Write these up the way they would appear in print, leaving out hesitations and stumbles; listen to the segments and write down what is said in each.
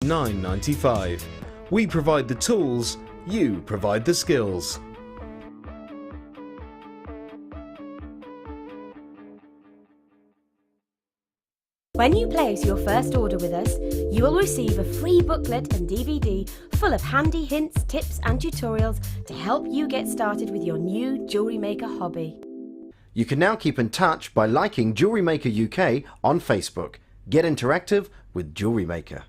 $9.95. We provide the tools, you provide the skills. When you place your first order with us, you will receive a free booklet and DVD full of handy hints, tips and tutorials to help you get started with your new Jewellery Maker hobby. You can now keep in touch by liking Jewellery Maker UK on Facebook. Get interactive with Jewellery Maker.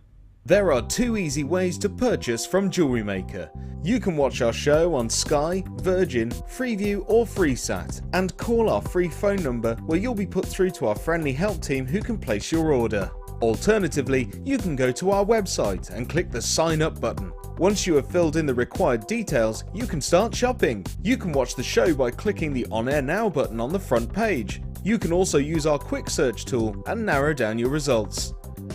There are 2 easy ways to purchase from Jewellery Maker. You can watch our show on Sky, Virgin, Freeview or FreeSat and call our free phone number where you'll be put through to our friendly help team who can place your order. Alternatively, you can go to our website and click the sign up button. Once you have filled in the required details, you can start shopping. You can watch the show by clicking the On Air Now button on the front page. You can also use our quick search tool and narrow down your results.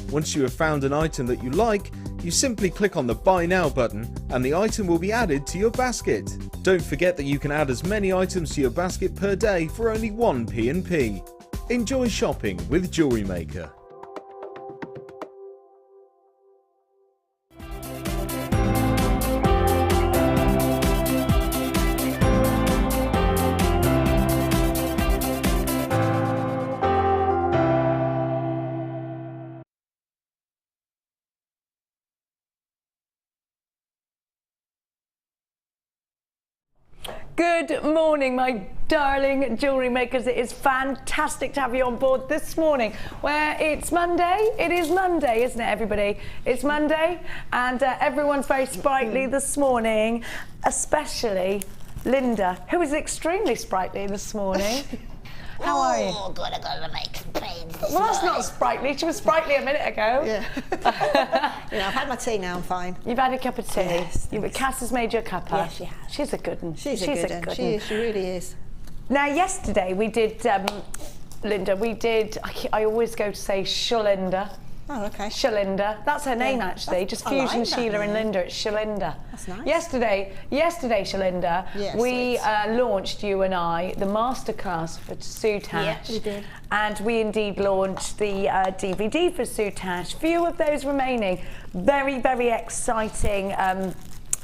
Once you have found an item that you like, you simply click on the Buy Now button and the item will be added to your basket. Don't forget that you can add as many items to your basket per day for only 1 P&P. Enjoy shopping with Jewellery Maker. Good morning, my darling jewellery makers. It is fantastic to have you on board this morning where it's Monday. It is Monday, isn't it, everybody? It's Monday and everyone's very sprightly this morning, especially Linda, who is extremely sprightly this morning. How are you? Oh, good, I gotta make some brains. Well, that's not sprightly. She was sprightly a minute ago. Yeah. You know, I've had my tea now, I'm fine. You've had a cup of tea. Yes. Cass has made you a cuppa. Yes, she has. She's a good one. She's a good one. She really is. Now, yesterday we did, Linda, I always go to say Shalinda. Oh, okay. Shalinda. That's her name, actually. Just fusion like Sheila and Linda. It's Shalinda. That's nice. Yesterday, Shalinda, yes, we launched, you and I, the masterclass for Soutache. Yeah, we did. And we indeed launched the DVD for Soutache. Few of those remaining. Very, very exciting. And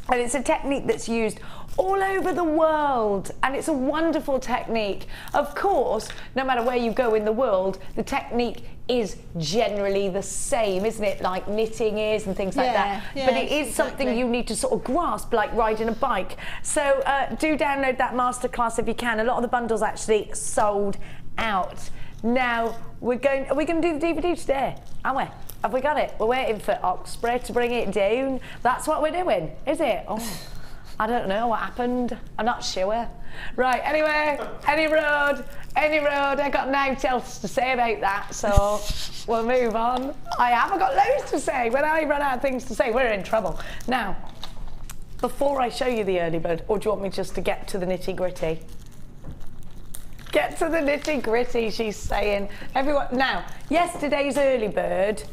it's a technique that's used all over the world, and it's a wonderful technique. Of course, no matter where you go in the world, the technique is generally the same, isn't it? Like knitting is and things like that. Yeah, but it is something you need to sort of grasp, like riding a bike. So do download that masterclass if you can. A lot of the bundles actually sold out. Now are we going to do the DVD today? Are we? Have we got it? We're waiting for Oxbridge to bring it down. That's what we're doing, is it? Oh. I don't know what happened. I'm not sure. Right, anyway, any road, I got nothing else to say about that, so we'll move on. I haven't got loads to say. When I run out of things to say, we're in trouble. Now, before I show you the early bird, or do you want me just to get to the nitty gritty? Get to the nitty gritty, she's saying. Everyone, now, yesterday's early bird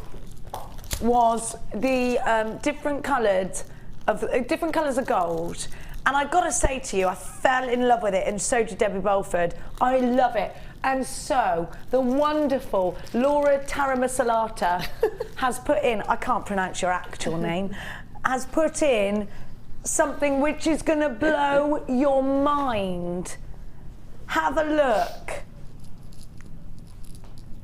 was the different colours of gold, and I've got to say to you, I fell in love with it, and so did Debbie Bolford. I love it. And so the wonderful Laura Taramasalata has put in, I can't pronounce your actual name, has put in something which is going to blow your mind. Have a look.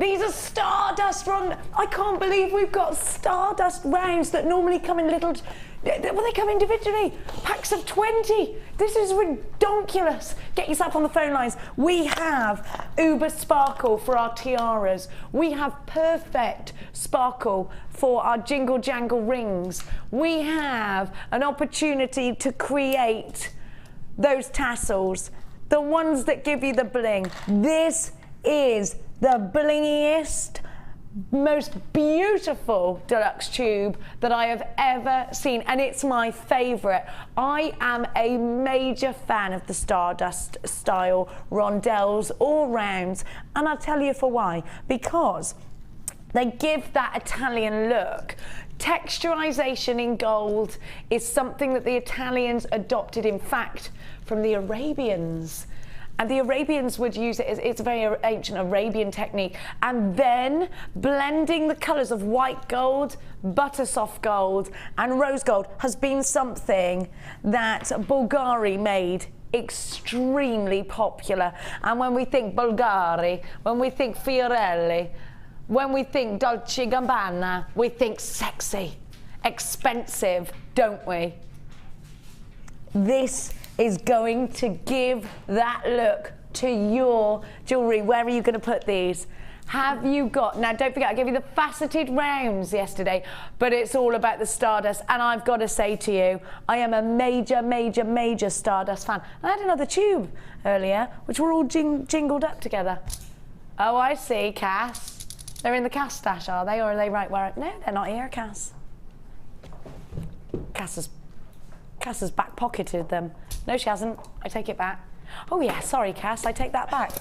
These are Stardust round. I can't believe we've got Stardust rounds that normally come in little. Well, they come individually, packs of 20. This is ridiculous. Get yourself on the phone lines. We have Uber Sparkle for our tiaras. We have Perfect Sparkle for our jingle jangle rings. We have an opportunity to create those tassels, the ones that give you the bling. This is the blingiest, most beautiful deluxe tube that I have ever seen, and it's my favourite. I am a major fan of the Stardust style rondelles all rounds, and I'll tell you for why. Because they give that Italian look. Texturization in gold is something that the Italians adopted, in fact, from the Arabians. And the Arabians would use it, it's a very ancient Arabian technique. And then blending the colours of white gold, butter soft gold and rose gold has been something that Bulgari made extremely popular. And when we think Bulgari, when we think Fiorelli, when we think Dolce & Gabbana, we think sexy, expensive, don't we? This is going to give that look to your jewellery. Where are you going to put these? Have you got, now don't forget I gave you the faceted rounds yesterday, but it's all about the Stardust, and I've got to say to you, I am a major Stardust fan. I had another tube earlier, which were all jingled up together. Oh, I see, Cass. They're in the Cass stash, are they? Or are they right where, no, they're not here, Cass. Cass has back-pocketed them. No, she hasn't. I take it back. Oh, yeah, sorry, Cass, I take that back.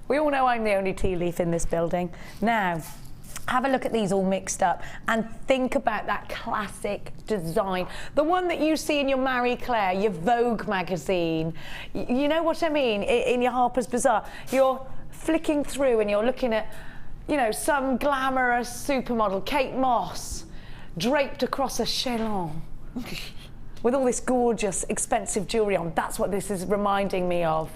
We all know I'm the only tea leaf in this building. Now, have a look at these all mixed up and think about that classic design. The one that you see in your Marie Claire, your Vogue magazine. You know what I mean? In your Harper's Bazaar. You're flicking through and you're looking at, you know, some glamorous supermodel, Kate Moss, draped across a chelon with all this gorgeous, expensive jewellery on. That's what this is reminding me of.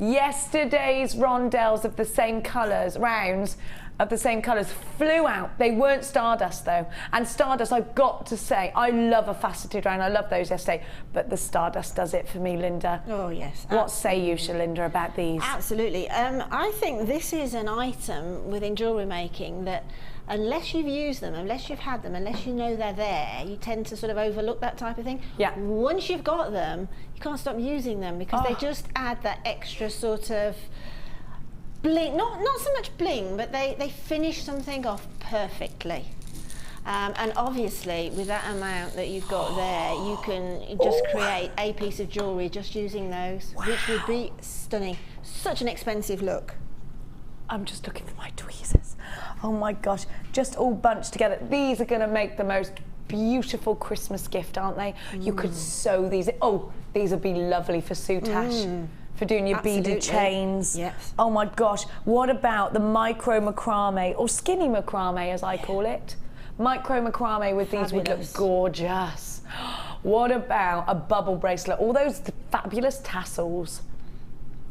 Yesterday's rondelles of the same colours, rounds of the same colours, flew out. They weren't Stardust though. And Stardust, I've got to say, I love a faceted round. I love those yesterday. But the Stardust does it for me, Linda. Oh, yes. What say you, Shalinda, about these? Absolutely. I think this is an item within jewellery making that unless you've used them, unless you've had them, unless you know they're there, you tend to sort of overlook that type of thing. Yeah. Once you've got them, you can't stop using them because they just add that extra sort of bling, not so much bling, but they finish something off perfectly. And obviously, with that amount that you've got there, you can just create a piece of jewellery just using those, which would be stunning. Such an expensive look. I'm just looking for my tweezers. Oh my gosh, just all bunched together. These are going to make the most beautiful Christmas gift, aren't they? You could sew these. Oh, these would be lovely for soutache, for doing your beaded chains. Yes. Oh my gosh, what about the micro macrame, or skinny macrame as I call it? Micro macrame with these would look gorgeous. What about a bubble bracelet? All those fabulous tassels.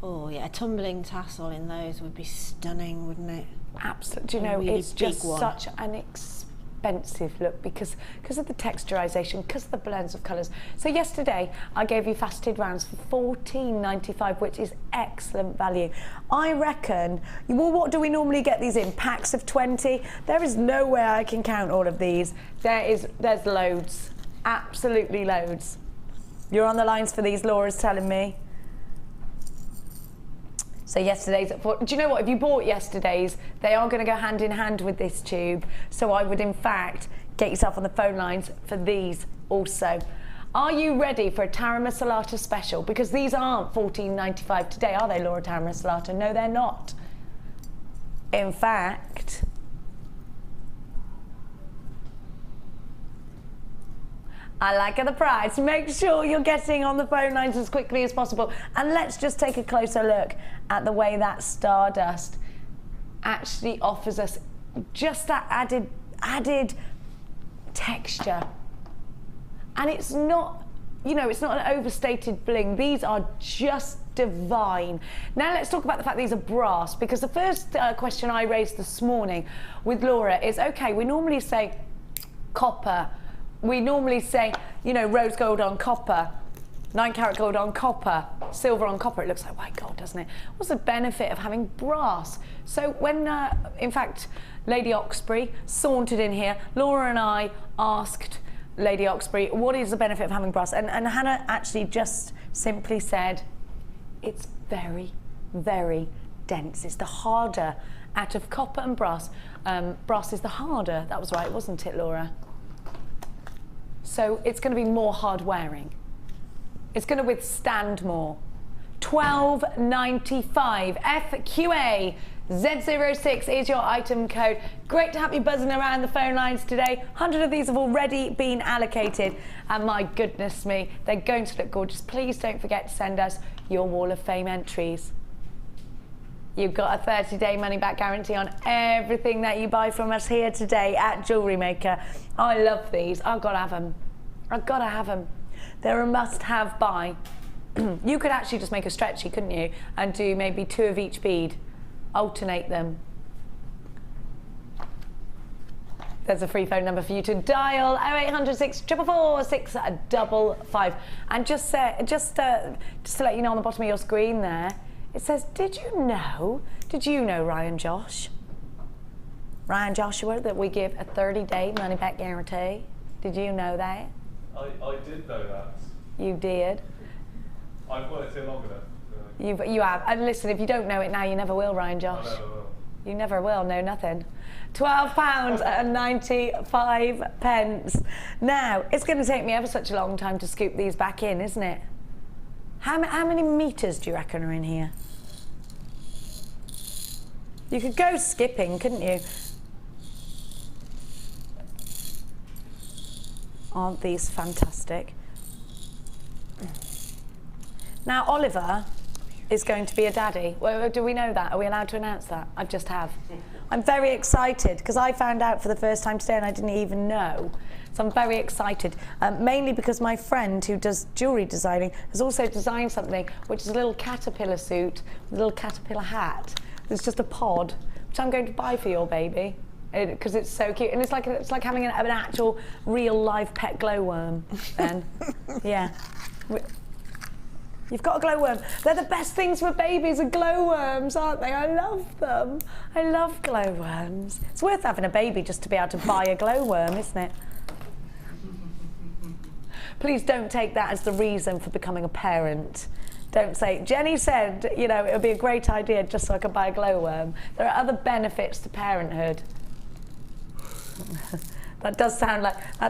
Oh yeah, a tumbling tassel in those would be stunning, wouldn't it? Absolutely. Do you know, really it's just big one. such an expensive look because of the texturization, because of the blends of colours. So yesterday I gave you faceted rounds for $14.95, which is excellent value. I reckon, well, what do we normally get these in? Packs of 20? There is no way I can count all of these. There's loads, absolutely loads. You're on the lines for these, Laura's telling me. So yesterday's at 4. Do you know what? If you bought yesterday's, they are going to go hand in hand with this tube. So I would, in fact, get yourself on the phone lines for these also. Are you ready for a Tara Masalata special? Because these aren't $14.95 today, are they, Laura Tara Masalata? No, they're not. In fact, I like the price. Make sure you're getting on the phone lines as quickly as possible. And let's just take a closer look at the way that Stardust actually offers us just that added texture. And it's not, you know, it's not an overstated bling. These are just divine. Now let's talk about the fact these are brass, because the first question I raised this morning with Laura is, okay, we normally say copper. We normally say, you know, rose gold on copper, 9-carat gold on copper, silver on copper. It looks like white gold, doesn't it? What's the benefit of having brass? So when, in fact, Lady Oxbury sauntered in here, Laura and I asked Lady Oxbury, what is the benefit of having brass? And Hannah actually just simply said, it's very, very dense. It's the harder out of copper and brass. Brass is the harder. That was right, wasn't it, Laura? So it's going to be more hard wearing. It's going to withstand more. $12.95 FQA Z06 is your item code. Great to have you buzzing around the phone lines today. 100 of these have already been allocated, and my goodness me, they're going to look gorgeous. Please don't forget to send us your Wall of Fame entries. You've got a 30-day money-back guarantee on everything that you buy from us here today at Jewellery Maker. I love these. I've got to have them. I've got to have them. They're a must-have buy. You could actually just make a stretchy, couldn't you? And do maybe 2 of each bead. Alternate them. There's a free phone number for you to dial, 0800 644 655. And just to let you know, on the bottom of your screen there, it says, did you know, Ryan Joshua, that we give a 30-day money-back guarantee? Did you know that? I did know that. You did? I've worked here long enough. You have. And listen, if you don't know it now, you never will, Ryan Josh. I never will. You never will know nothing. £12.95. Now, it's going to take me ever such a long time to scoop these back in, isn't it? How many metres do you reckon are in here? You could go skipping, couldn't you? Aren't these fantastic? Now, Oliver is going to be a daddy. Well, do we know that? Are we allowed to announce that? I just have. I'm very excited because I found out for the first time today and I didn't even know. So I'm very excited, mainly because my friend who does jewellery designing has also designed something which is a little caterpillar suit with a little caterpillar hat. It's just a pod, which I'm going to buy for your baby because it's so cute. And it's like having an actual real live pet glowworm then. Yeah. You've got a glowworm. They're the best things for babies, are glowworms, aren't they? I love them. I love glowworms. It's worth having a baby just to be able to buy a glowworm, isn't it? Please don't take that as the reason for becoming a parent. Don't say, Jenny said, you know, it would be a great idea just so I could buy a glowworm. There are other benefits to parenthood. That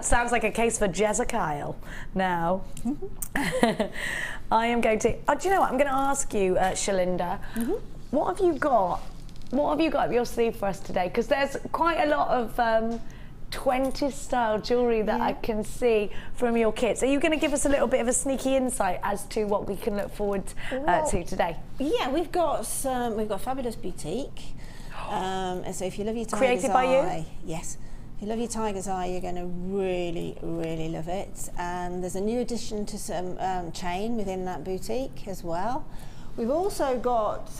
sounds like a case for Jezekyle. Now, I am going to, do you know what, I'm going to ask you, Shalinda, what have you got up your sleeve for us today? Because there's quite a lot of 20s style jewellery that I can see from your kits. Are you going to give us a little bit of a sneaky insight as to what we can look forward to today? Yeah, we've got fabulous boutique. And so if you love your tiger's Created by you? Yes. If you love your tiger's eye, you're going to really, really love it. And there's a new addition to some chain within that boutique as well. We've also got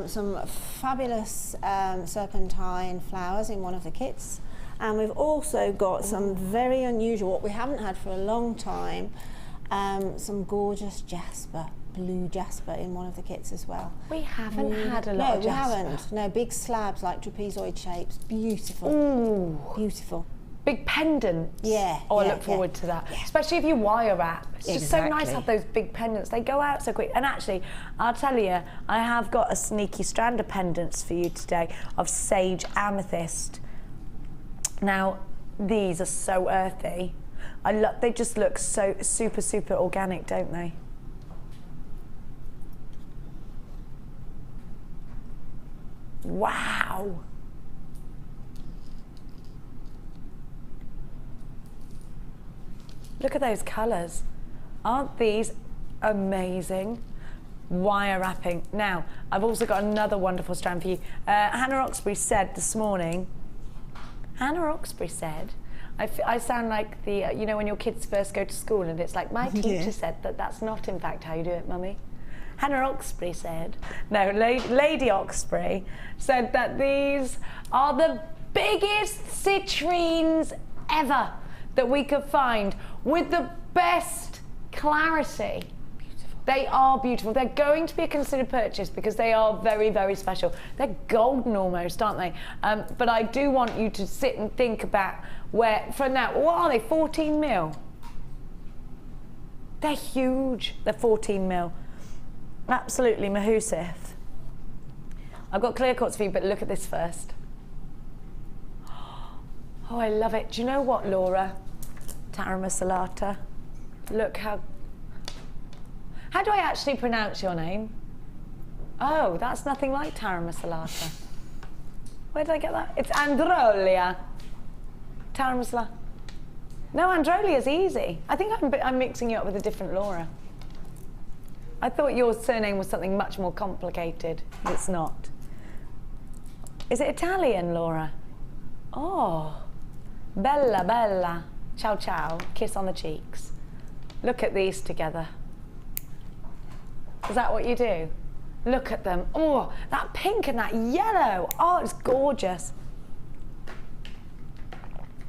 some fabulous serpentine flowers in one of the kits. And we've also got some very unusual, what we haven't had for a long time, some gorgeous jasper, blue jasper in one of the kits as well. We haven't had a lot of jasper. No, we haven't. No, big slabs like trapezoid shapes. Beautiful. Ooh. Beautiful. Big pendants. Yeah. Oh, I look forward to that. Yeah. Especially if you wire wrap. It's just so nice to have those big pendants. They go out so quick. And actually, I'll tell you, I have got a sneaky strand of pendants for you today of sage amethyst. Now, these are so earthy. They just look so super, super organic, don't they? Wow. Look at those colours. Aren't these amazing? Wire wrapping. Now, I've also got another wonderful strand for you. Hannah Oxbury said this morning, I sound like the, you know, when your kids first go to school and it's like, my teacher said that that's not in fact how you do it, Mummy. Hannah Oxbury said, no, Lady Oxbury said that these are the biggest citrines ever that we could find with the best clarity. Beautiful. They are beautiful. They're going to be a considered purchase because they are very, very special. They're golden almost, aren't they? But I do want you to sit and think about where, from now, what are they, 14 mil? They're huge. They're 14 mil. Absolutely Mahusif. I've got clear quartz for you, but look at this first. Oh, I love it. Do you know what, Laura? Taramasalata. Look how do I actually pronounce your name? Oh, that's nothing like Taramasalata. Where did I get that? It's Androlia. Tarmasla. No, Androlia's easy. I think I'm mixing you up with a different Laura. I thought your surname was something much more complicated. It's not. Is it Italian, Laura? Oh, bella, bella. Ciao, ciao. Kiss on the cheeks. Look at these together. Is that what you do? Look at them. Oh, that pink and that yellow. Oh, it's gorgeous.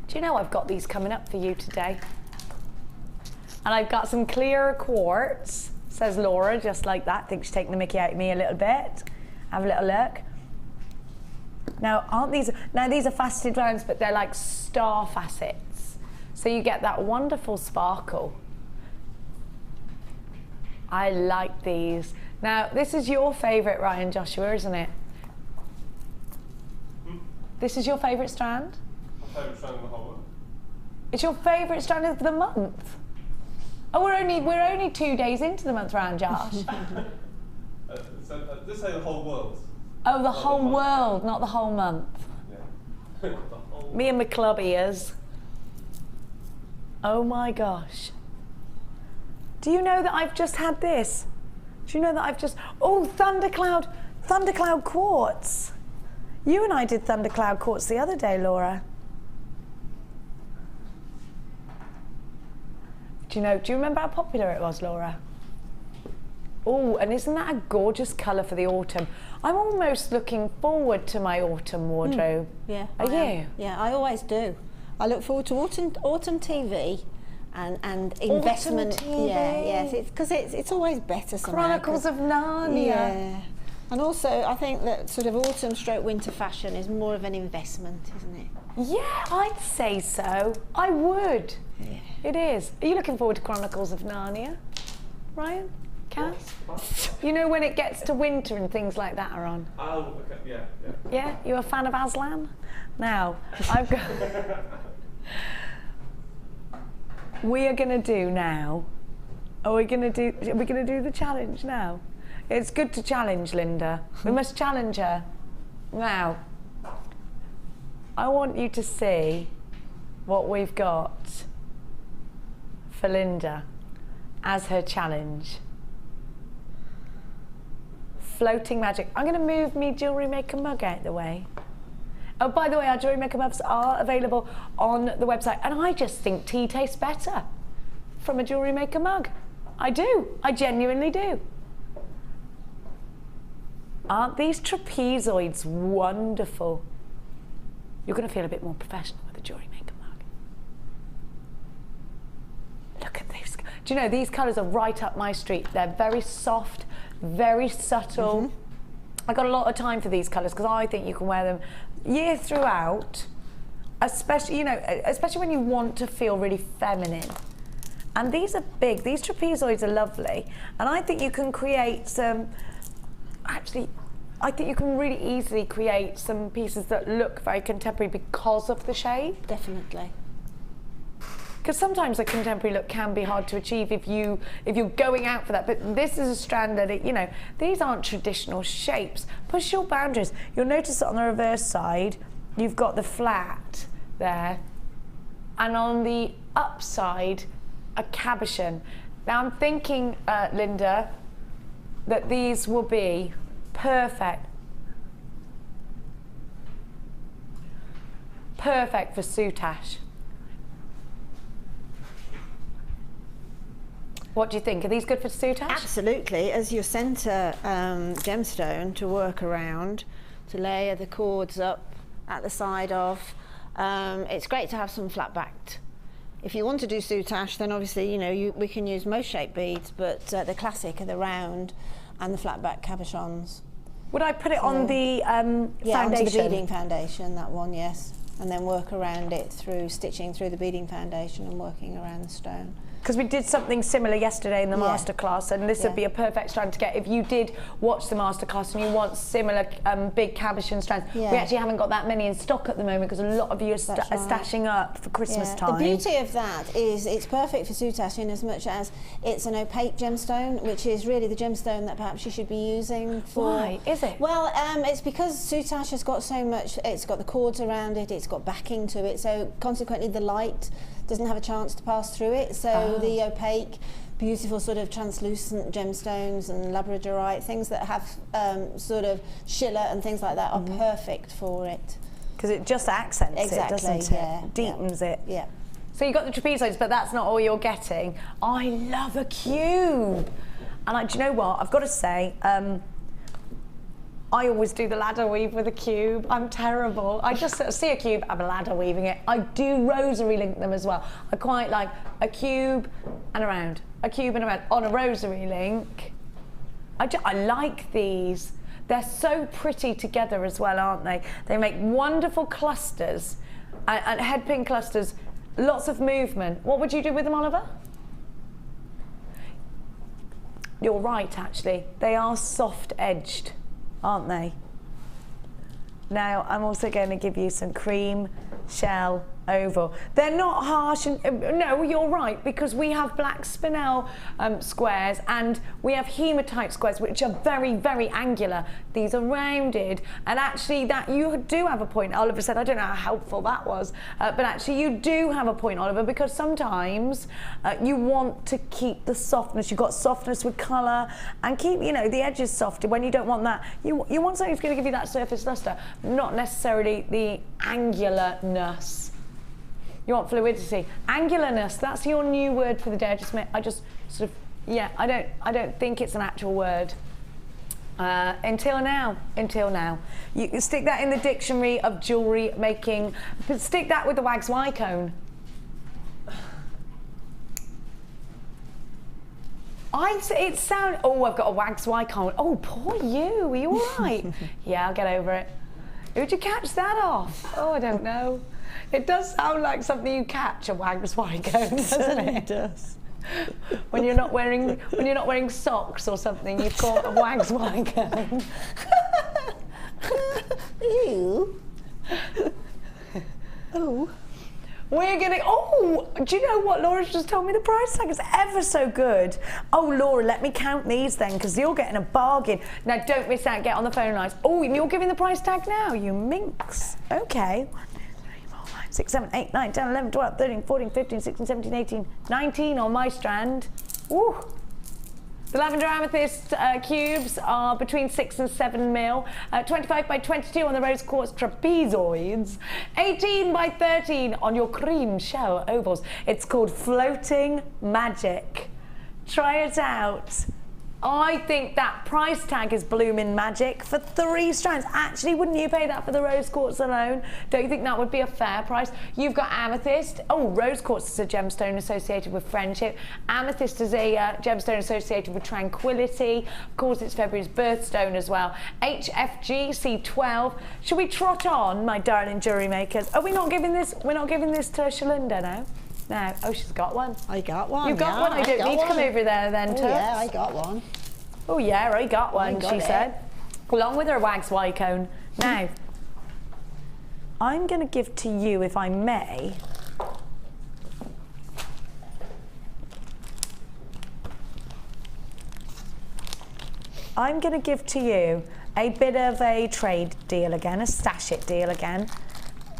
Do you know I've got these coming up for you today? And I've got some clear quartz, says Laura, just like that. I think she's taking the mickey out of me a little bit. Have a little look. Now, these are faceted rounds, but they're like star facets. So you get that wonderful sparkle. I like these. Now, this is your favourite, Ryan Joshua, isn't it? This is your favourite strand? My favourite strand in the whole world. It's your favourite strand of the month? Oh, we're only 2 days into the month, Ryan Josh. Just say the whole world. Oh, the whole world, not the whole month. Yeah. Me and my club ears. Oh my gosh. Do you know that I've just had this? Do you know that I've just... Oh, Thundercloud quartz. You and I did Thundercloud quartz the other day, Laura. Do you remember how popular it was, Laura? Oh, and isn't that a gorgeous colour for the autumn? I'm almost looking forward to my autumn wardrobe. Yeah. Are you? Yeah, I always do. I look forward to autumn TV and investment. Autumn TV. Yeah, yes, it's always better somehow. Chronicles of Narnia. Yeah. And also, I think that sort of autumn/winter fashion is more of an investment, isn't it? Yeah, I'd say so. I would. Yeah. It is. Are you looking forward to Chronicles of Narnia, Ryan? Cass? You know when it gets to winter and things like that are on? Oh, okay, yeah. Yeah? You a fan of Aslan? Now, I've got... We are going to do now... Are we going to do the challenge now? It's good to challenge Linda. We must challenge her. Now, I want you to see what we've got for Linda as her challenge. Floating magic. I'm going to move me Jewellery Maker mug out the way. Oh, by the way, our Jewellery Maker mugs are available on the website, and I just think tea tastes better from a Jewellery Maker mug. I do. I genuinely do. Aren't these trapezoids wonderful? You're going to feel a bit more professional with a Jewellery Maker mug. Look at these. Do you know, these colours are right up my street. They're very soft, very subtle. Mm-hmm. I got a lot of time for these colours because I think you can wear them year throughout, especially when you want to feel really feminine. And these are big. These trapezoids are lovely, and I think you can create some. Actually, I think you can really easily create some pieces that look very contemporary because of the shape. Definitely. Because sometimes a contemporary look can be hard to achieve if you're going out for that. But this is a strand that these aren't traditional shapes. Push your boundaries. You'll notice that on the reverse side, you've got the flat there, and on the upside, a cabochon. Now I'm thinking, Linda, that these will be perfect for soutache. What do you think? Are these good for soutache? Absolutely, as your centre gemstone to work around, to layer the cords up at the side of. It's great to have some flat backed. If you want to do soutache, then obviously we can use most shape beads, but the classic are the round and the flat back cabochons. Would I put it on the yeah, foundation? Onto the beading foundation, that one, yes. and then work around it through stitching through the beading foundation and working around the stone. Because we did something similar yesterday in the masterclass, and this would be a perfect strand to get if you did watch the masterclass and you want similar big cabochon strands. We actually haven't got that many in stock at the moment because a lot of you are stashing up for Christmas time. The beauty of that is it's perfect for soutache in as much as it's an opaque gemstone, which is really the gemstone that perhaps you should be using for... Why is it? Well, it's because soutache has got so much, it's got the cords around it, it's got backing to it, so consequently the light doesn't have a chance to pass through it, so the opaque, beautiful sort of translucent gemstones and labradorite, things that have sort of schiller and things like that are perfect for it. Because it just accents it, doesn't it? Deepens it. Yeah. So you got the trapezoids, but that's not all you're getting. I love a cube. And do you know what? I've got to say, I always do the ladder weave with a cube. I'm terrible. I just see a cube, I'm a ladder weaving it. I do rosary link them as well. I quite like a cube and a round, a cube and a round on a rosary link. I like these. They're so pretty together as well, aren't they? They make wonderful clusters and head pin clusters, lots of movement. What would you do with them, Oliver? You're right, actually. They are soft edged, aren't they? Now I'm also going to give you some cream shell oval. They're not harsh, and no, you're right, because we have black spinel squares and we have hematite squares, which are very, very angular. These are rounded, and actually that you do have a point. Oliver said, I don't know how helpful that was, but actually you do have a point, Oliver, because sometimes you want to keep the softness. You've got softness with colour, and keep, you know, the edges soft. When you don't want that, you want something that's going to give you that surface luster, not necessarily the angularness. You want fluidity, angularness. That's your new word for the day. I just sort of, yeah. I don't think it's an actual word. Until now. You can stick that in the dictionary of jewellery making. Stick that with the wax Y cone. It sound. Oh, I've got a wax Y cone. Oh, poor you. Are you all right? Yeah, I'll get over it. Who'd you catch that off? Oh, I don't know. It does sound like something you catch, a wax Y cone, doesn't it? It does. When you're not wearing socks or something, you've caught a wax Y cone. Ew. Oh. We're gonna. Oh, do you know what? Laura's just told me the price tag is ever so good. Oh, Laura, let me count these then, because you're getting a bargain. Now, don't miss out. Get on the phone lines. Oh, and you're giving the price tag now, you minx. Okay. 6, 7, 8, 9, 10, 11, 12, 13, 14, 15, 16, 17, 18, 19 on my strand. Woo! The lavender amethyst cubes are between 6 and 7 mil, 25 by 22 on the rose quartz trapezoids, 18 by 13 on your cream shell ovals. It's called Floating Magic. Try it out. I think that price tag is blooming magic for 3 strands. Actually, wouldn't you pay that for the rose quartz alone? Don't you think that would be a fair price? You've got amethyst. Oh, rose quartz is a gemstone associated with friendship. Amethyst is a gemstone associated with tranquility. Of course, it's February's birthstone as well. HFG C12. Should we trot on, my darling jewellery makers? Are we not giving this? We're not giving this to Shalinda now. No. Oh, she's got one. I got one. You got one. I don't need to come over there then, Toots. Yeah, I got one. Oh yeah, I got one, she said. Along with her wax Y cone. Now, I'm going to give to you, if I may, I'm going to give to you a bit of a trade deal again, a stash it deal again.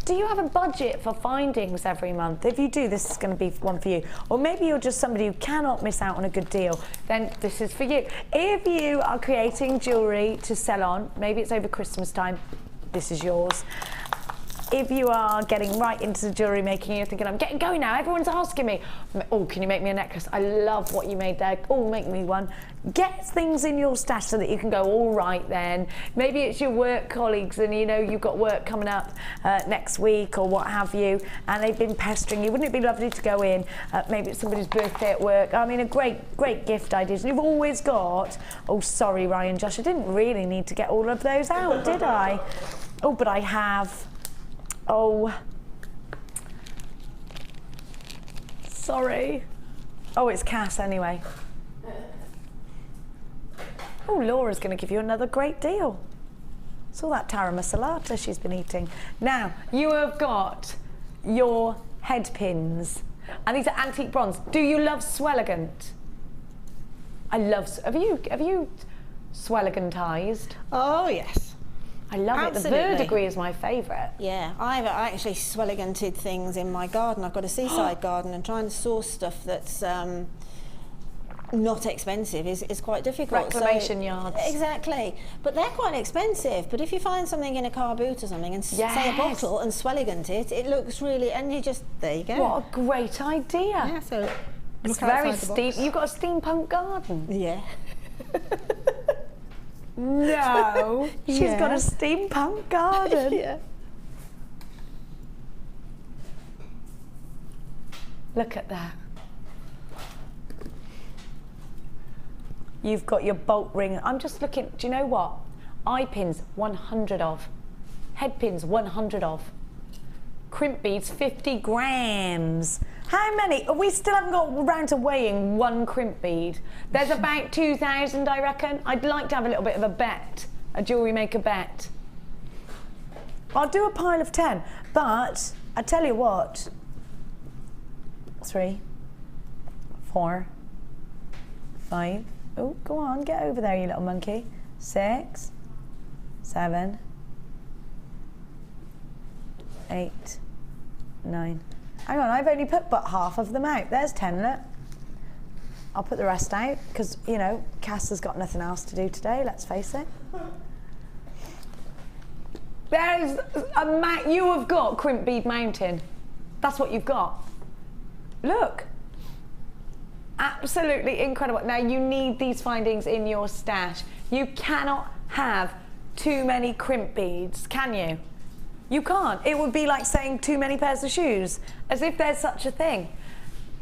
Do you have a budget for findings every month? If you do, this is going to be one for you. Or maybe you're just somebody who cannot miss out on a good deal, then this is for you. If you are creating jewellery to sell on, maybe it's over Christmas time, this is yours. If you are getting right into jewellery making, you're thinking, I'm getting going now, everyone's asking me, oh, can you make me a necklace? I love what you made there. Oh, make me one. Get things in your stash so that you can go, all right then. Maybe it's your work colleagues and you know you've got work coming up next week or what have you, and they've been pestering you. Wouldn't it be lovely to go in? Maybe it's somebody's birthday at work. I mean, a great gift ideas. And you've always got, oh, sorry, Ryan, Josh, I didn't really need to get all of those out, did I? Oh, but I have. Oh, Sorry. Oh, it's Cass anyway. Oh, Laura's going to give you another great deal. It's all that tara masalata she's been eating. Now, you have got your head pins. And these are antique bronze. Do you love Swelligant? I love... Have you Swelligantized? Oh, yes. I love Absolutely. it. The verdigris is my favourite. Yeah, I actually Swelliganted things in my garden. I've got a seaside garden, and trying to source stuff that's not expensive is quite difficult. Reclamation yards. Exactly. But they're quite expensive. But if you find something in a car boot or something and say a bottle and Swelligant it, it looks really, and you just, there you go. What a great idea. Yeah, so It's very steam. You've got a steampunk garden. Yeah. No, she's got a steampunk garden. Yeah. Look at that. You've got your bolt ring. I'm just looking, do you know what? Eye pins, 100 of. Head pins, 100 of. Crimp beads, 50 grams. How many? We still haven't got around to weighing one crimp bead. There's about 2,000, I reckon. I'd like to have a little bit of a bet, a Jewellery Maker bet. I'll do a pile of 10, but I tell you what. 3, 4, 5. Oh, go on, get over there, you little monkey. 6, 7, 8, 9. Hang on, I've only put but half of them out. There's 10, look. I'll put the rest out because, you know, Cass has got nothing else to do today, let's face it. There's a you have got Crimp Bead Mountain. That's what you've got. Look. Absolutely incredible. Now, you need these findings in your stash. You cannot have too many crimp beads, can you? You can't. It would be like saying too many pairs of shoes, as if there's such a thing.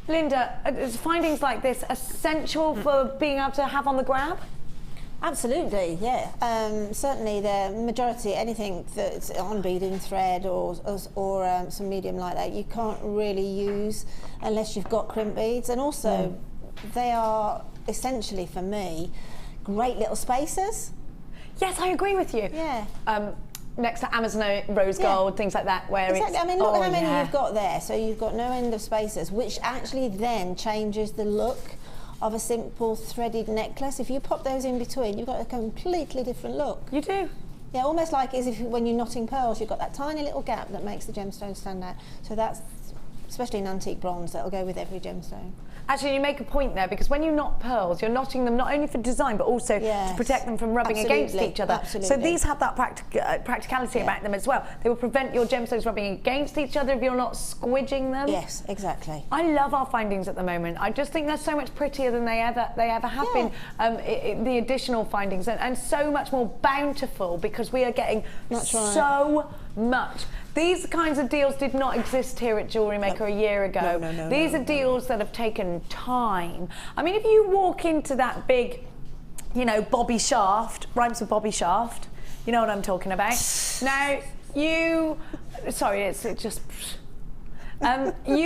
Linda, is findings like this essential for being able to have on the grab? Absolutely, yeah. Certainly the majority, anything that's on beading thread or some medium like that, you can't really use unless you've got crimp beads. And also, they are essentially, for me, great little spacers. Yes, I agree with you. Yeah. Next to Amazon Rose Gold, things like that, where exactly. it's... I mean, look how many you've got there. So you've got no end of spacers, which actually then changes the look of a simple threaded necklace. If you pop those in between, you've got a completely different look. You do. Yeah, almost like as if when you're knotting pearls, you've got that tiny little gap that makes the gemstone stand out. So that's, especially in antique bronze, that'll go with every gemstone. Actually, you make a point there, because when you knot pearls, you're knotting them not only for design, but also to protect them from rubbing against each other. Absolutely. So these have that practicality about them as well. They will prevent your gemstones rubbing against each other if you're not squidging them. Yes, exactly. I love our findings at the moment. I just think they're so much prettier than they ever have been. The additional findings and so much more bountiful, because we are getting so much. These kinds of deals did not exist here at Jewellery Maker a year ago. No, These are deals that have taken time. I mean, if you walk into that big, you know, Bobby Shaft, rhymes with Bobby Shaft, you know what I'm talking about. Now, you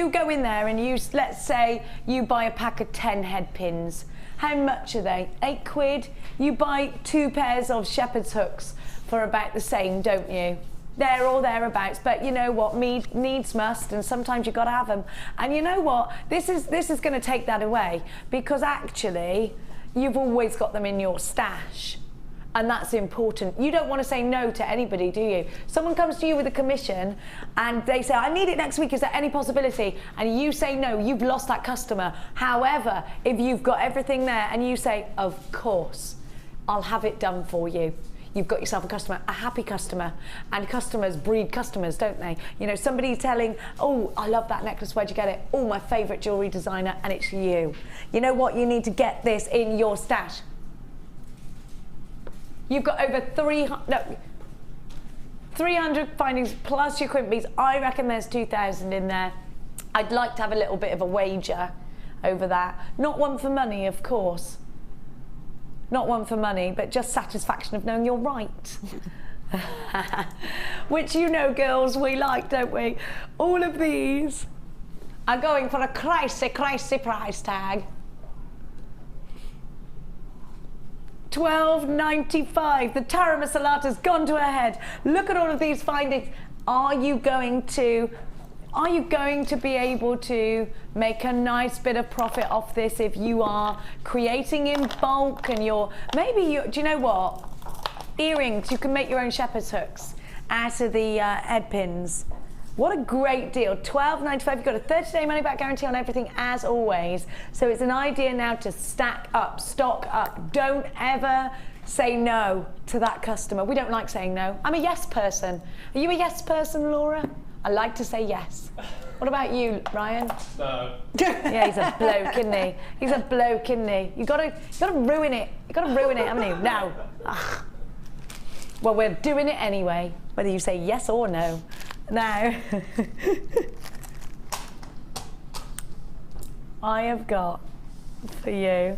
go in there and let's say you buy a pack of 10 head pins. How much are they? 8 quid? You buy 2 pairs of shepherd's hooks for about the same, don't you? There or thereabouts, but you know what, needs must, and sometimes you've got to have them. And you know what, this is going to take that away, because actually you've always got them in your stash, and that's important. You don't want to say no to anybody, do you? Someone comes to you with a commission and they say, I need it next week, is there any possibility? And you say no, you've lost that customer. However, if you've got everything there and you say, of course, I'll have it done for you, you've got yourself a customer, a happy customer. And customers breed customers, don't they? You know, somebody's telling, oh, I love that necklace, where'd you get it? Oh, my favourite jewellery designer, and it's you. You know what, you need to get this in your stash. You've got over 300 findings plus your crimp beads. I reckon there's 2,000 in there. I'd like to have a little bit of a wager over that. Not one for money, of course. Not one for money, but just satisfaction of knowing you're right. Which, you know, girls, we like, don't we? All of these. are going for a crazy price tag. $12.95. The Tara Masalata's gone to her head. Look at all of these findings. Are you going to be able to make a nice bit of profit off this if you are creating in bulk and do you know what? Earrings, you can make your own shepherd's hooks out of the head pins. What a great deal. $12.95. You've got a 30-day money-back guarantee on everything, as always. So it's an idea now to stack up, stock up. Don't ever say no to that customer. We don't like saying no. I'm a yes person. Are you a yes person, Laura? I like to say yes. What about you, Ryan? No. Yeah, he's a bloke, isn't he? He's a bloke, isn't he? You gotta ruin it. You gotta ruin it, haven't you? No. Ugh. Well, we're doing it anyway, whether you say yes or no. Now, I have got for you.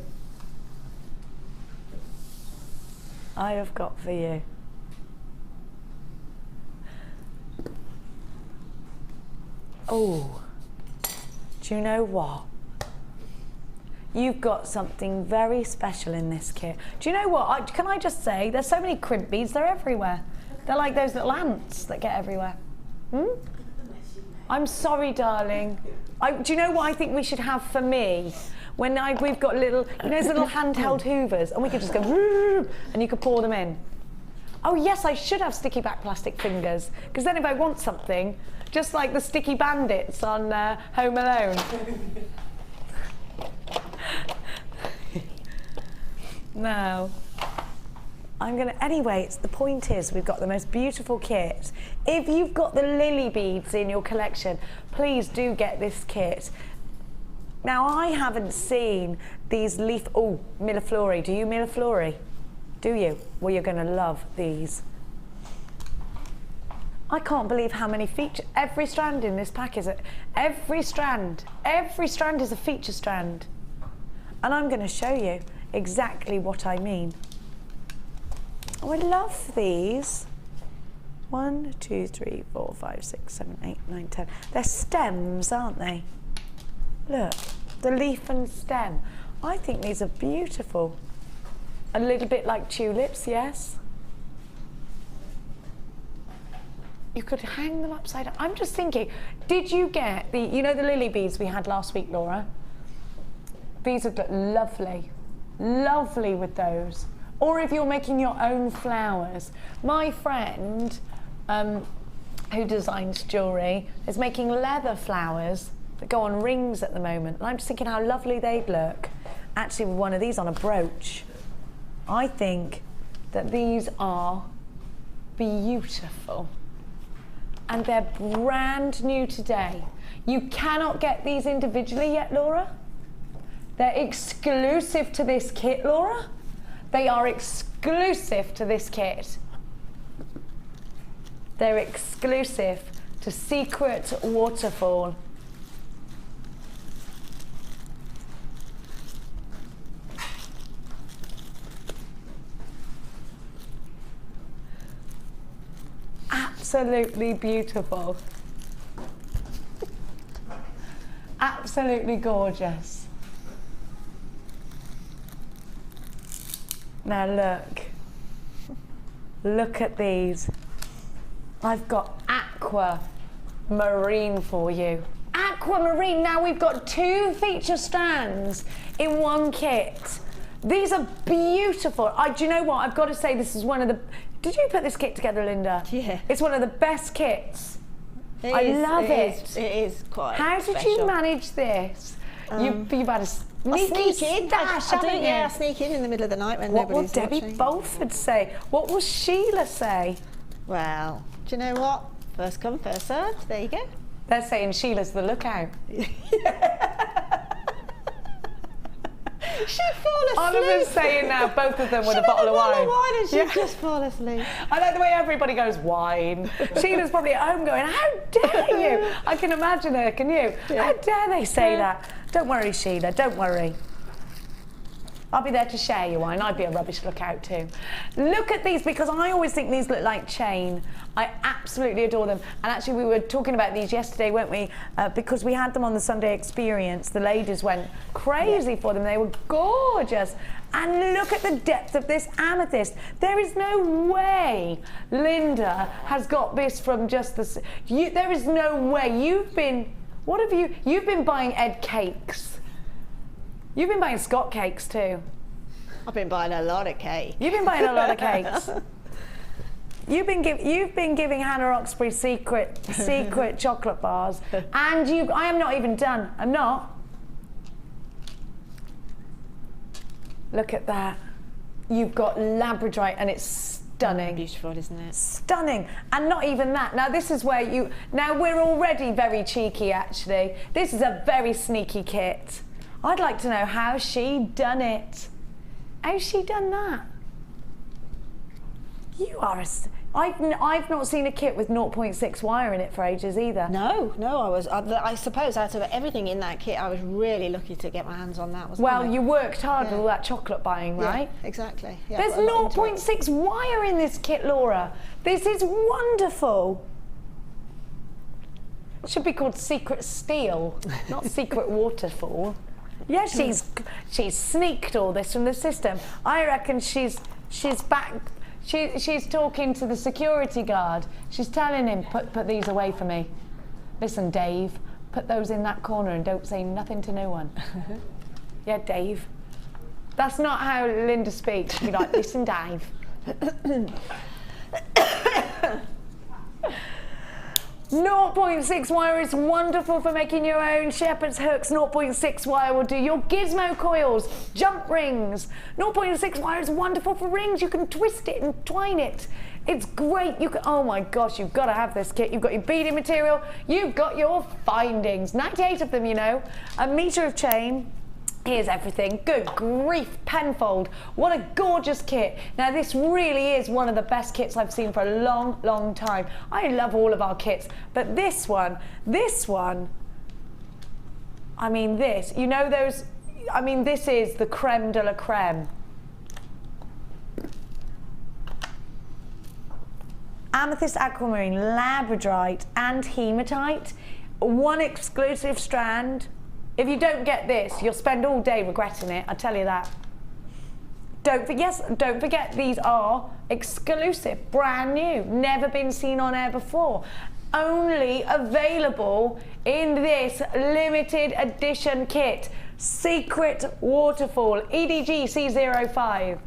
Oh, do you know what? You've got something very special in this kit. Do you know what? Can I just say, there's so many crimp beads, they're everywhere. They're like those little ants that get everywhere. I'm sorry, darling. Do you know what I think we should have for me? We've got little, those little handheld hoovers, and we could just go, and you could pour them in. Oh yes, I should have sticky back plastic fingers, because then if I want something, just like the sticky bandits on Home Alone. Now, anyway, the point is, we've got the most beautiful kit. If you've got the lily beads in your collection, please do get this kit. Now, I haven't seen these Milleflori. Do you Milleflori? Do you? Well, you're gonna love these. I can't believe how many features. Every strand in this pack is every strand is a feature strand. And I'm gonna show you exactly what I mean. Oh, I love these. 1, 2, 3, 4, 5, 6, 7, 8, 9, 10. They're stems, aren't they? Look, the leaf and stem. I think these are beautiful. A little bit like tulips, yes. You could hang them upside down. I'm just thinking, did you get the lily beads we had last week, Laura? These would look lovely. Lovely with those. Or if you're making your own flowers. My friend, who designs jewellery, is making leather flowers that go on rings at the moment. And I'm just thinking how lovely they'd look actually with one of these on a brooch. I think that these are beautiful. And they're brand new today. You cannot get these individually yet, Laura. They're exclusive to this kit, Laura. They are exclusive to this kit. They're exclusive to Secret Waterfall. Absolutely beautiful. Absolutely gorgeous. Now look at these. I've got aquamarine for you. Aquamarine, now we've got 2 feature strands in one kit. These are beautiful. Do you know what, I've got to say this is one of the, did you put this kit together, Linda? Yeah. It's one of the best kits. I love it. It is quite How did special. you manage this? You've had a sneaky stash, haven't you? Yeah, I sneak in the middle of the night when What will nobody's Debbie watching. Bolford say? What will Sheila say? Well, do you know what? First come, first served. There you go. They're saying Sheila's the lookout. She'd fall asleep. Oliver's saying now, both of them with a bottle of wine. And she'd just fall asleep. I like the way everybody goes, wine. Sheila's probably at home going, how dare you? I can imagine her, can you? Yeah. How dare they say that? Don't worry, Sheila, don't worry. I'll be there to share you one. I'd be a rubbish lookout too. Look at these, because I always think these look like chain. I absolutely adore them. And actually we were talking about these yesterday, weren't we? Because we had them on the Sunday Experience. The ladies went crazy for them. They were gorgeous. And look at the depth of this amethyst. There is no way Linda has got this from just the... there is no way. You've been... What have you... You've been buying Ed cakes. You've been buying Scott cakes too. I've been buying a lot of cake. You've been buying a lot of cakes. You've been giving Hannah Roxbury secret chocolate bars, and I am not even done. I'm not. Look at that. You've got labradorite, and it's stunning. Beautiful, isn't it? Stunning. And not even that. Now this is where you... Now we're already very cheeky, actually. This is a very sneaky kit. I'd like to know how she done it. How's she done that? You are a... I've not seen a kit with 0.6 wire in it for ages either. No, I suppose out of everything in that kit, I was really lucky to get my hands on that. Well, you worked hard with all that chocolate buying, right? Yeah, exactly. Yeah, there's 0.6 wire in this kit, Laura. This is wonderful. It should be called Secret Steel, not Secret Waterfall. Yeah, she's sneaked all this from the system. I reckon she's back. She's talking to the security guard. She's telling him, put these away for me. Listen, Dave, put those in that corner and don't say nothing to no one. Yeah, Dave. That's not how Linda speaks. She'd be like, listen, Dave. 0.6 wire is wonderful for making your own shepherd's hooks. 0.6 wire will do your gizmo coils, jump rings. 0.6 wire is wonderful for rings. You can twist it and twine it. It's great. You can, oh my gosh, you've got to have this kit. You've got your beading material. You've got your findings. 98 of them, you know. A metre of chain. Here's everything. Good grief, Penfold. What a gorgeous kit. Now this really is one of the best kits I've seen for a long, long time. I love all of our kits, but this one, I mean this, you know those, I mean this is the creme de la creme. Amethyst aquamarine, labradorite and hematite. One exclusive strand. If you don't get this, you'll spend all day regretting it, I tell you that. Don't forget these are exclusive, brand new, never been seen on air before. Only available in this limited edition kit. Secret Waterfall, EDG C05.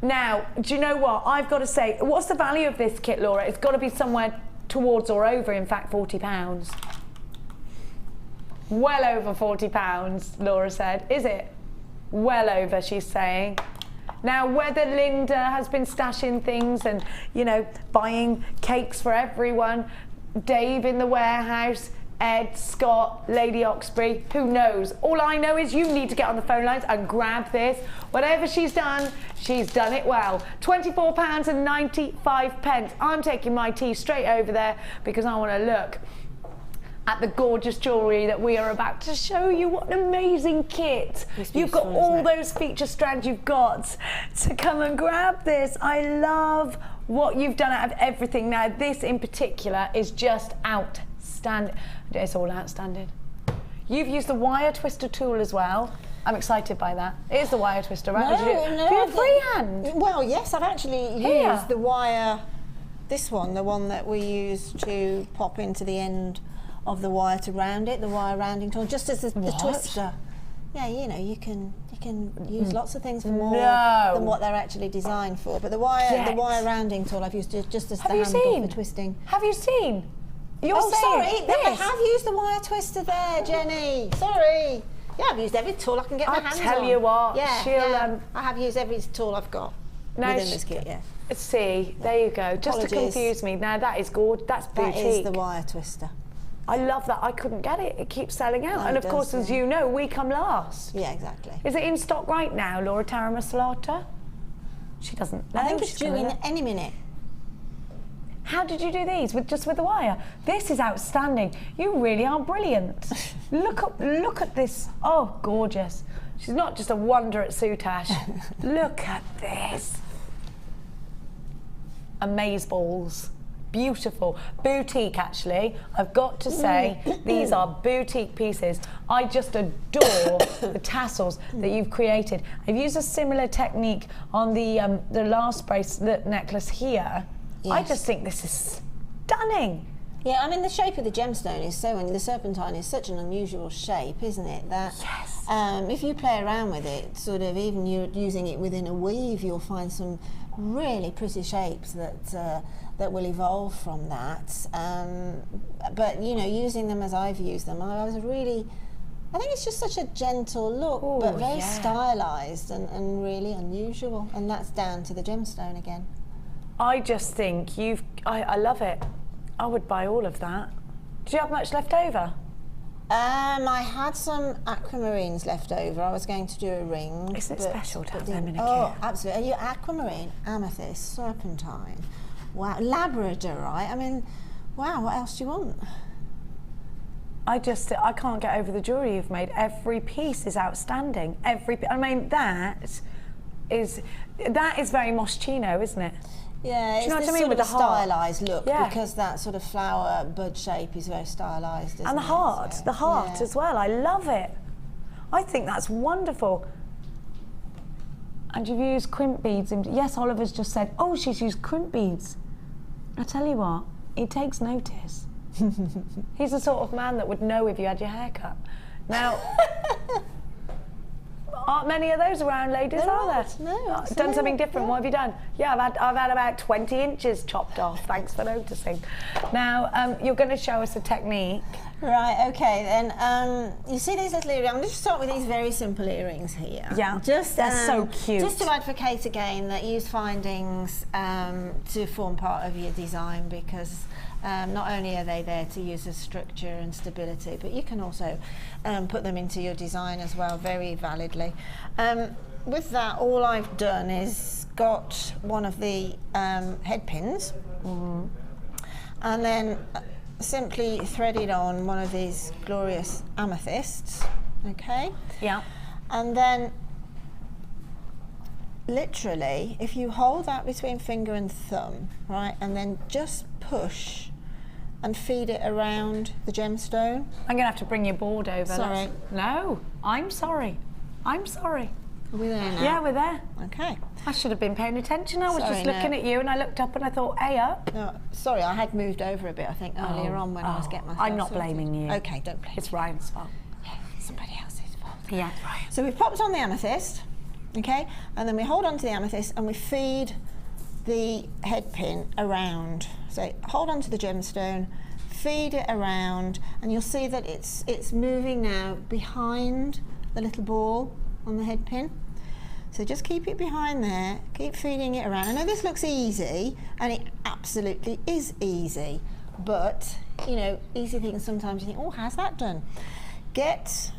Now, do you know what? I've got to say, what's the value of this kit, Laura? It's got to be somewhere towards or over, in fact, £40. Well over £40, Laura said. Is it? Well over, she's saying. Now, whether Linda has been stashing things and, you know, buying cakes for everyone, Dave in the warehouse, Ed, Scott, Lady Oxbury, who knows? All I know is you need to get on the phone lines and grab this. Whatever she's done it well. £24.95. I'm taking my tea straight over there because I want to look at the gorgeous jewellery that we are about to show you. What an amazing kit. You've got all those feature strands you've got to come and grab this. I love what you've done out of everything. Now this in particular is just outstanding. It's all outstanding. You've used the wire twister tool as well. I'm excited by that. It is the wire twister, right? No, do you have freehand? Well, yes, I've actually used the wire, this one, the one that we use to pop into the end of the wire to round it, the wire rounding tool, just as the twister. Yeah, you know, you can use lots of things for more than what they're actually designed for. But the wire rounding tool I've used just as the handle for twisting. Have you seen? You're sorry, I have used the wire twister there, Jenny. Sorry. Yeah, I've used every tool I can get my hands on. I'll tell you what, I have used every tool I've got within this kit, yeah. See, there you go. Just to confuse me. Now that is gorgeous. That's boutique. That is the wire twister. I love that. I couldn't get it. It keeps selling out. And of course, as you know, we come last. Yeah, exactly. Is it in stock right now, Laura Tara Masalata? She doesn't know. I think it's due in any minute. How did you do these? Just with the wire? This is outstanding. You really are brilliant. Look at this. Oh, gorgeous. She's not just a wonder at soutache. Look at this. Amazeballs. Beautiful. Boutique, actually. I've got to say, these are boutique pieces. I just adore the tassels that you've created. I've used a similar technique on the last bracelet necklace here. Yes. I just think this is stunning. Yeah, I mean, the shape of the gemstone is so, the serpentine is such an unusual shape, isn't it? That Yes. If you play around with it, sort of even you're using it within a weave, you'll find some really pretty shapes that will evolve from that. But you know, using them as I've used them, I think it's just such a gentle look, Ooh, but very yeah. stylised and really unusual. And that's down to the gemstone again. I just think I love it. I would buy all of that. Do you have much left over? I had some aquamarines left over. I was going to do a ring. Isn't it but- special to but have them didn't. in a Oh, kit? absolutely. Are you aquamarine, amethyst, serpentine? Wow, labradorite. I mean, wow, what else do you want? I can't get over the jewellery you've made. Every piece is outstanding. I mean, that is very Moschino, isn't it? Yeah, it's you know this what I mean, sort with of the heart? stylised look, Yeah. because that sort of flower bud shape is very stylised, isn't And the it? heart, So, the heart yeah. as well. I love it. I think that's wonderful. And you've used crimp beads. Yes, Oliver's just said, oh, she's used crimp beads. I tell you what, he takes notice. He's the sort of man that would know if you had your hair cut. Now, aren't many of those around, ladies, There are aren't, there? no, Done absolutely, something different. yeah. What have you done? Yeah, I've had about 20 inches chopped off. Thanks for noticing. Now, you're going to show us a technique. Right, okay, then you see these little earrings. I'm going to start with these very simple earrings here. Yeah, just they're so cute. Just to advocate again that use findings to form part of your design, because not only are they there to use as structure and stability, but you can also put them into your design as well, very validly. With that, all I've done is got one of the head pins, and then simply threaded on one of these glorious amethysts, okay? Yeah. And then literally, if you hold that between finger and thumb, right, and then just push and feed it around the gemstone. I'm going to have to bring your board over. Sorry. No, I'm sorry. I'm sorry. Are we there now? Yeah, we're there. Okay. I should have been paying attention. I was Sorry, just looking no. at you and I looked up and I thought, hey, up. No, sorry, I had moved over a bit, I think, earlier on when I was getting myself I'm not sorted. blaming you. Okay, don't blame It's me. Ryan's fault. Yeah, somebody else's fault. Yeah, Ryan. So we've popped on the amethyst, okay, and then we hold on to the amethyst and we feed the head pin around. So hold on to the gemstone, feed it around, and you'll see that it's moving now behind the little ball on the head pin. So just keep it behind there, keep feeding it around. I know this looks easy, and it absolutely is easy, but you know, easy things sometimes you think, oh, how's that done? Get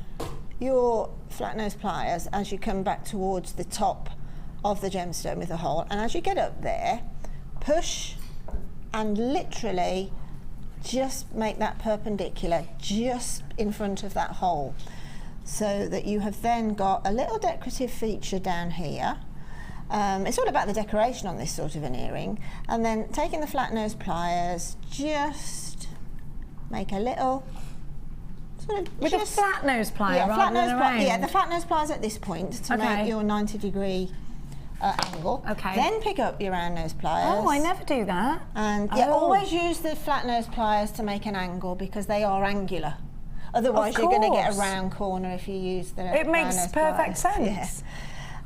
your flat nose pliers as you come back towards the top of the gemstone with the hole, and as you get up there, push and literally just make that perpendicular just in front of that hole, so that you have then got a little decorative feature down here. It's all about the decoration on this sort of an earring, and then taking the flat nose pliers, just make a little sort of With a flat nose plier yeah, rather flat than nose a plier. round. Yeah, the flat nose pliers at this point to Okay. make your 90-degree angle. Okay. Then pick up your round nose pliers. Oh, I never do that. And yeah, Oh. always use the flat nose pliers to make an angle, because they are angular. Otherwise, Of you're going to get a course. round corner if you use the It makes round nose perfect pliers. sense. Yeah.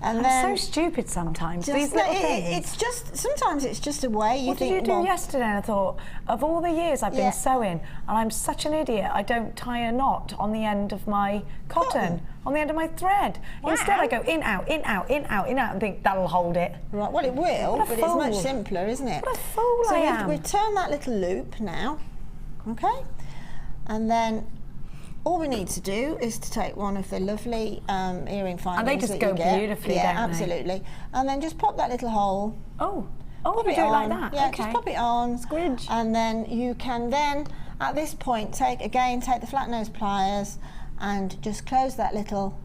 And I'm then so stupid sometimes. just- These little no, things. it's just sometimes it's just a way you What did think. you do well, yesterday? And I thought, of all the years I've been Yeah. sewing, and I'm such an idiot, I don't tie a knot on the end of my cotton, on the end of my thread. Instead, I go in, out, in, out, in, out, in, out, and think that'll hold it. Right, well, it will, What a but it's much fool. simpler, isn't it? What a fool so I we've, am. we've turned that little loop now, okay? And then all we need to do is to take one of the lovely earring findings just that go you get. beautifully, yeah, don't they? absolutely. And then just pop that little hole. Oh, Pop you it do it like on. that? Yeah, okay. just pop it on. Squidge. And then you can then, at this point, take the flat nose pliers and just close that little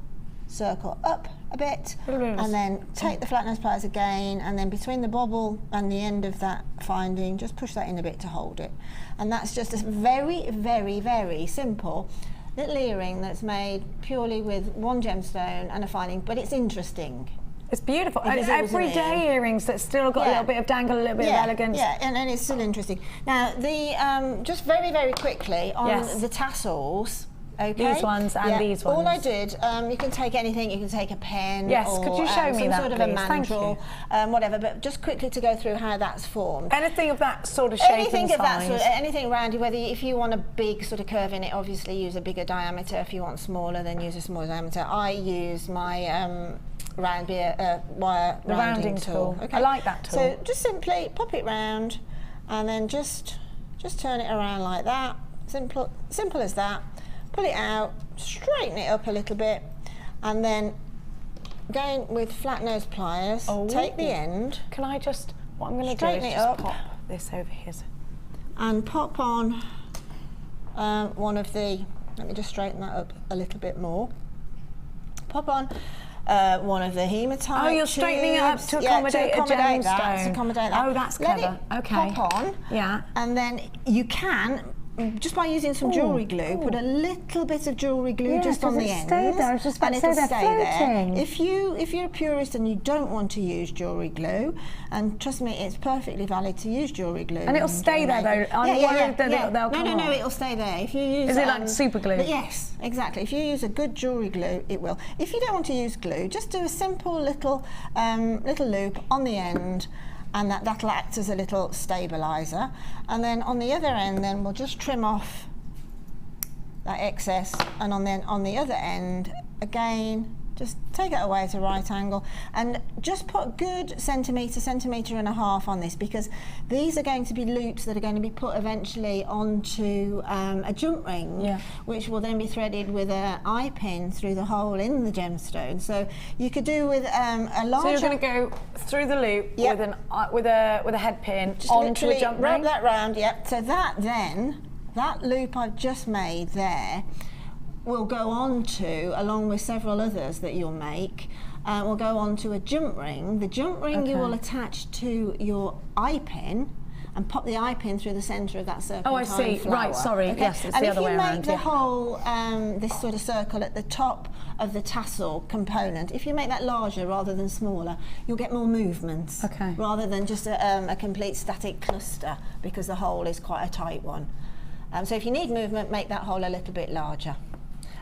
circle up a bit, Brilliant. and then take the flat nose pliers again, and then between the bobble and the end of that finding, just push that in a bit to hold it. And that's just a very, very, very simple little earring that's made purely with one gemstone and a finding, but it's interesting. It's beautiful. It is always Everyday earrings that still got a little bit of dangle, a little bit of elegance. Yeah, and it's still interesting. Now, the just very, very quickly on the tassels. Okay. These ones and these ones. All I did, you can take anything. You can take a pen. Yes, or, could you show me some that, sort of please? a Thank mandrel, whatever. But just quickly to go through how that's formed. Anything of that sort of shape Anything and of that size. sort, anything round. Whether if you want a big sort of curve in it, obviously use a bigger diameter. If you want smaller, then use a smaller diameter. I use my wire rounding tool. Okay. I like that tool. So just simply pop it round, and then just turn it around like that. Simple as that. Pull it out, straighten it up a little bit, and then again with flat nose pliers, take the end. Can I just, what I'm going to do is just pop this over here. And pop on one of the, let me just straighten that up a little bit more. Pop on one of the hematite. Oh, you're straightening it up to accommodate a gemstone. To accommodate that. Oh, that's Let clever. it Okay. pop on. Yeah. And then you can, just by using some jewellery glue, put a little bit of jewellery glue just on the ends. I was just about to say they're floating. If you're a purist and you don't want to use jewellery glue, and trust me, it's perfectly valid to use jewellery glue. And it'll stay there though. I'm worried that they'll come No, off. it'll stay there. If you use, is it like super glue? Yes, exactly. If you use a good jewellery glue, it will. If you don't want to use glue, just do a simple little loop on the end, and that'll act as a little stabiliser. And then on the other end, then we'll just trim off that excess, and on the other end, again, just take it away at a right angle, and just put good centimetre and a half on this, because these are going to be loops that are going to be put eventually onto a jump ring, which will then be threaded with an eye pin through the hole in the gemstone. So you could do with a larger. So you're going to go through the loop with a head pin just onto a jump wrap ring. that round, So that loop I've just made there will go on to, along with several others that you'll make, will go on to a jump ring. The jump ring you will attach to your eye pin and pop the eye pin through the centre of that serpentine Oh, I see. flower. Right, sorry. Okay? Yes, it's and the other way if you around. make the whole, this sort of circle at the top of the tassel component, if you make that larger rather than smaller, you'll get more movements. Okay. Rather than just a complete static cluster, because the hole is quite a tight one. So if you need movement, make that hole a little bit larger.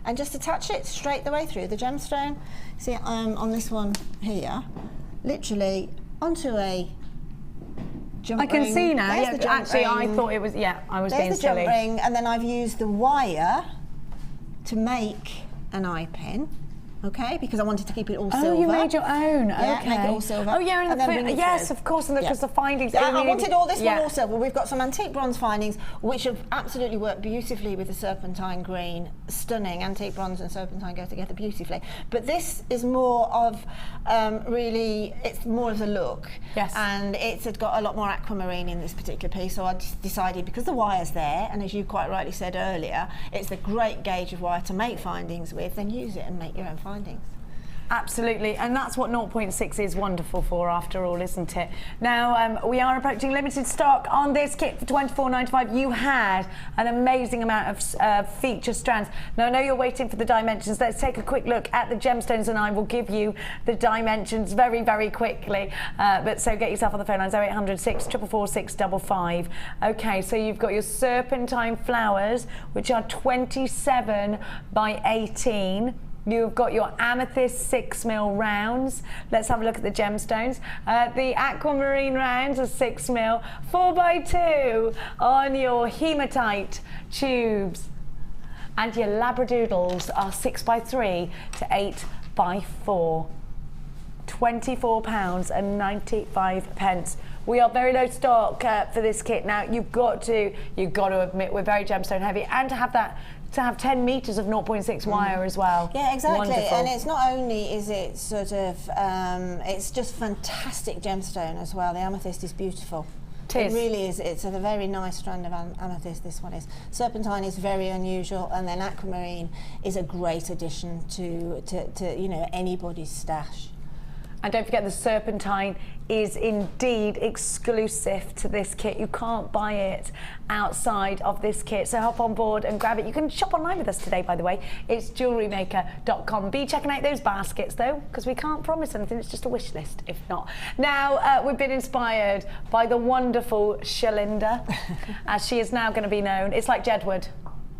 And just attach it straight the way through the gemstone. See, on this one here, literally onto a jump ring. I can see now. There's Yeah, the jump actually, I ring. thought it was. Yeah, I was being There's the silly. jump ring, and then I've used the wire to make an eye pin. Okay, because I wanted to keep it all silver. Oh, you made your own. Yeah, Okay. make it all silver. Oh, yeah, and then bring it yes, through. of course, and because the findings. I wanted all this one all silver. We've got some antique bronze findings which have absolutely worked beautifully with the serpentine green. Stunning. Antique bronze and serpentine go together beautifully. But this is more of really, it's more of the look. Yes. And it's got a lot more aquamarine in this particular piece. So I decided, because the wire's there, and as you quite rightly said earlier, it's a great gauge of wire to make findings with, then use it and make your own findings. Absolutely, and that's what 0.6 is wonderful for, after all, isn't it? Now, we are approaching limited stock on this kit for $24.95. You had an amazing amount of feature strands. Now, I know you're waiting for the dimensions. Let's take a quick look at the gemstones, and I will give you the dimensions very, very quickly. But so get yourself on the phone lines, 0800 644 655. Okay, so you've got your serpentine flowers, which are 27 by 18. You've got your amethyst 6mm rounds. Let's have a look at the gemstones. The aquamarine rounds are 6mm, 4x2 on your hematite tubes. And your labradoodles are 6x3 to 8x4. £24.95. We are very low stock for this kit. Now, you've got to admit, we're very gemstone heavy, and to have 10 metres of 0.6 wire as well. Yeah, exactly. Wonderful. And it's not only is it sort of, it's just fantastic gemstone as well. The amethyst is beautiful. is. It really is. It's a very nice strand of amethyst, this one is. Serpentine is very unusual, and then aquamarine is a great addition to you know, anybody's stash. And don't forget, the serpentine is indeed exclusive to this kit. You can't buy it outside of this kit, so hop on board and grab it. You can shop online with us today, by the way. It's JewelleryMaker.com. Be checking out those baskets, though, because we can't promise anything. It's just a wish list, if not. Now, we've been inspired by the wonderful Shalinda, as she is now going to be known. It's like Jedward.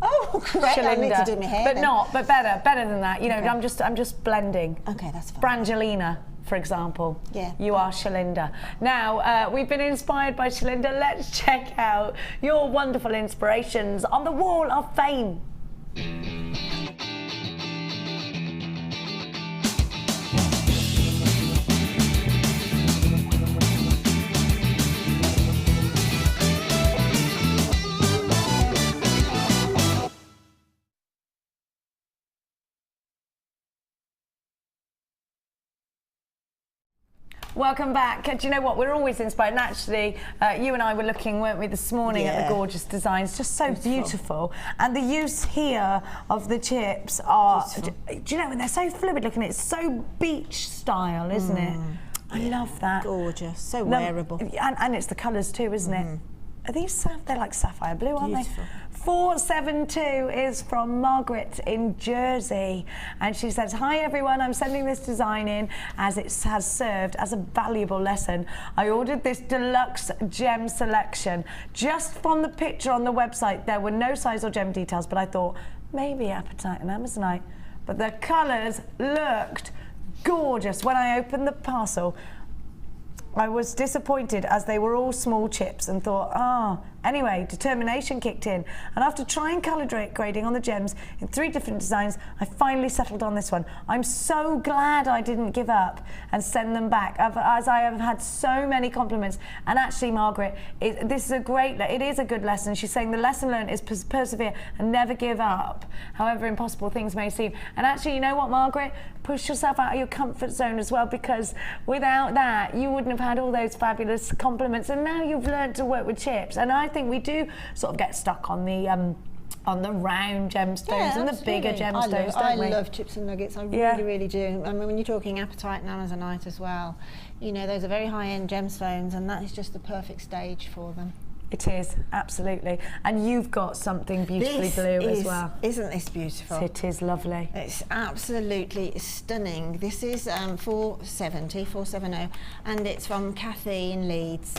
Oh, great! I need to do my hair, but better than that. You know, okay. I'm just blending. Okay, that's fine. Brangelina, for example. Yeah. You are Shalinda. Now, we've been inspired by Shalinda. Let's check out your wonderful inspirations on the Wall of Fame. Welcome back. Do you know what? We're always inspired. And actually, you and I were looking, weren't we, this morning at the gorgeous designs. Just so beautiful. And the use here of the chips are, do you know, they're so fluid looking. It's so beach style, isn't it? I love that. Gorgeous. So wearable. And it's the colours too, isn't it? Are these, they're like sapphire blue, aren't Beautiful. they? 472 is from Margaret in Jersey, and she says, hi everyone, I'm sending this design in as it has served as a valuable lesson. I ordered this deluxe gem selection. Just from the picture on the website, there were no size or gem details, but I thought maybe apatite and amazonite. But the colours looked gorgeous. When I opened the parcel, I was disappointed as they were all small chips and thought, anyway, determination kicked in. And after trying colour grading on the gems in 3 different designs, I finally settled on this one. I'm so glad I didn't give up and send them back, as I have had so many compliments. And actually, Margaret, this is it is a good lesson. She's saying the lesson learned is persevere and never give up, however impossible things may seem. And actually, you know what, Margaret? Push yourself out of your comfort zone as well, because without that, you wouldn't have had all those fabulous compliments. And now you've learned to work with chips. And I think we do sort of get stuck on the round gemstones and the bigger gemstones, I don't we? love chips and nuggets. I really, really do. I mean, when you're talking apatite and amazonite as well, you know, those are very high-end gemstones, and that is just the perfect stage for them. It is, absolutely. And you've got something beautifully blue as well. Isn't this beautiful? It is lovely. It's absolutely stunning. This is 470, and it's from Kathy in Leeds.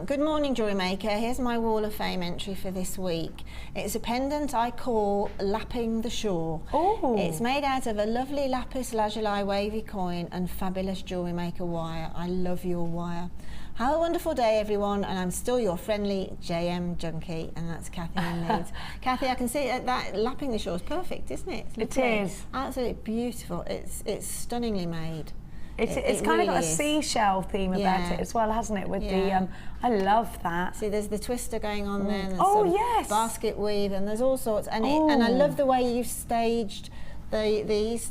Good morning, Jewellery Maker. Here's my Wall of Fame entry for this week. It's a pendant I call Lapping the Shore. Oh. It's made out of a lovely lapis lazuli wavy coin and fabulous Jewellery Maker wire. I love your wire. Have a wonderful day, everyone, and I'm still your friendly JM junkie, and that's Kathy in Leeds. Kathy, I can see that Lapping the Shore is perfect, isn't it? It is. Absolutely beautiful. It's stunningly made. It's kind of got a seashell theme about it as well, hasn't it? With the, I love that. See, there's the twister going on there. And yes. Basket weave, and there's all sorts. And I love the way you've staged these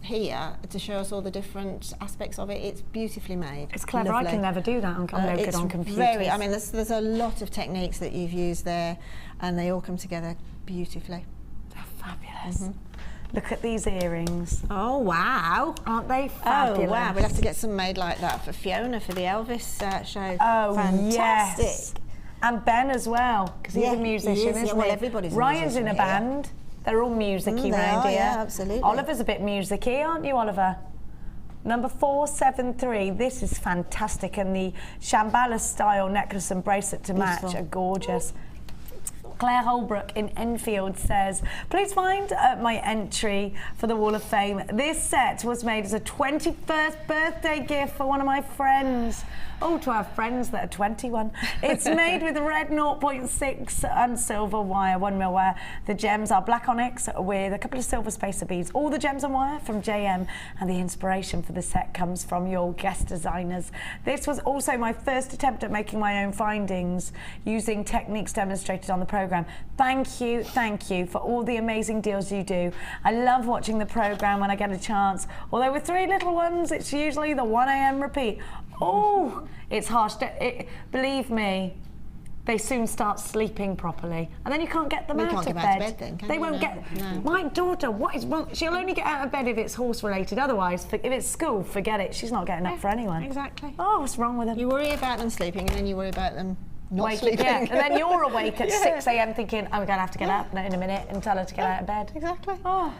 here to show us all the different aspects of it. It's beautifully made. It's clever. Lovely. I can never do that. I'm no good on computers. I mean, there's a lot of techniques that you've used there, and they all come together beautifully. They're fabulous. Look at these earrings. Oh, wow. Aren't they fabulous? Oh, wow. We'll have to get some made like that for Fiona for the Elvis show. Oh, fantastic. Yes. And Ben as well, because he's a musician, isn't he? Well, everybody's Ryan's in a band. They're all music-y round here. Yeah, absolutely. Oliver's a bit music-y, aren't you, Oliver? Number 473, this is fantastic, and the Shambhala style necklace and bracelet to match are gorgeous. Claire Holbrook in Enfield says, please find my entry for the Wall of Fame. This set was made as a 21st birthday gift for one of my friends. Oh, to our friends that are 21. It's made with red 0.6 and silver wire, 1mm wire. The gems are black onyx with a couple of silver spacer beads. All the gems and wire from JM, and the inspiration for the set comes from your guest designers. This was also my first attempt at making my own findings using techniques demonstrated on the programme. Thank you for all the amazing deals you do. I love watching the programme when I get a chance. Although with 3 little ones, it's usually the 1 AM repeat. Oh, it's harsh. Believe me, they soon start sleeping properly, and then you can't get them You out can't of get out of bed. bed then, can They you? won't No, get. no. My daughter, what is wrong? She'll only get out of bed if it's horse related. Otherwise, if it's school, forget it. She's not getting up for anyone. Exactly. Oh, what's wrong with them? You worry about them sleeping, and then you worry about them not Wake- sleeping. yeah, and then you're awake at Yeah. 6 a.m. thinking, I'm going to have to get up in a minute and tell her to get out of bed. Exactly. Oh.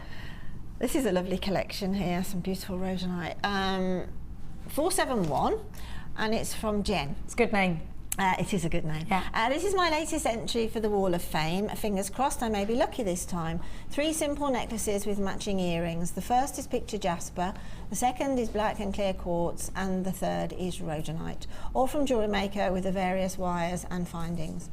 This is a lovely collection here, some beautiful rhodonite. 471, and it's from Jen. It's a good name. It is a good name. Yeah. This is my latest entry for the Wall of Fame. Fingers crossed I may be lucky this time. 3 simple necklaces with matching earrings. The first is picture jasper, the second is black and clear quartz, and the third is rhodonite. All from Jewellery Maker with the various wires and findings.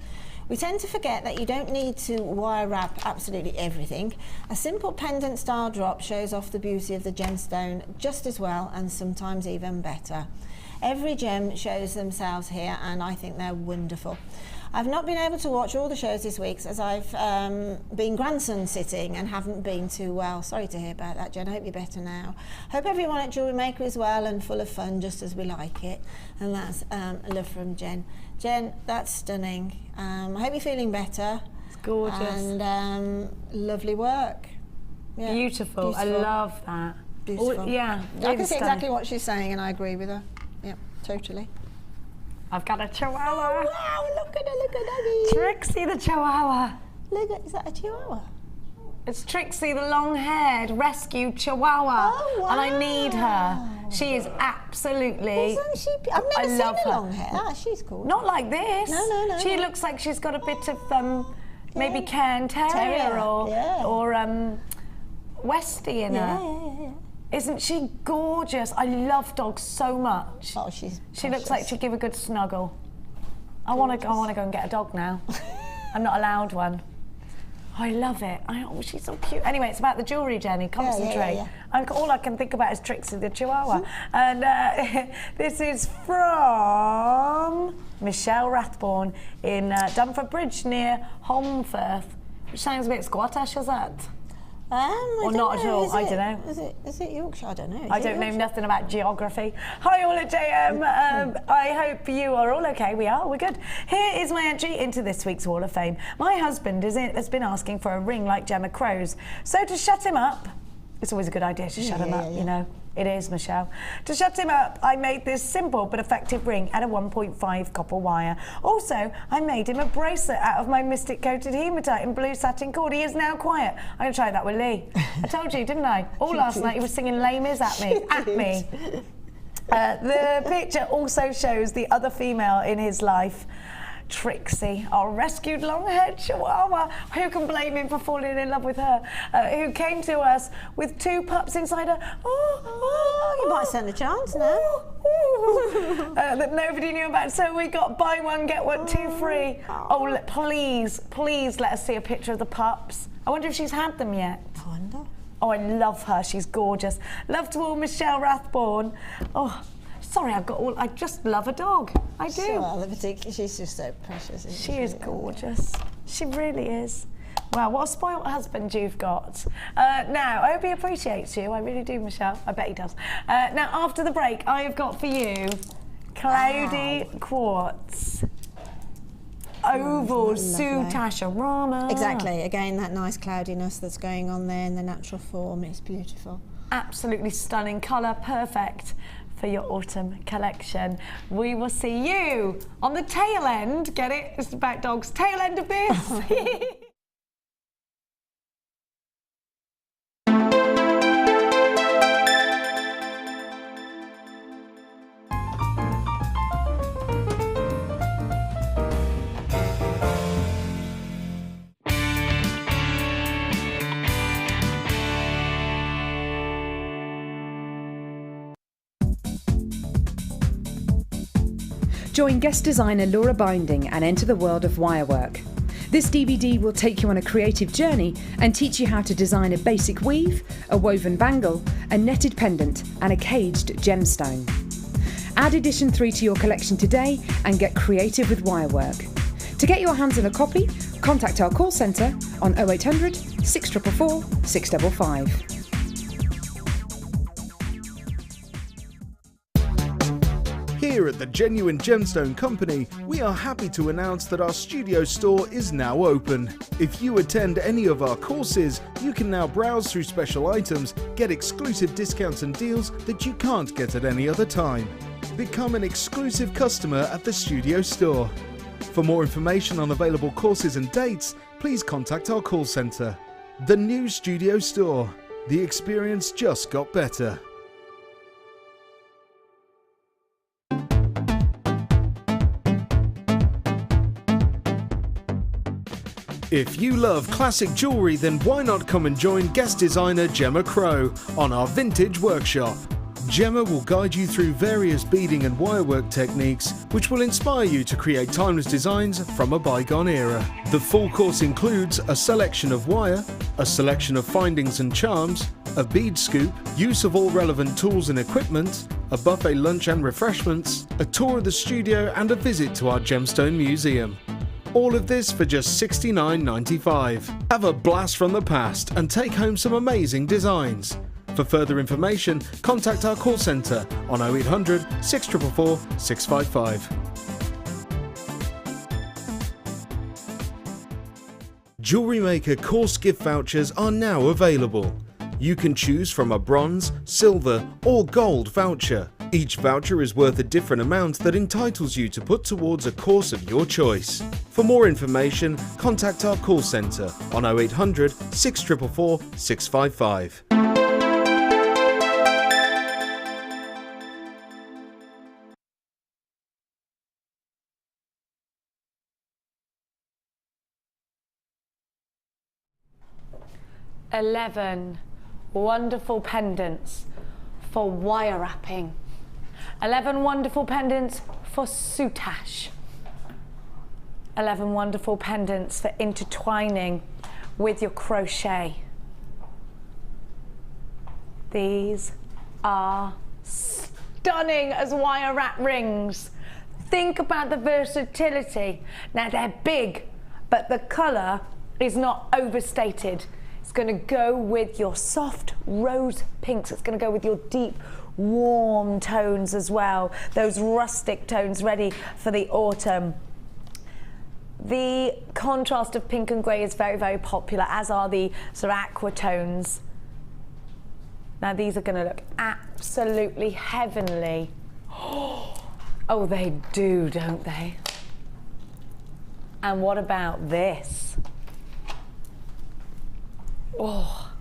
We tend to forget that you don't need to wire wrap absolutely everything. A simple pendant style drop shows off the beauty of the gemstone just as well, and sometimes even better. Every gem shows themselves here, and I think they're wonderful. I've not been able to watch all the shows this week as I've been grandson sitting and haven't been too well. Sorry to hear about that, Jen. I hope you're better now. Hope everyone at Jewellery Maker is well and full of fun, just as we like it. And that's love from Jen. Jen, that's stunning. I hope you're feeling better. It's gorgeous. And lovely work. Yeah, Beautiful. I love that. Beautiful. Oh, yeah. I really can see stunning. exactly what she's saying, and I agree with her. Yeah, totally. I've got a chihuahua. Oh, wow, look at her, Trixie the chihuahua. Look at, is that a chihuahua? It's Trixie the long-haired rescued chihuahua. Oh, wow. And I need her. She is absolutely... Isn't she? I've I never love seen her. her long hair. Ah, she's cool. Not like this. No. She looks like she's got a bit of maybe Yeah. Cairn Terrier Terrier, or yeah. Westie in her. Yeah. Isn't she gorgeous? I love dogs so much. Oh, she's She looks like she'd give a good snuggle. I want to go and get a dog now. I'm not allowed one. I love it. Oh, she's so cute. Anyway, it's about the jewellery, Jenny. Concentrate. Yeah. All I can think about is Trixie the Chihuahua. And this is from Michelle Rathborne in Dunford Bridge near Holmfirth, which sounds a bit Scottish, is it? Or not at all, I don't know. Is it Yorkshire? I don't know. I don't know nothing about geography. Hi all at JM. I hope you are all okay. We're good. Here is my entry into this week's Wall of Fame. My husband has been asking for a ring like Gemma Crow's. So to shut him up, it's always a good idea to shut him up, you know. It is, Michelle. To shut him up, I made this simple but effective ring out of 1.5 copper wire. Also, I made him a bracelet out of my Mystic Coated Hematite in blue satin cord. He is now quiet. I'm going to try that with Lee. I told you, didn't I? All last night he was singing Les Mis at me. The picture also shows the other female in his life, Trixie, our rescued long-haired chihuahua. Who can blame him for falling in love with her? Who came to us with 2 pups inside her. You might stand a chance now. That nobody knew about. So we got buy one, get one, 2 free. Oh, please let us see a picture of the pups. I wonder if she's had them yet. I wonder. Oh, I love her. She's gorgeous. Love to all Michelle Rathborne. Oh, sorry, I just love a dog. I do. She's just so precious. Isn't She is gorgeous. She really is. Wow, what a spoiled husband you've got. Now, I hope he appreciates you. I really do, Michelle. I bet he does. Now, after the break, I have got for you Cloudy Quartz. Oval Sutasha Rama. Exactly. Again, that nice cloudiness that's going on there in the natural form. It's beautiful. Absolutely stunning colour. Perfect for your autumn collection. We will see you on the tail end. Get it? It's about dogs. Tail end of this. Join guest designer Laura Binding and enter the world of wirework. This DVD will take you on a creative journey and teach you how to design a basic weave, a woven bangle, a netted pendant and a caged gemstone. Add edition 3 to your collection today and get creative with wirework. To get your hands on a copy, contact our call centre on 0800 644 655. Here at the Genuine Gemstone Company, we are happy to announce that our studio store is now open. If you attend any of our courses, you can now browse through special items, get exclusive discounts and deals that you can't get at any other time. Become an exclusive customer at the studio store. For more information on available courses and dates, please contact our call centre. The new studio store. The experience just got better. If you love classic jewellery, then why not come and join guest designer Gemma Crow on our vintage workshop. Gemma will guide you through various beading and wirework techniques which will inspire you to create timeless designs from a bygone era. The full course includes a selection of wire, a selection of findings and charms, a bead scoop, use of all relevant tools and equipment, a buffet lunch and refreshments, a tour of the studio and a visit to our Gemstone Museum. All of this for just $69.95. Have a blast from the past and take home some amazing designs. For further information, contact our call centre on 0800 644 655. Jewellery Maker course gift vouchers are now available. You can choose from a bronze, silver or gold voucher. Each voucher is worth a different amount that entitles you to put towards a course of your choice. For more information, contact our call centre on 0800 644 655. $11 wonderful pendants for wire wrapping. 11 wonderful pendants for soutache. 11 wonderful pendants for intertwining with your crochet. These are stunning as wire wrap rings. Think about the versatility. Now they're big, but the colour is not overstated. It's going to go with your soft rose pinks. It's going to go with your deep, warm tones as well. Those rustic tones ready for the autumn. The contrast of pink and grey is very, very popular, as are the sort of aqua tones. Now these are going to look absolutely heavenly. Oh, they do, don't they? And what about this? Oh.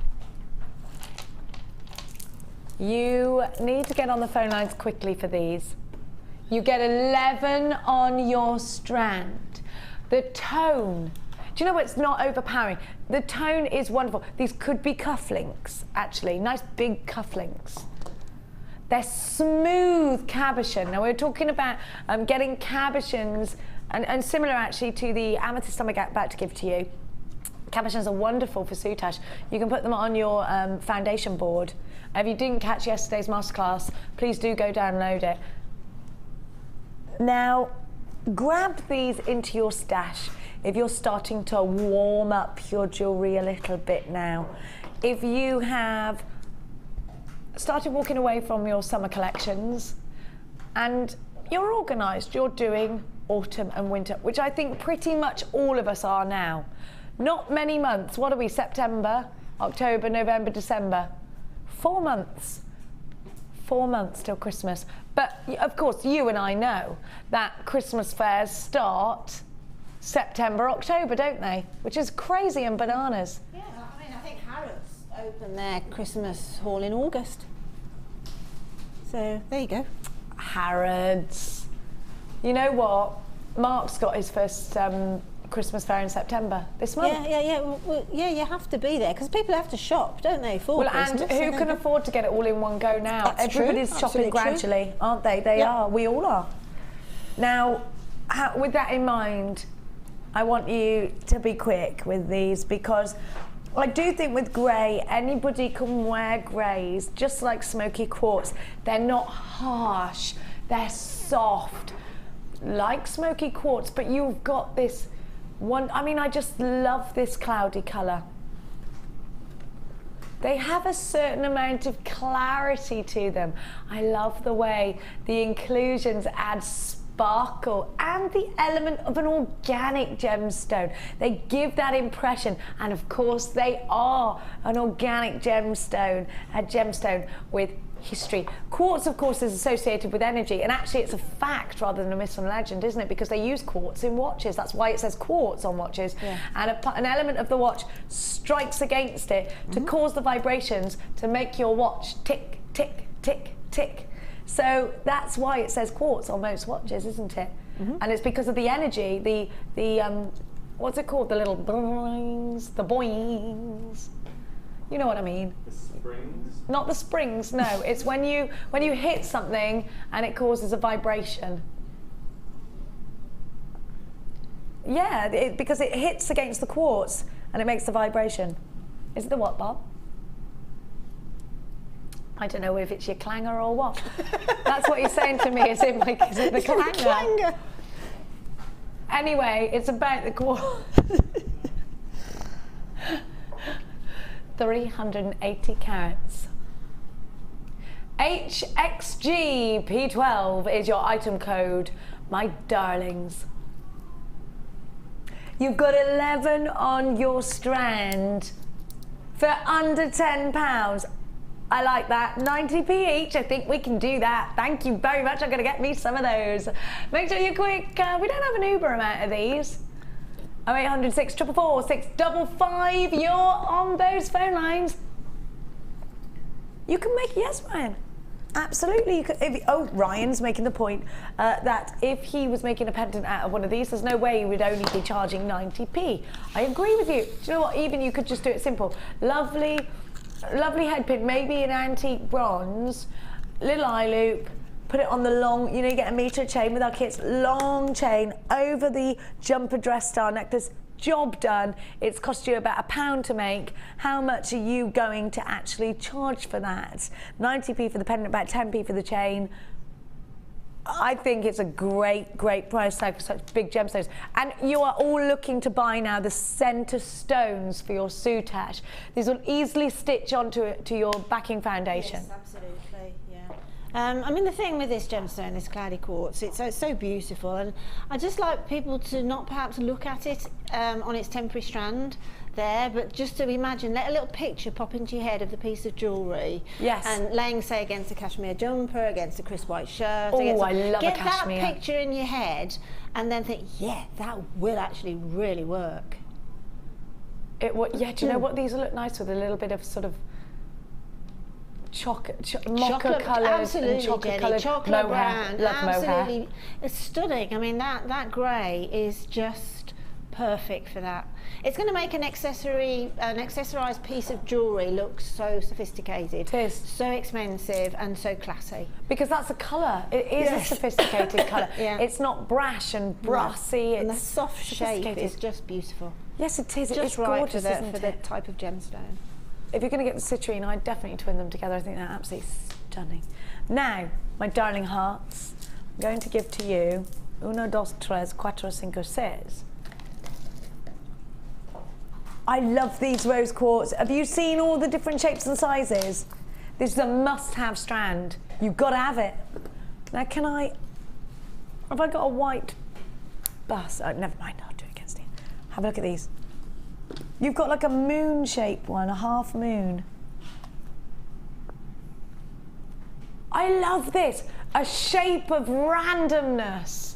You need to get on the phone lines quickly for these. You get 11 on your strand. The tone, do you know what? It's not overpowering. The tone is wonderful. These could be cufflinks, actually, nice big cufflinks. They're smooth cabochon. Now we're talking about getting cabochons, and similar actually to the amethyst I'm about to give to you. Cabochons are wonderful for soutache. You can put them on your foundation board. If you didn't catch yesterday's masterclass, please do go download it. Now, grab these into your stash if you're starting to warm up your jewellery a little bit now. If you have started walking away from your summer collections and you're organised, you're doing autumn and winter, which I think pretty much all of us are now. Not many months. What are we? September, October, November, December. 4 months. 4 months till Christmas. But of course, you and I know that Christmas fairs start September, October, don't they? Which is crazy and bananas. Yeah, I mean, I think Harrods opened their Christmas haul in August. So there you go. Harrods. You know what? Mark's got his first Christmas fair in September this month. Well, you have to be there because people have to shop, don't they, for Christmas? And who can afford to get it all in one go now? That's Everybody's true. shopping Absolutely gradually, true. aren't they? They are. We all are. Now, with that in mind, I want you to be quick with these because I do think with grey, anybody can wear greys, just like smoky quartz. They're not harsh, they're soft, like smoky quartz, but you've got this one. I mean, I just love this cloudy colour. They have a certain amount of clarity to them. I love the way the inclusions add sparkle and the element of an organic gemstone. They give that impression, and of course they are an organic gemstone, a gemstone with history. Quartz, of course, is associated with energy, and actually it's a fact rather than a myth and legend, isn't it? Because they use quartz in watches. That's why it says quartz on watches. Yeah. And an element of the watch strikes against it to cause the vibrations to make your watch tick, tick, tick, tick. So that's why it says quartz on most watches, isn't it? And it's because of the energy, the what's it called? The little boings, the boings. You know what I mean? The springs? Not the springs, no. It's when you hit something and it causes a vibration. Yeah, because it hits against the quartz and it makes the vibration. Is it the what, Bob? I don't know if it's your clanger or what. That's what you're saying to me, is it the clanger? Anyway, it's about the quartz. 380 carats. HXGP12 is your item code, my darlings. You've got 11 on your strand for under £10. I like that. 90p each. I think we can do that. Thank you very much. I'm going to get me some of those. Make sure you're quick. We don't have an Uber amount of these. 0800 644 655. You're on those phone lines. You can make, yes, Ryan. Absolutely. You could, Ryan's making the point that if he was making a pendant out of one of these, there's no way he would only be charging 90p. I agree with you. Do you know what? Even you could just do it simple. Lovely head pin, maybe an antique bronze, little eye loop. Put it on the long, you know, you get a metre chain with our kits, long chain over the jumper dress star necklace. Job done. It's cost you about £1 to make. How much are you going to actually charge for that? 90p for the pendant, about 10p for the chain. I think it's a great, great price tag for such big gemstones. And you are all looking to buy now the centre stones for your soutache. These will easily stitch onto your backing foundation. Yes, absolutely. I mean, the thing with this gemstone, this cloudy quartz, it's so beautiful, and I just like people to not perhaps look at it on its temporary strand there, but just to imagine, let a little picture pop into your head of the piece of jewellery. Yes. And laying, say, against a cashmere jumper, against a crisp white shirt. Oh, I love a cashmere. Get that picture in your head, and then think, yeah, that will actually really work. Yeah, do you know what? These will look nice with a little bit of sort of mocha colours, absolutely, chocolate Jenny, chocolate brown, love absolutely. Mohair. It's stunning. I mean, that grey is just perfect for that. It's going to make an accessorised piece of jewellery look so sophisticated. It is. So expensive and so classy. Because that's a colour. It is a sophisticated colour. Yeah. It's not brash and brassy. And the soft shape is just beautiful. Yes, it is. Just it's gorgeous, right isn't for the type of gemstone. If you're going to get the citrine, I'd definitely twin them together. I think they're absolutely stunning. Now, my darling hearts, I'm going to give to you 1, 2, 3, 4, 5, 6. I love these rose quartz. Have you seen all the different shapes and sizes? This is a must-have strand. You've got to have it. Now, have I got a white bust? Oh, never mind, I'll do it against it. Have a look at these. You've got like a moon-shaped one, a half moon. I love this. A shape of randomness.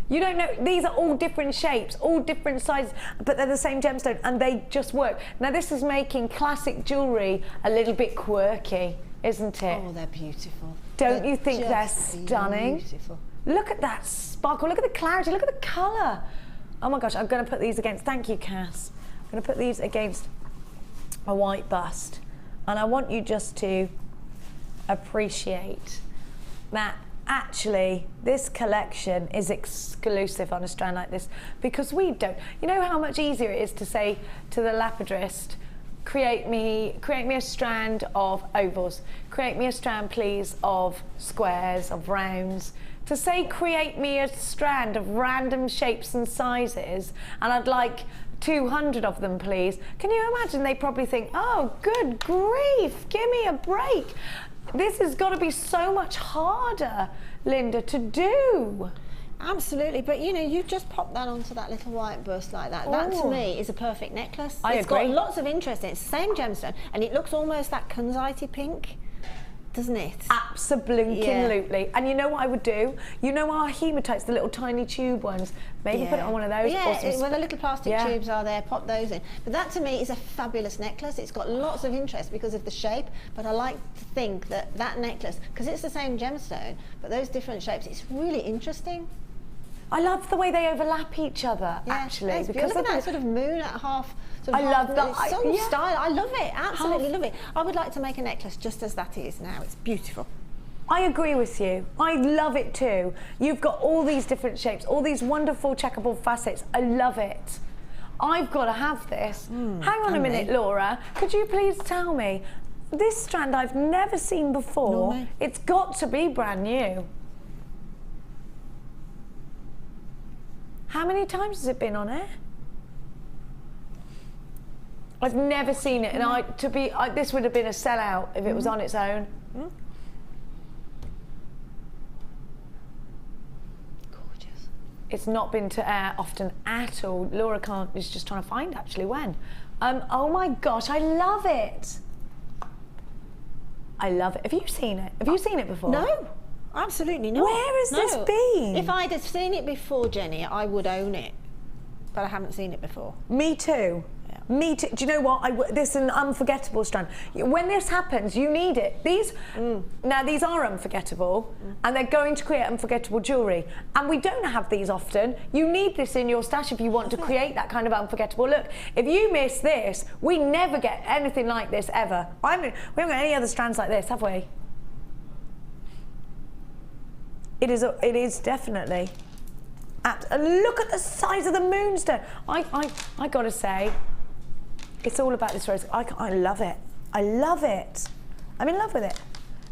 You don't know, these are all different shapes, all different sizes, but they're the same gemstone and they just work. Now this is making classic jewellery a little bit quirky, isn't it? Oh, they're beautiful. Don't you think they're stunning? Beautiful. Look at that sparkle, look at the clarity, look at the colour. Oh my gosh, I'm going to put these against, thank you, Cass. I'm going to put these against a white bust. And I want you just to appreciate that actually this collection is exclusive on a strand like this, because we don't. You know how much easier it is to say to the lapidrist, create me a strand of ovals, create me a strand please of squares, of rounds, to say create me a strand of random shapes and sizes, and I'd like 200 of them, please. Can you imagine? They probably think, oh, good grief, give me a break. This has got to be so much harder, Linda, to do. Absolutely, but you know, you just pop that onto that little white bust like that. That to me is a perfect necklace. It's got lots of interest in it. It's the same gemstone, and it looks almost that kunzite pink, doesn't it? Absolutely. Yeah. And you know what I would do? You know our hematites, the little tiny tube ones? Maybe put it on one of those. Yeah, where the little plastic tubes are there, pop those in. But that to me is a fabulous necklace. It's got lots of interest because of the shape, but I like to think that that necklace, because it's the same gemstone, but those different shapes, it's really interesting. I love the way they overlap each other, actually. Because of that sort of moon at half. I love that. It's so style. I love it. Absolutely love it. I would like to make a necklace just as that is now. It's beautiful. I agree with you. I love it too. You've got all these different shapes, all these wonderful checkable facets. I love it. I've got to have this. Hang on a minute, Laura. Could you please tell me, this strand I've never seen before. It's got to be brand new. How many times has it been on air? I've never seen it, and this would have been a sellout if it was on its own. Gorgeous. It's not been to air often at all. Laura is just trying to find actually when. Oh my gosh, I love it. I love it. Have you seen it? Have you seen it before? No. Absolutely not. Where has this been? If I'd have seen it before, Jenny, I would own it. But I haven't seen it before. Me too. Yeah. Me too. Do you know what? This is an unforgettable strand. When this happens, you need it. Now these are unforgettable, and they're going to create unforgettable jewellery. And we don't have these often. You need this in your stash if you want to create that kind of unforgettable look. If you miss this, we never get anything like this ever. We haven't got any other strands like this, have we? It is definitely. Look at the size of the moonstone. I got to say, it's all about this rose. I love it. I love it. I'm in love with it.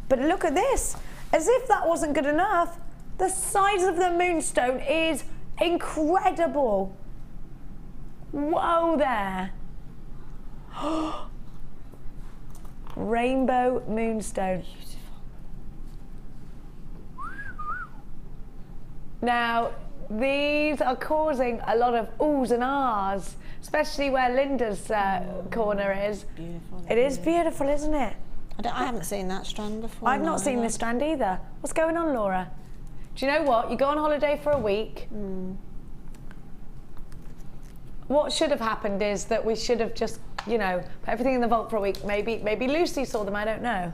But look at this. As if that wasn't good enough, the size of the moonstone is incredible. Whoa there. Rainbow moonstone. Now, these are causing a lot of oohs and ahs, especially where Linda's corner is. Beautiful. It is beautiful, isn't it? I haven't seen that strand before. I've not seen this strand either. What's going on, Laura? Do you know what? You go on holiday for a week. What should have happened is that we should have just, you know, put everything in the vault for a week. Maybe Lucy saw them, I don't know.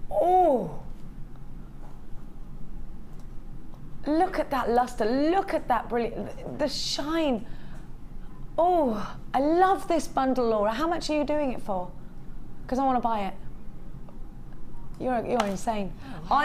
Oh! Look at that luster, look at that brilliant, the shine. Oh, I love this bundle, Laura. How much are you doing it for? Because I want to buy it. You're insane. Oh,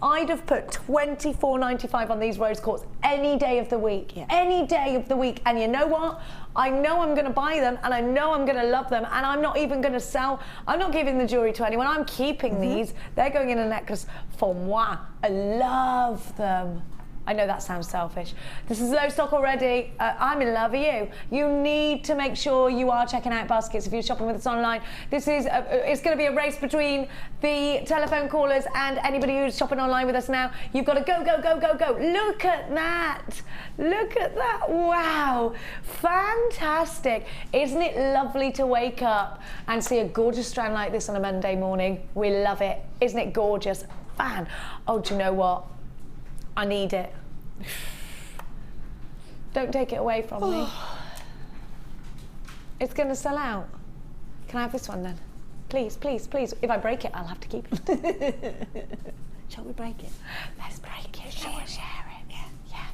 I'd have put $24.95 on these rose quartz any day of the week. Yeah. Any day of the week. And you know what? I know I'm going to buy them, and I know I'm going to love them, and I'm not even going to sell. I'm not giving the jewellery to anyone. I'm keeping these. They're going in a necklace for moi. I love them. I know that sounds selfish. This is low stock already. I'm in love with you. You need to make sure you are checking out baskets if you're shopping with us online. This is, it's going to be a race between the telephone callers and anybody who's shopping online with us now. You've got to go, go, go, go, go. Look at that. Look at that. Wow. Fantastic. Isn't it lovely to wake up and see a gorgeous strand like this on a Monday morning? We love it. Isn't it gorgeous? Fan. Oh, do you know what? I need it. Don't take it away from me. It's going to sell out. Can I have this one then? Please, please, please. If I break it, I'll have to keep it. Shall we break it? Let's break it. Shall we share it? Yeah. Yeah.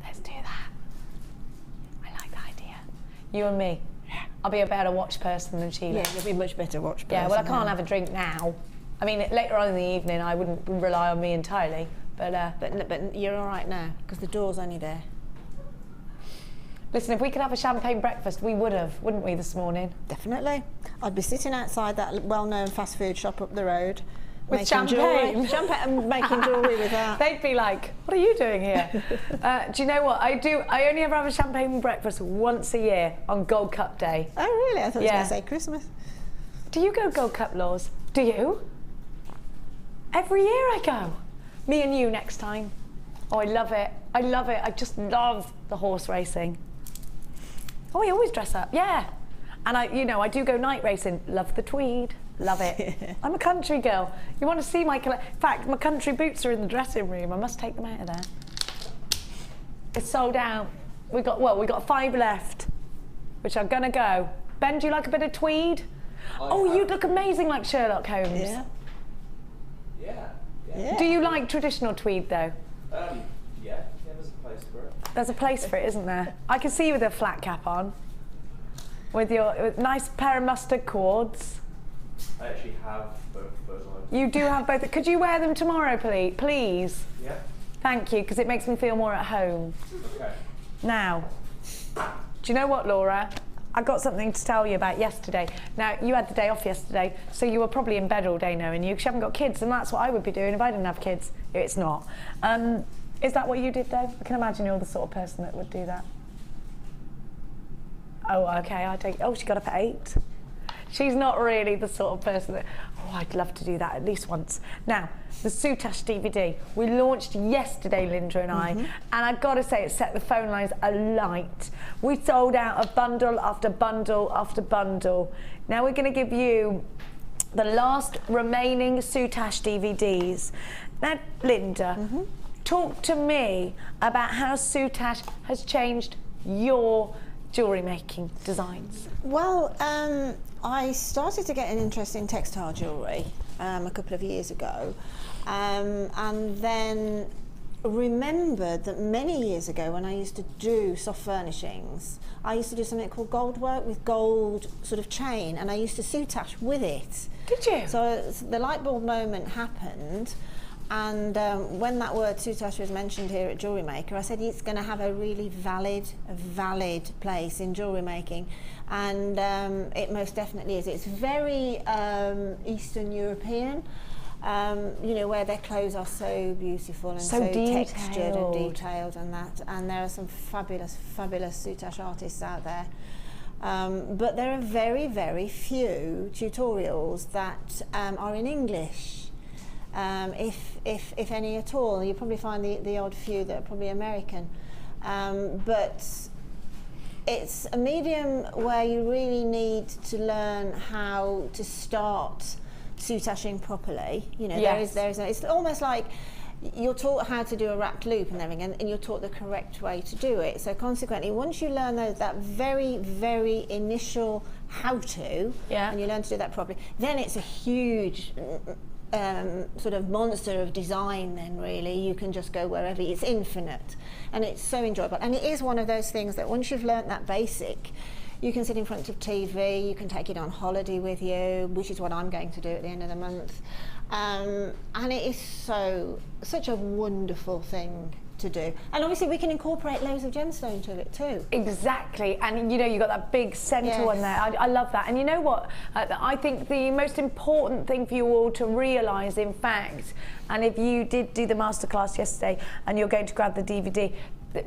Let's do that. I like that idea. You and me. Yeah. I'll be a better watch person than Sheila. Yeah, you'll be a much better watch person. Yeah, well, I can't have a drink now. I mean, later on in the evening, I wouldn't rely on me entirely. But you're all right now, because the door's only there. Listen, if we could have a champagne breakfast, we would have, wouldn't we, this morning? Definitely. I'd be sitting outside that well-known fast food shop up the road, With making champagne. Champagne and making jewellery with that. They'd be like, what are you doing here? Do you know what I do? I only ever have a champagne breakfast once a year on Gold Cup Day. Oh, really? I thought you were Yeah. going to say Christmas. Do you go Gold Cup, Laws? Do you? Every year I go. Me and you next time. Oh, I love it. I love it. I just love the horse racing. Oh, we always dress up. Yeah. And I do go night racing. Love the tweed. Love it. I'm a country girl. You want to see my in fact, my country boots are in the dressing room. I must take them out of there. It's sold out. We got 5 left, which are gonna go. Ben, do you like a bit of tweed? You look amazing like Sherlock Holmes. Yeah. Yeah. Do you like traditional tweed though? Yeah, there's a place for it. There's a place for it, isn't there? I can see you with a flat cap on, with your nice pair of mustard cords. I actually have both of those on. You do have both. Could you wear them tomorrow, please? Yeah. Thank you, because it makes me feel more at home. Okay. Now, do you know what, Laura? I got something to tell you about yesterday. Now, you had the day off yesterday, so you were probably in bed all day knowing you, because you haven't got kids, and that's what I would be doing if I didn't have kids. It's not. Is that what you did, though? I can imagine you're the sort of person that would do that. Oh, okay, she got up at 8. She's not really the sort of person that, I'd love to do that at least once. Now, the Soutache DVD. We launched yesterday, Linda and I, and I've got to say it set the phone lines alight. We sold out of bundle after bundle after bundle. Now we're going to give you the last remaining Soutache DVDs. Now, Linda, talk to me about how Soutache has changed your jewellery making designs. Well, I started to get an interest in textile jewellery a couple of years ago, and then remembered that many years ago when I used to do soft furnishings, I used to do something called gold work with gold sort of chain, and I used to Soutache with it. Did you? So the light bulb moment happened, and when that word Soutache was mentioned here at Jewellery Maker, I said it's going to have a really valid place in jewellery making, and it most definitely is. It's very Eastern European, where their clothes are so beautiful and so textured and detailed and that, and there are some fabulous Soutache artists out there. But there are very, very few tutorials that are in English. If any at all. You probably find the odd few that are probably American, but it's a medium where you really need to learn how to start Soutaching properly. Yes. It's almost like you're taught how to do a wrapped loop and everything, and you're taught the correct way to do it. So consequently, once you learn that very, very initial how-to, and you learn to do that properly, then it's a huge sort of monster of design. Then really you can just go wherever. It's infinite, and it's so enjoyable, and it is one of those things that once you've learnt that basic, you can sit in front of TV, you can take it on holiday with you, which is what I'm going to do at the end of the month, and it is such a wonderful thing to do. And obviously we can incorporate loads of gemstone to it too. Exactly, and you got that big centre one there. I love that. And you know what? I think the most important thing for you all to realise, in fact, and if you did do the masterclass yesterday and you're going to grab the DVD,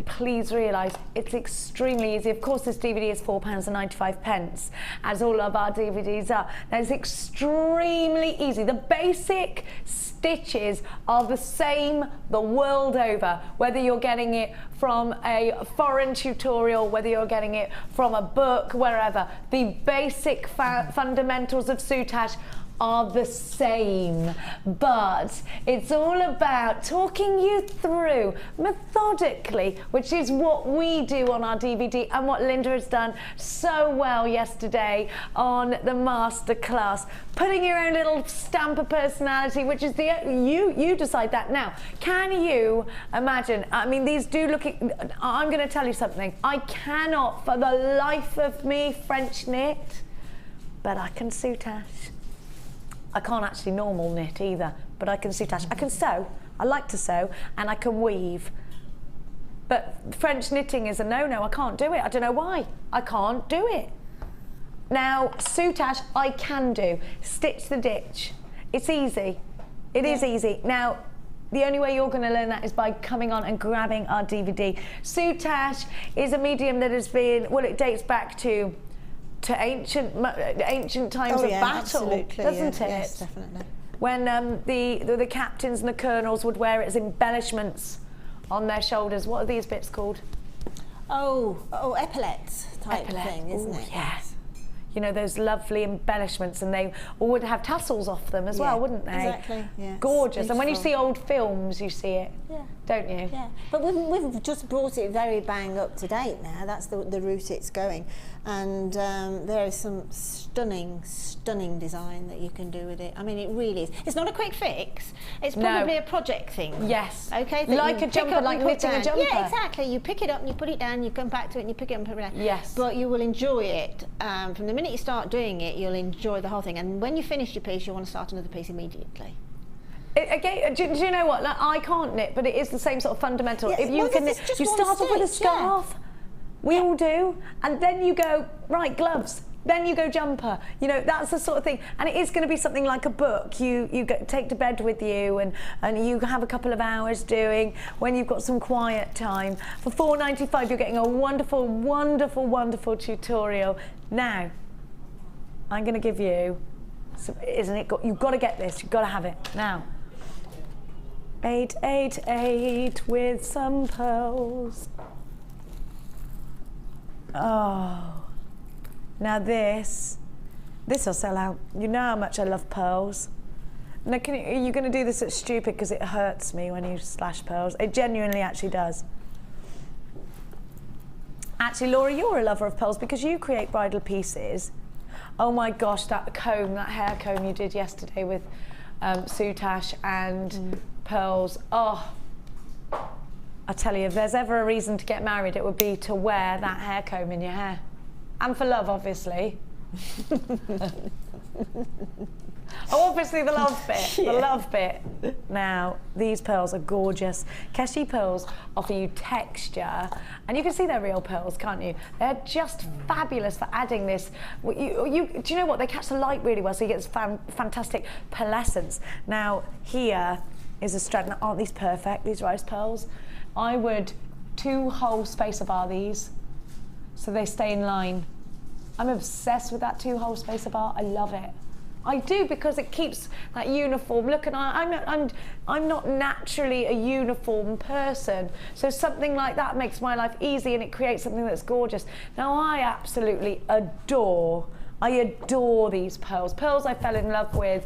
please realise it's extremely easy. Of course, this DVD is £4.95, as all of our DVDs are. Now, it's extremely easy. The basic stitches are the same the world over, whether you're getting it from a foreign tutorial, whether you're getting it from a book, wherever. The basic fundamentals of Soutache are the same, but it's all about talking you through methodically, which is what we do on our DVD and what Linda has done so well yesterday on the masterclass, putting your own little stamp of personality, which is you decide that. Now, can you imagine? I mean, these do look. I'm going to tell you something. I cannot, for the life of me, French knit, but I can Soutache. I can't actually normal knit either, but I can Soutache. I can sew, I like to sew, and I can weave. But French knitting is a no-no, I can't do it. I don't know why, I can't do it. Now, Soutache, I can do. Stitch the ditch, it's easy. It is easy. Now, the only way you're going to learn that is by coming on and grabbing our DVD. Soutache is a medium that has been, well, it dates back to ancient times of battle, doesn't it? Yes, definitely. When the captains and the colonels would wear it as embellishments on their shoulders. What are these bits called? Oh, epaulets type thing, isn't it? Yes. You know, those lovely embellishments, and they all would have tassels off them as well, wouldn't they? Exactly, yeah. Gorgeous. And when you see old films, you see it, don't you? Yeah, but we've just brought it very bang up to date now. That's the route it's going. And there is some stunning design that you can do with it. I mean, it really is. It's not a quick fix. It's probably a project thing. Yes. Okay. Like a jumper, like knitting a jumper. Yeah, exactly. You pick it up and you put it down, you come back to it and you pick it up and put it down. Yes. But you will enjoy it. From the minute you start doing it, you'll enjoy the whole thing. And when you finish your piece, you'll want to start another piece immediately. Again, do you know what? Like, I can't knit, but it is the same sort of fundamental. Yes, if you can knit, you start off with a scarf. We all do, and then you go right gloves. Then you go jumper. You know, that's the sort of thing, and it is going to be something like a book. You take to bed with you, and you have a couple of hours doing when you've got some quiet time. For £4.95, you're getting a wonderful, wonderful, wonderful tutorial. Now, I'm going to give you, isn't it? You've got to get this. You've got to have it now. 888 with some pearls. Oh, now this will sell out. You know how much I love pearls. Now, are you going to do this at stupid because it hurts me when you slash pearls? It genuinely actually does. Actually, Laura, you're a lover of pearls because you create bridal pieces. Oh my gosh, that comb, that hair comb you did yesterday with soutache and pearls. Oh. I tell you, if there's ever a reason to get married, it would be to wear that hair comb in your hair. And for love, obviously. Oh, obviously the love bit, the love bit. Now, these pearls are gorgeous. Keshi pearls offer you texture, and you can see they're real pearls, can't you? They're just fabulous for adding this. Do you know what? They catch the light really well, so you get this fantastic pearlescence. Now, here is a strand. Now, aren't these perfect, these rose pearls? I would 2 whole spacer bar these so they stay in line. I'm obsessed with that 2 whole spacer bar. I love it. I do, because it keeps that uniform look, and I'm not naturally a uniform person, so something like that makes my life easy and it creates something that's gorgeous. Now, I absolutely adore these pearls. Pearls I fell in love with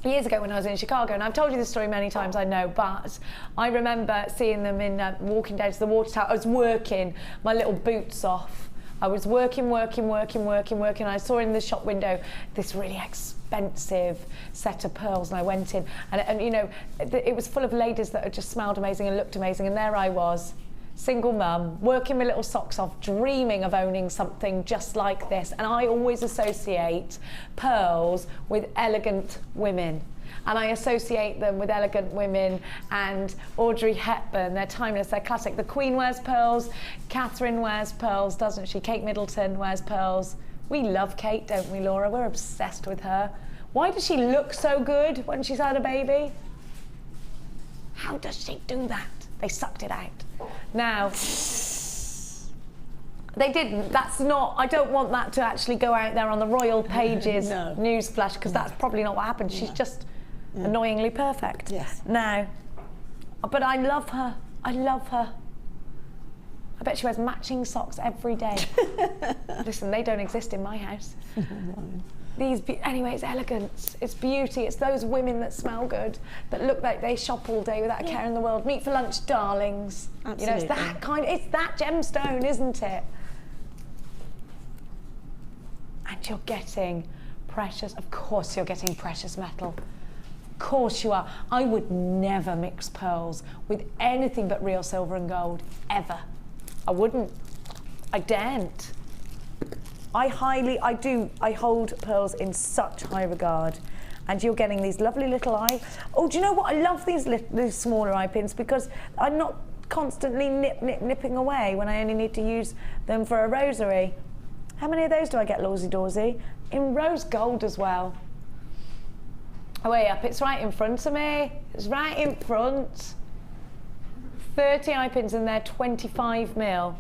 years ago when I was in Chicago, and I've told you this story many times, I know, but I remember seeing them in walking down to the water tower. I was working my little boots off. I was working. I saw in the shop window this really expensive set of pearls, and I went in, and you know, it was full of ladies that had just smelled amazing and looked amazing, and there I was, single mum, working my little socks off, dreaming of owning something just like this. And I always associate pearls with elegant women. And I associate them with elegant women and Audrey Hepburn. They're timeless, they're classic. The Queen wears pearls, Catherine wears pearls, doesn't she? Kate Middleton wears pearls. We love Kate, don't we, Laura? We're obsessed with her. Why does she look so good when she's had a baby? How does she do that? They sucked it out. Now, they didn't. That's not, I don't want that to actually go out there on the royal pages newsflash, because that's probably not what happened. She's just annoyingly perfect. Yes. Now, but I love her. I love her. I bet she wears matching socks every day. Listen, they don't exist in my house. Anyway, it's elegance, it's beauty, it's those women that smell good, that look like they shop all day without a care in the world. Meet for lunch, darlings. Absolutely. You know, it's that kind, it's that gemstone, isn't it? And you're getting precious, of course you're getting precious metal. Of course you are. I would never mix pearls with anything but real silver and gold, ever. I wouldn't. I daren't. I hold pearls in such high regard. And you're getting these lovely little eye. Oh, do you know what? I love these smaller eye pins, because I'm not constantly nipping away when I only need to use them for a rosary. How many of those do I get, Lawsy Dawsy? In rose gold as well. Way up, it's right in front of me. It's right in front. 30 eye pins in there, 25 mil.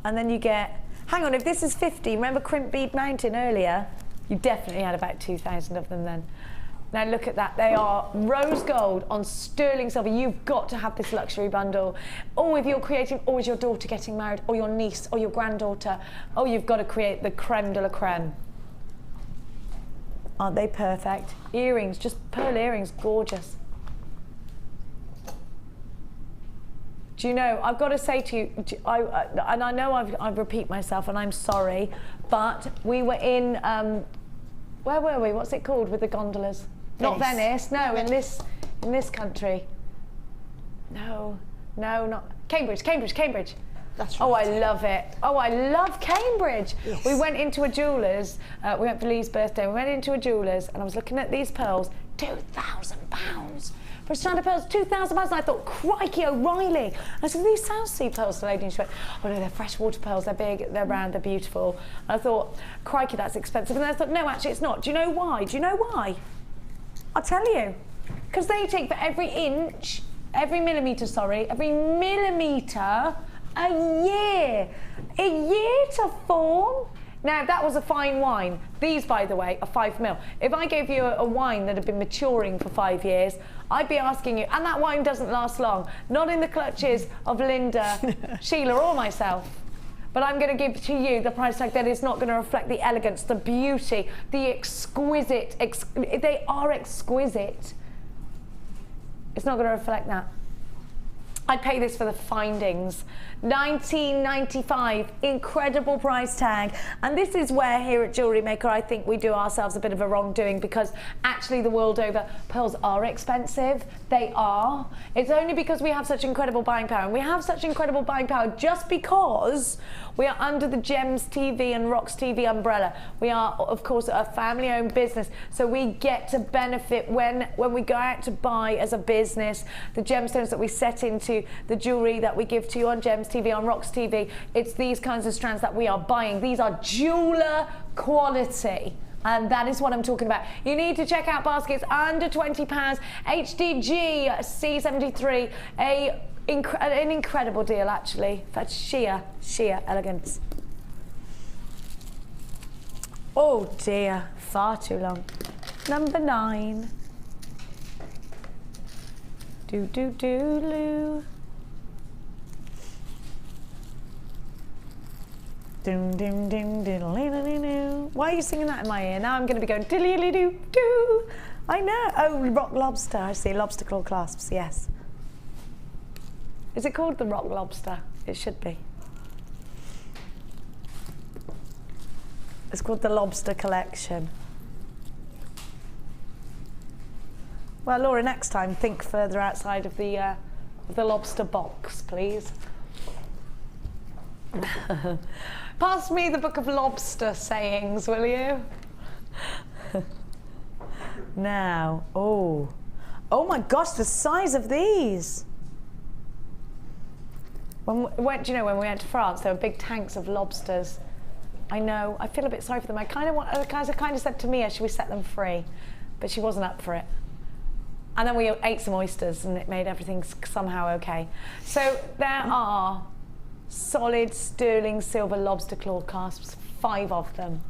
And then you get, hang on, if this is 50, remember Crimp Bead Mountain earlier? You definitely had about 2,000 of them then. Now look at that, they are rose gold on sterling silver. You've got to have this luxury bundle. Or if you're creating, or is your daughter getting married, or your niece, or your granddaughter, oh, you've got to create the creme de la creme. Aren't they perfect? Earrings, just pearl earrings, gorgeous. Do you know, I've got to say to you, and I know I repeat myself and I'm sorry, but we were in, where were we? What's it called with the gondolas? Not Venice, no, in this country. No, not, Cambridge. That's right. Oh, I love it. Oh, I love Cambridge. Yes. We went into a jeweller's, we went for Lee's birthday, we went into a jeweller's and I was looking at these pearls, £2,000. For a strand of pearls, £2,000, and I thought, crikey, O'Reilly. I said, these South Sea pearls, the lady, and she went, oh no, they're freshwater pearls, they're big, they're round, they're beautiful. And I thought, crikey, that's expensive. And then I thought, no, actually, it's not. Do you know why? I'll tell you. Because they take for every millimetre, a year to form. Now, that was a fine wine. These, by the way, are 5 mil. If I gave you a wine that had been maturing for 5 years, I'd be asking you, and that wine doesn't last long, not in the clutches of Linda, Sheila, or myself. But I'm going to give to you the price tag that is not going to reflect the elegance, the beauty, the exquisite, they are exquisite. It's not going to reflect that. I'd pay this for the findings. $19.95, incredible price tag. And this is where here at Jewellery Maker I think we do ourselves a bit of a wrongdoing, because actually the world over pearls are expensive. They are. It's only because we have such incredible buying power. And we have such incredible buying power just because we are under the Gems TV and Rocks TV umbrella. We are, of course, a family-owned business, so we get to benefit when we go out to buy as a business. The gemstones that we set into the jewellery that we give to you on Gems TV, on Rocks TV, it's these kinds of strands that we are buying. These are jeweller quality. And that is what I'm talking about. You need to check out baskets under £20, HDG C73, an incredible deal actually for sheer elegance. Oh dear, far too long. Number 9. Do. Why are you singing that in my ear? Now I'm going to be going diddly doo doo. I know. Oh, rock lobster. I see. Lobster claw clasps. Yes. Is it called the rock lobster? It should be. It's called the Lobster Collection. Well, Laura, next time think further outside of the lobster box, please. Pass me the book of lobster sayings, will you? Now, oh my gosh, the size of these. Do you know, when we went to France, there were big tanks of lobsters. I know, I feel a bit sorry for them. I kind of said to Mia, should we set them free? But she wasn't up for it. And then we ate some oysters and it made everything somehow okay. So there are solid sterling silver lobster claw clasps, 5 of them.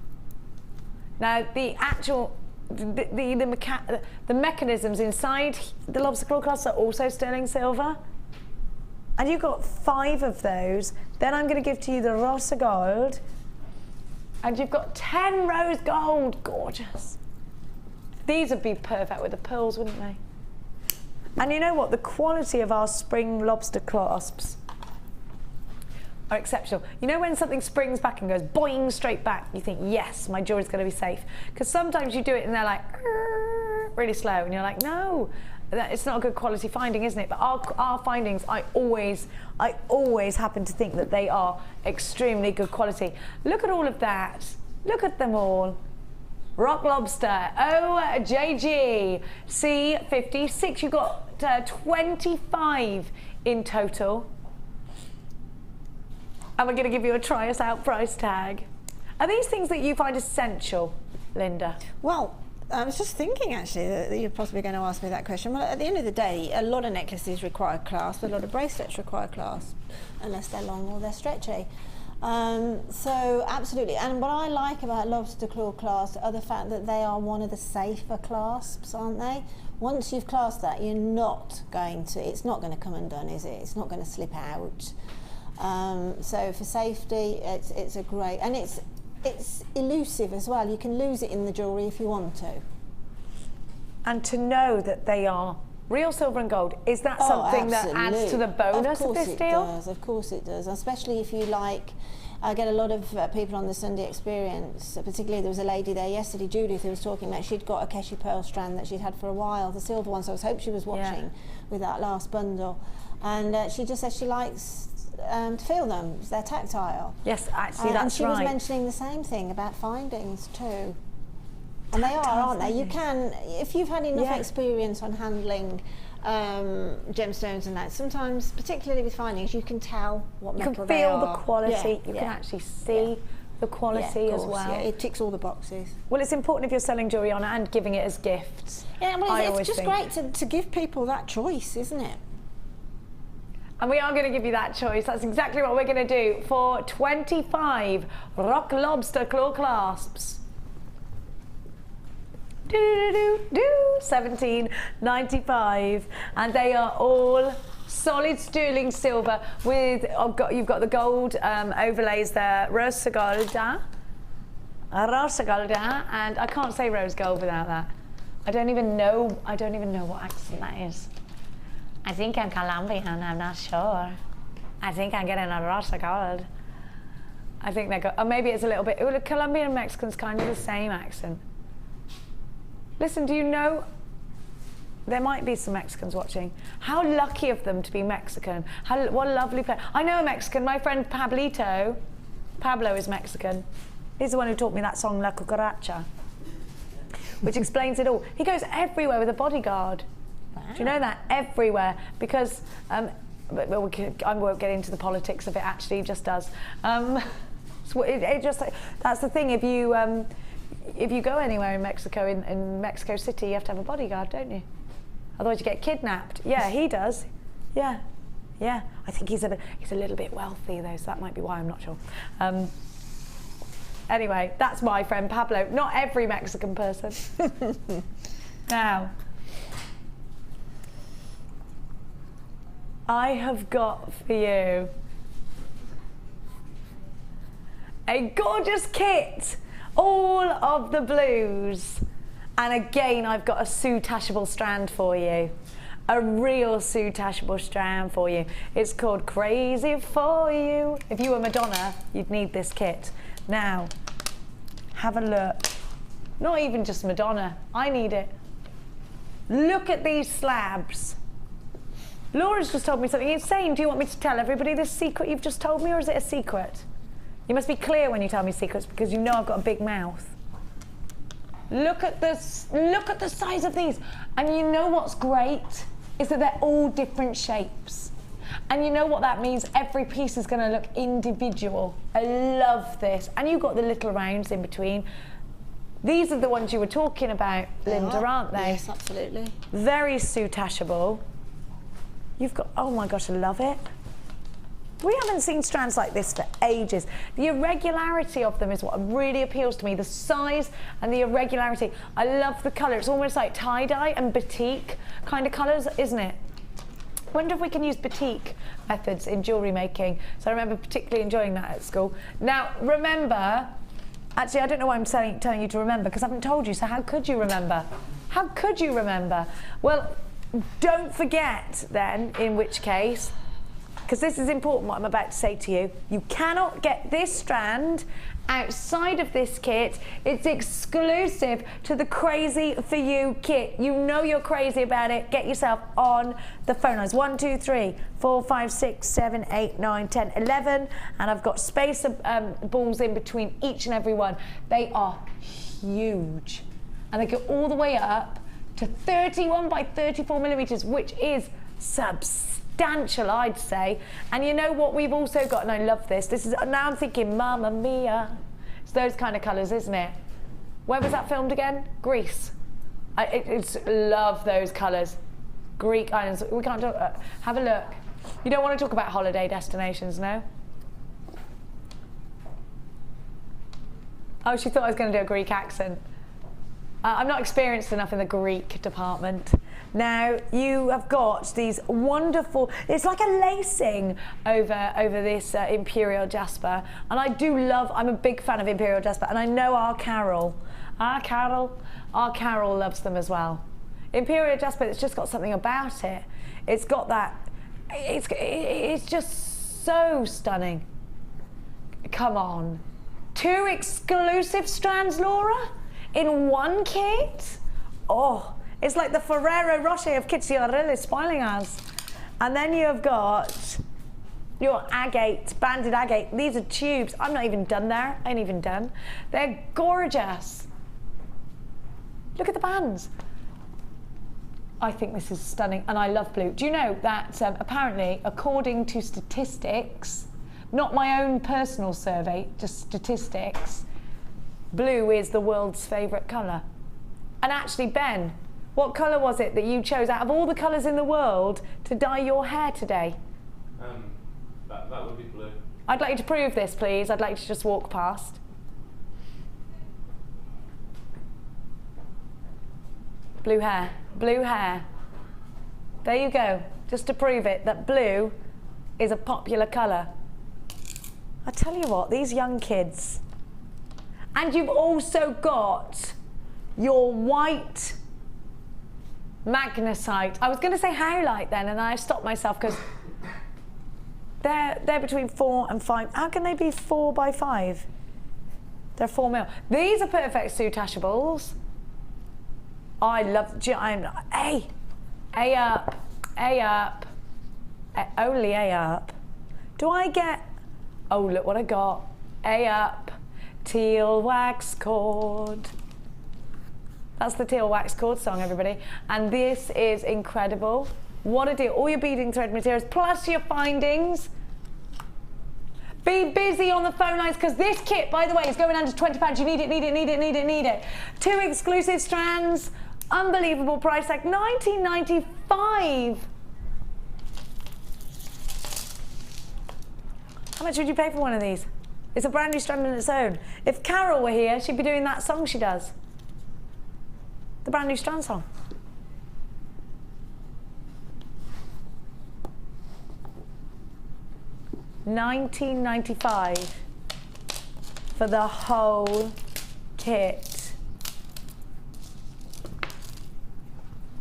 Now the actual, the mechanisms inside the lobster claw clasps are also sterling silver. And you've got 5 of those. Then I'm going to give to you the Rosa Gold. And you've got 10 rose gold, gorgeous. These would be perfect with the pearls, wouldn't they? And you know what? The quality of our spring lobster clasps are exceptional. You know when something springs back and goes boing straight back, you think, yes, my jewelry's going to be safe. Because sometimes you do it and they're like really slow, and you're like, no, it's not a good quality finding, isn't it? But our findings, I always happen to think that they are extremely good quality. Look at all of that. Look at them all. Rock lobster, OJG, C56. You've got 25 in total. And we're going to give you a try us out price tag. Are these things that you find essential, Linda? Well, I was just thinking actually that you're possibly going to ask me that question. Well, at the end of the day, a lot of necklaces require clasp, a lot of bracelets require clasp, unless they're long or they're stretchy. So absolutely, and what I like about lobster claw clasps are the fact that they are one of the safer clasps, aren't they? Once you've clasped that, you're not going to, it's not going to come undone, is it? It's not going to slip out. So for safety, it's a great, and it's elusive as well. You can lose it in the jewellery if you want to. And to know that they are real silver and gold, is that something that adds to the bonus of this deal? Of course it does, especially if you like. I get a lot of people on the Sunday Experience, particularly there was a lady there yesterday, Judith, who was talking about she'd got a Keshi pearl strand that she'd had for a while, the silver one, so I hope she was watching with that last bundle. And she just says she likes to feel them, they're tactile. Yes, actually, that's and she right. was mentioning the same thing about findings too. And they are, aren't they? You can, if you've had enough experience on handling gemstones and that, sometimes, particularly with findings, you can tell what metal they are. You can feel the quality, you can actually see the quality as well. Yeah, it ticks all the boxes. Well, it's important if you're selling jewellery on and giving it as gifts. Yeah, well, it's just great to give people that choice, isn't it? And we are going to give you that choice. That's exactly what we're going to do for 25 rock lobster claw clasps. $17.95, and they are all solid sterling silver with you've got the gold overlays there, rosa golda, and I can't say rose gold without that. I don't even know what accent that is. I think I'm Colombian, I'm not sure. I think I'm getting a rosa gold. I think they're or maybe it's a little bit. Well, Colombian and Mexican's kind of the same accent. Listen, do you know, there might be some Mexicans watching. How lucky of them to be Mexican. What a lovely place. I know a Mexican, my friend Pablo is Mexican. He's the one who taught me that song, La Cucaracha, which explains it all. He goes everywhere with a bodyguard. Wow. Do you know that? Everywhere. Because, I won't get into the politics of it, actually, he just does. So that's the thing, if you go anywhere in Mexico, in Mexico City, you have to have a bodyguard, don't you? Otherwise you get kidnapped. Yeah, he does. Yeah. I think he's a little bit wealthy though, so that might be why, I'm not sure. Anyway, that's my friend Pablo. Not every Mexican person. Now, I have got for you a gorgeous kit. All of the blues, and again I've got a sootashable strand for you, a real sootashable strand for you. It's called Crazy For You. If you were Madonna, you'd need this kit. Now, have a look. Not even just Madonna, I need it. Look at these slabs. Laura's just told me something insane. Do you want me to tell everybody this secret you've just told me, or is it a secret? You must be clear when you tell me secrets, because you know I've got a big mouth. Look at the size of these. And you know what's great is that they're all different shapes. And you know what that means? Every piece is going to look individual. I love this. And you've got the little rounds in between. These are the ones you were talking about, Linda, aren't they? Yes, absolutely. Very sootashable. You've got, oh my gosh, I love it. We haven't seen strands like this for ages. The irregularity of them is what really appeals to me. The size and the irregularity. I love the colour. It's almost like tie-dye and batik kind of colours, isn't it? I wonder if we can use batik methods in jewellery making. So I remember particularly enjoying that at school. Now, remember, actually, I don't know why I'm telling you to remember, because I haven't told you, so how could you remember? How could you remember? Well, don't forget then, in which case, because this is important what I'm about to say to you. You cannot get this strand outside of this kit. It's exclusive to the Crazy For You kit. You know you're crazy about it. Get yourself on the phone lines. 1, 2, 3, 4, 5, 6, 7, 8, 9, 10, 11. And I've got space balls in between each and every one. They are huge. And they go all the way up to 31 by 34 millimeters, which is substantial, I'd say. And you know what we've also got, and I love this. This is, now I'm thinking, Mamma Mia. It's those kind of colours, isn't it? Where was that filmed again? Greece. Love those colours. Greek islands. We can't talk. Have a look. You don't want to talk about holiday destinations, no? Oh, she thought I was going to do a Greek accent. I'm not experienced enough in the Greek department. Now, you have got these wonderful, it's like a lacing over this Imperial Jasper. And I do love, I'm a big fan of Imperial Jasper, and I know our Carol loves them as well. Imperial Jasper, it's just got something about it. It's got that, it's just so stunning. Come on. 2 exclusive strands, Laura? In 1 kit? Oh, it's like the Ferrero Rocher of kits. You're really spoiling us. And then you've got your agate, banded agate. These are tubes. I'm not even done there. I ain't even done. They're gorgeous. Look at the bands. I think this is stunning, and I love blue. Do you know that apparently, according to statistics, not my own personal survey, just statistics, blue is the world's favourite colour. And actually, Ben, what colour was it that you chose out of all the colours in the world to dye your hair today? That would be blue. I'd like you to prove this, please. I'd like you to just walk past. Blue hair, blue hair. There you go, just to prove it, that blue is a popular colour. I tell you what, these young kids. And you've also got your white magnesite. I was going to say howlite then, and I stopped myself because they're between 4 and 5. How can they be 4 by 5? They're 4 mil. These are perfect suitashables. I love. A up, A up, only A up. Do I get? Oh, look what I got. A up, teal wax cord. That's the teal wax cord song, everybody. And this is incredible. What a deal. All your beading thread materials, plus your findings. Be busy on the phone lines, because this kit, by the way, is going under £20. You need it, need it, need it, need it, need it. 2 exclusive strands, unbelievable price tag, $19.95. How much would you pay for one of these? It's a brand new strand on its own. If Carol were here, she'd be doing that song she does. The brand new strand song. $19.95 for the whole kit.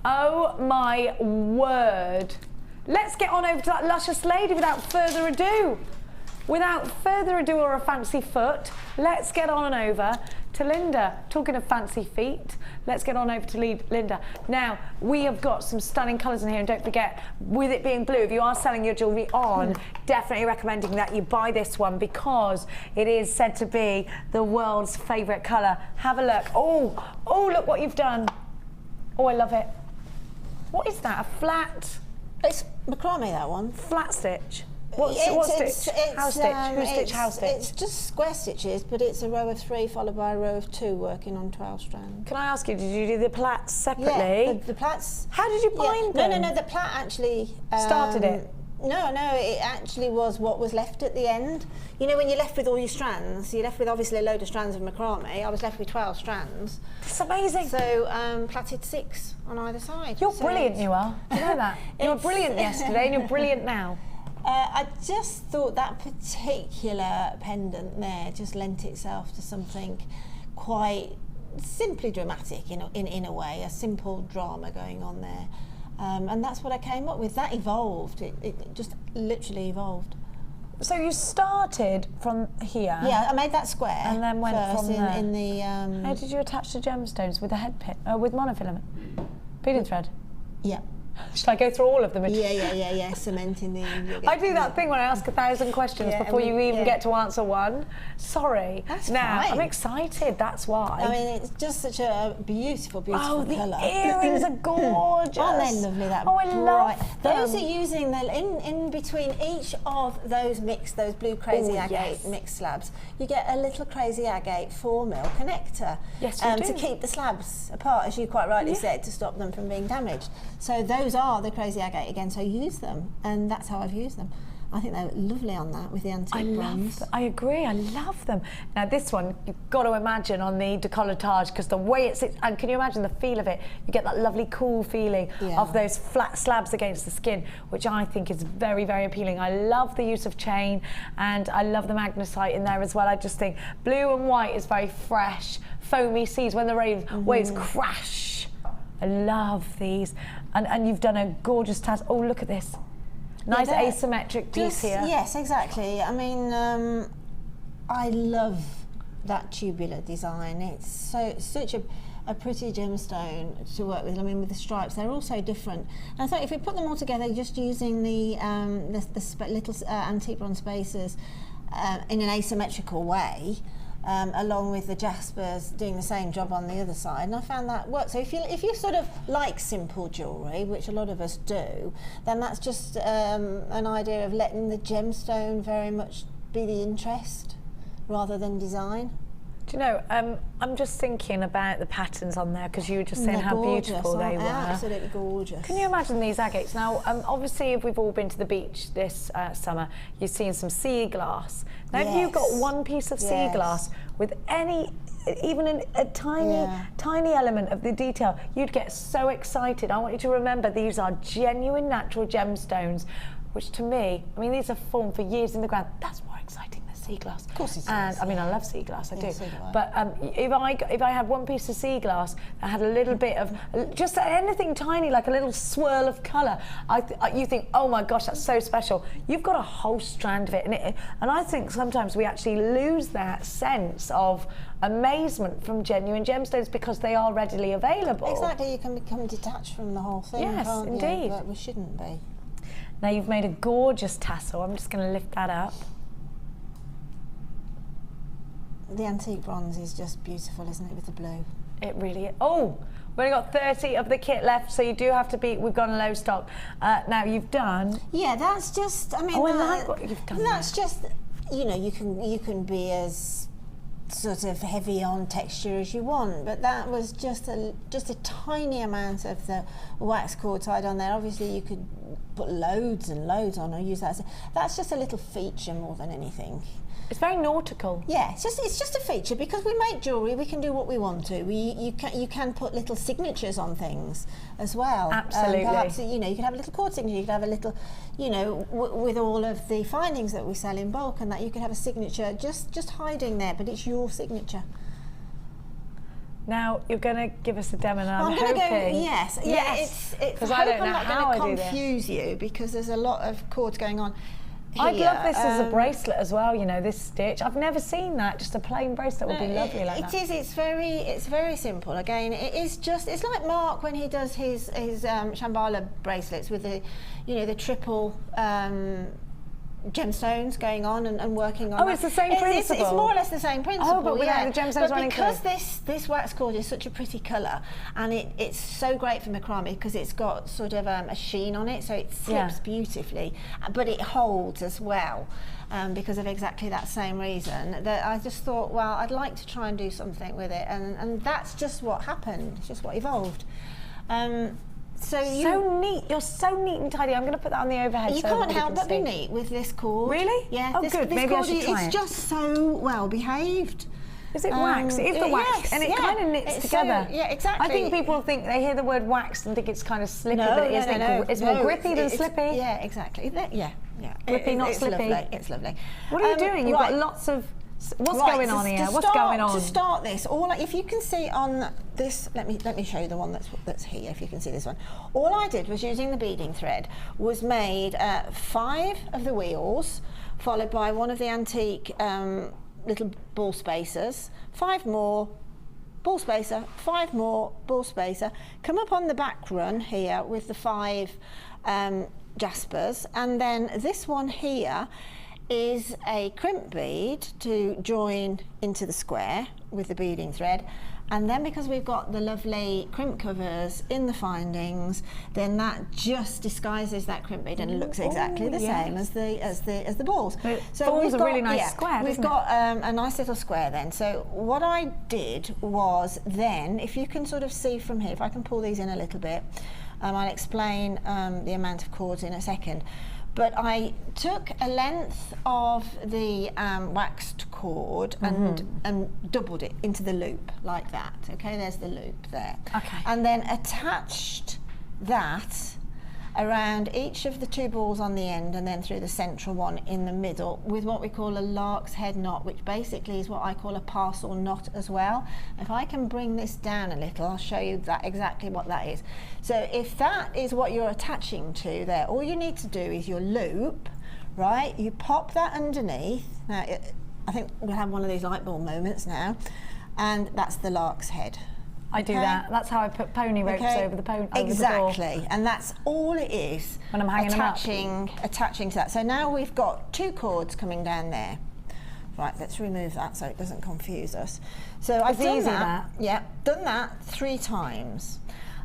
Oh my word. Let's get on over to that luscious lady without further ado. Without further ado or a fancy foot, let's get on over to Linda. Talking of fancy feet, let's get on over to Linda. Now, we have got some stunning colours in here, and don't forget, with it being blue, if you are selling your jewellery on, definitely recommending that you buy this one because it is said to be the world's favourite colour. Have a look. Oh, look what you've done. Oh, I love it. What is that, a flat? It's macrame, that one. Flat stitch? What stitch? How stitch? Who stitch? How stitch? It's just square stitches, but it's a row of 3 followed by a row of 2 working on 12 strands. Can I ask you, did you do the plaits separately? Yeah, the plaits. How did you bind them? No, the plait actually... started it? No, it actually was what was left at the end. You know, when you're left with all your strands, you're left with obviously a load of strands of macrame. I was left with 12 strands. It's amazing. So, plaited 6 on either side. You're brilliant, you are. Do you know that? You were brilliant yesterday and you're brilliant now. I just thought that particular pendant there just lent itself to something quite simply dramatic in a way, a simple drama going on there. And that's what I came up with. That evolved. It just literally evolved. So you started from here? Yeah, I made that square. And then went from there. In the... How did you attach the gemstones? With a head pin? With monofilament? Beading thread? Yeah. Should I go through all of them? Yeah. Cementing them. I do that thing when I ask 1,000 questions before you even get to answer one. Sorry. That's now, fine. I'm excited, that's why. I mean, it's just such a beautiful colour. The earrings are gorgeous. Aren't they lovely? That I love them. Those are using in between each of those blue crazy agate mixed slabs. You get a little crazy agate 4mm connector. Yes, you do. To keep the slabs apart, as you quite rightly said, to stop them from being damaged. So those are the crazy agate again. So use them, and that's how I've used them. I think they're lovely on that with the antique bronze. I agree, I love them. Now this one, you've got to imagine on the decolletage, because the way it sits, and can you imagine the feel of it? You get that lovely cool feeling of those flat slabs against the skin, which I think is very, very appealing. I love the use of chain, and I love the magnesite in there as well. I just think blue and white is very fresh, foamy seas when the waves crash. I love these. And you've done a gorgeous task. Oh, look at this. Nice asymmetric piece here. Yes, exactly. I mean, I love that tubular design. It's such a pretty gemstone to work with. I mean, with the stripes, they're all so different. And I thought if we put them all together, just using the little antique bronze spacers in an asymmetrical way, along with the jaspers doing the same job on the other side, and I found that worked. So if you sort of like simple jewellery, which a lot of us do, then that's just an idea of letting the gemstone very much be the interest rather than design. Do you know, I'm just thinking about the patterns on there, because you were just saying how beautiful they were. Absolutely gorgeous. Can you imagine these agates? Now, obviously, if we've all been to the beach this summer, you've seen some sea glass. Now, if you've got one piece of sea glass with even a tiny element of the detail, you'd get so excited. I want you to remember these are genuine natural gemstones, which to me, I mean, these are formed for years in the ground. That's more exciting than sea glass. Of course it is. And I mean, I love sea glass, I do. So do I. But if I had one piece of sea glass that had a little bit of, just anything tiny, like a little swirl of colour, you think, oh my gosh, that's so special. You've got a whole strand of it. And I think sometimes we actually lose that sense of amazement from genuine gemstones because they are readily available. Exactly, you can become detached from the whole thing, yes, can't indeed. you? But we shouldn't be. Now you've made a gorgeous tassel. I'm just going to lift that up. The antique bronze is just beautiful, isn't it, with the blue? It really is. Oh, we've only got 30 of the kit left, so you do have to we've gone low stock. Now you've done... Yeah, that's just, I mean... Oh, I like what you've done That's just, you know, you can be as sort of heavy on texture as you want, but that was just a tiny amount of the wax cord tied on there. Obviously you could put loads and loads on or use that. That's just a little feature more than anything. It's very nautical. Yeah, it's just a feature because we make jewellery. We can do what we want to. You can put little signatures on things as well. Absolutely. Perhaps you can have a little cord signature. You could have a little, with all of the findings that we sell in bulk, and that you could have a signature just hiding there, but it's your signature. Now you're going to give us a demo. Now I'm hoping. Yes. Because I don't know how I do this. I'm not going to confuse you because there's a lot of cords going on. I'd love this as a bracelet as well, this stitch. I've never seen that. Just a plain bracelet would be lovely like that. It is. It's very simple. Again, it's like Mark when he does his Shambhala bracelets with the triple gemstones going on and working on. Oh, it's the same principle. It's more or less the same principle. Oh, but without the gemstones running through. But because this wax cord is such a pretty colour, and it's so great for macrame because it's got sort of a sheen on it, so it slips beautifully, but it holds as well. Because of exactly that same reason, that I just thought, well, I'd like to try and do something with it, and that's just what happened. It's just what evolved. So neat. You're so neat and tidy. I'm going to put that on the overhead. You can't help but be neat with this cord. Really? Yeah. Oh, good. Maybe I should try it. It's just so well behaved. Is it wax? It is the wax, yes, and it kind of knits together. Yeah, exactly. I think people they hear the word wax and think it's kind of slippy, but it isn't. It's more grippy than slippy. Yeah, exactly. Yeah. Grippy, not slippy. Lovely. It's lovely. What are you doing? You've got lots of... What's going on here? What's going on? To start this, if you can see on this, let me show you the one that's here. If you can see this one, all I did was using the beading thread was made 5 of the wheels, followed by one of the antique little ball spacers, 5 more, ball spacer, 5 more, ball spacer, come up on the back run here with the 5 jaspers, and then this one here is a crimp bead to join into the square with the beading thread. And then because we've got the lovely crimp covers in the findings, then that just disguises that crimp bead and it looks exactly the same as the balls. So we've got a really nice square. We've got a nice little square then. So what I did was then, if you can sort of see from here, if I can pull these in a little bit, I'll explain the amount of cords in a second. But I took a length of the waxed cord and doubled it into the loop like that. Okay, there's the loop there. Okay. And then attached that around each of the 2 balls on the end and then through the central one in the middle with what we call a lark's head knot, which basically is what I call a parcel knot as well. If I can bring this down a little, I'll show you that exactly what that is. So if that is what you're attaching to there, all you need to do is your loop, right? You pop that underneath. Now, I think we'll have one of these light bulb moments now, and that's the lark's head. I do that. That's how I put pony ropes over the pony. Exactly, and that's all it is. When I'm hanging attaching to that. So now we've got 2 cords coming down there. Right, let's remove that so it doesn't confuse us. So I've done that. Yeah, done that 3 times,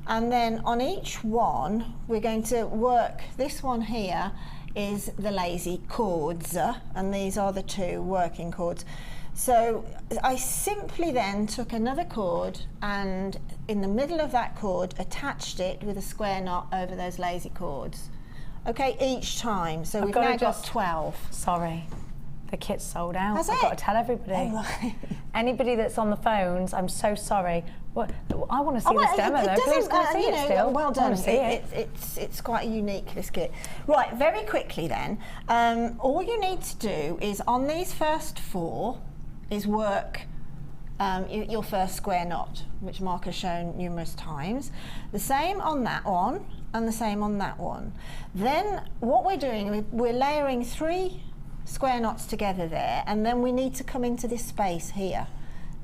and then on each one we're going to work. This one here is the lazy cords, and these are the 2 working cords. So I simply then took another cord and in the middle of that cord attached it with a square knot over those lazy cords. Okay, each time. So we've now got 12. Sorry, the kit's sold out. Has I've got to tell everybody. Oh, right. Anybody that's on the phones, I'm so sorry. What? I want to see this demo though. Please can I see it still? Well done. I want to see it. It's quite unique, this kit. Right, very quickly then. All you need to do is on these first 4 is work your first square knot, which Mark has shown numerous times. The same on that one and the same on that one. Then what we're doing, we're layering 3 square knots together there, and then we need to come into this space here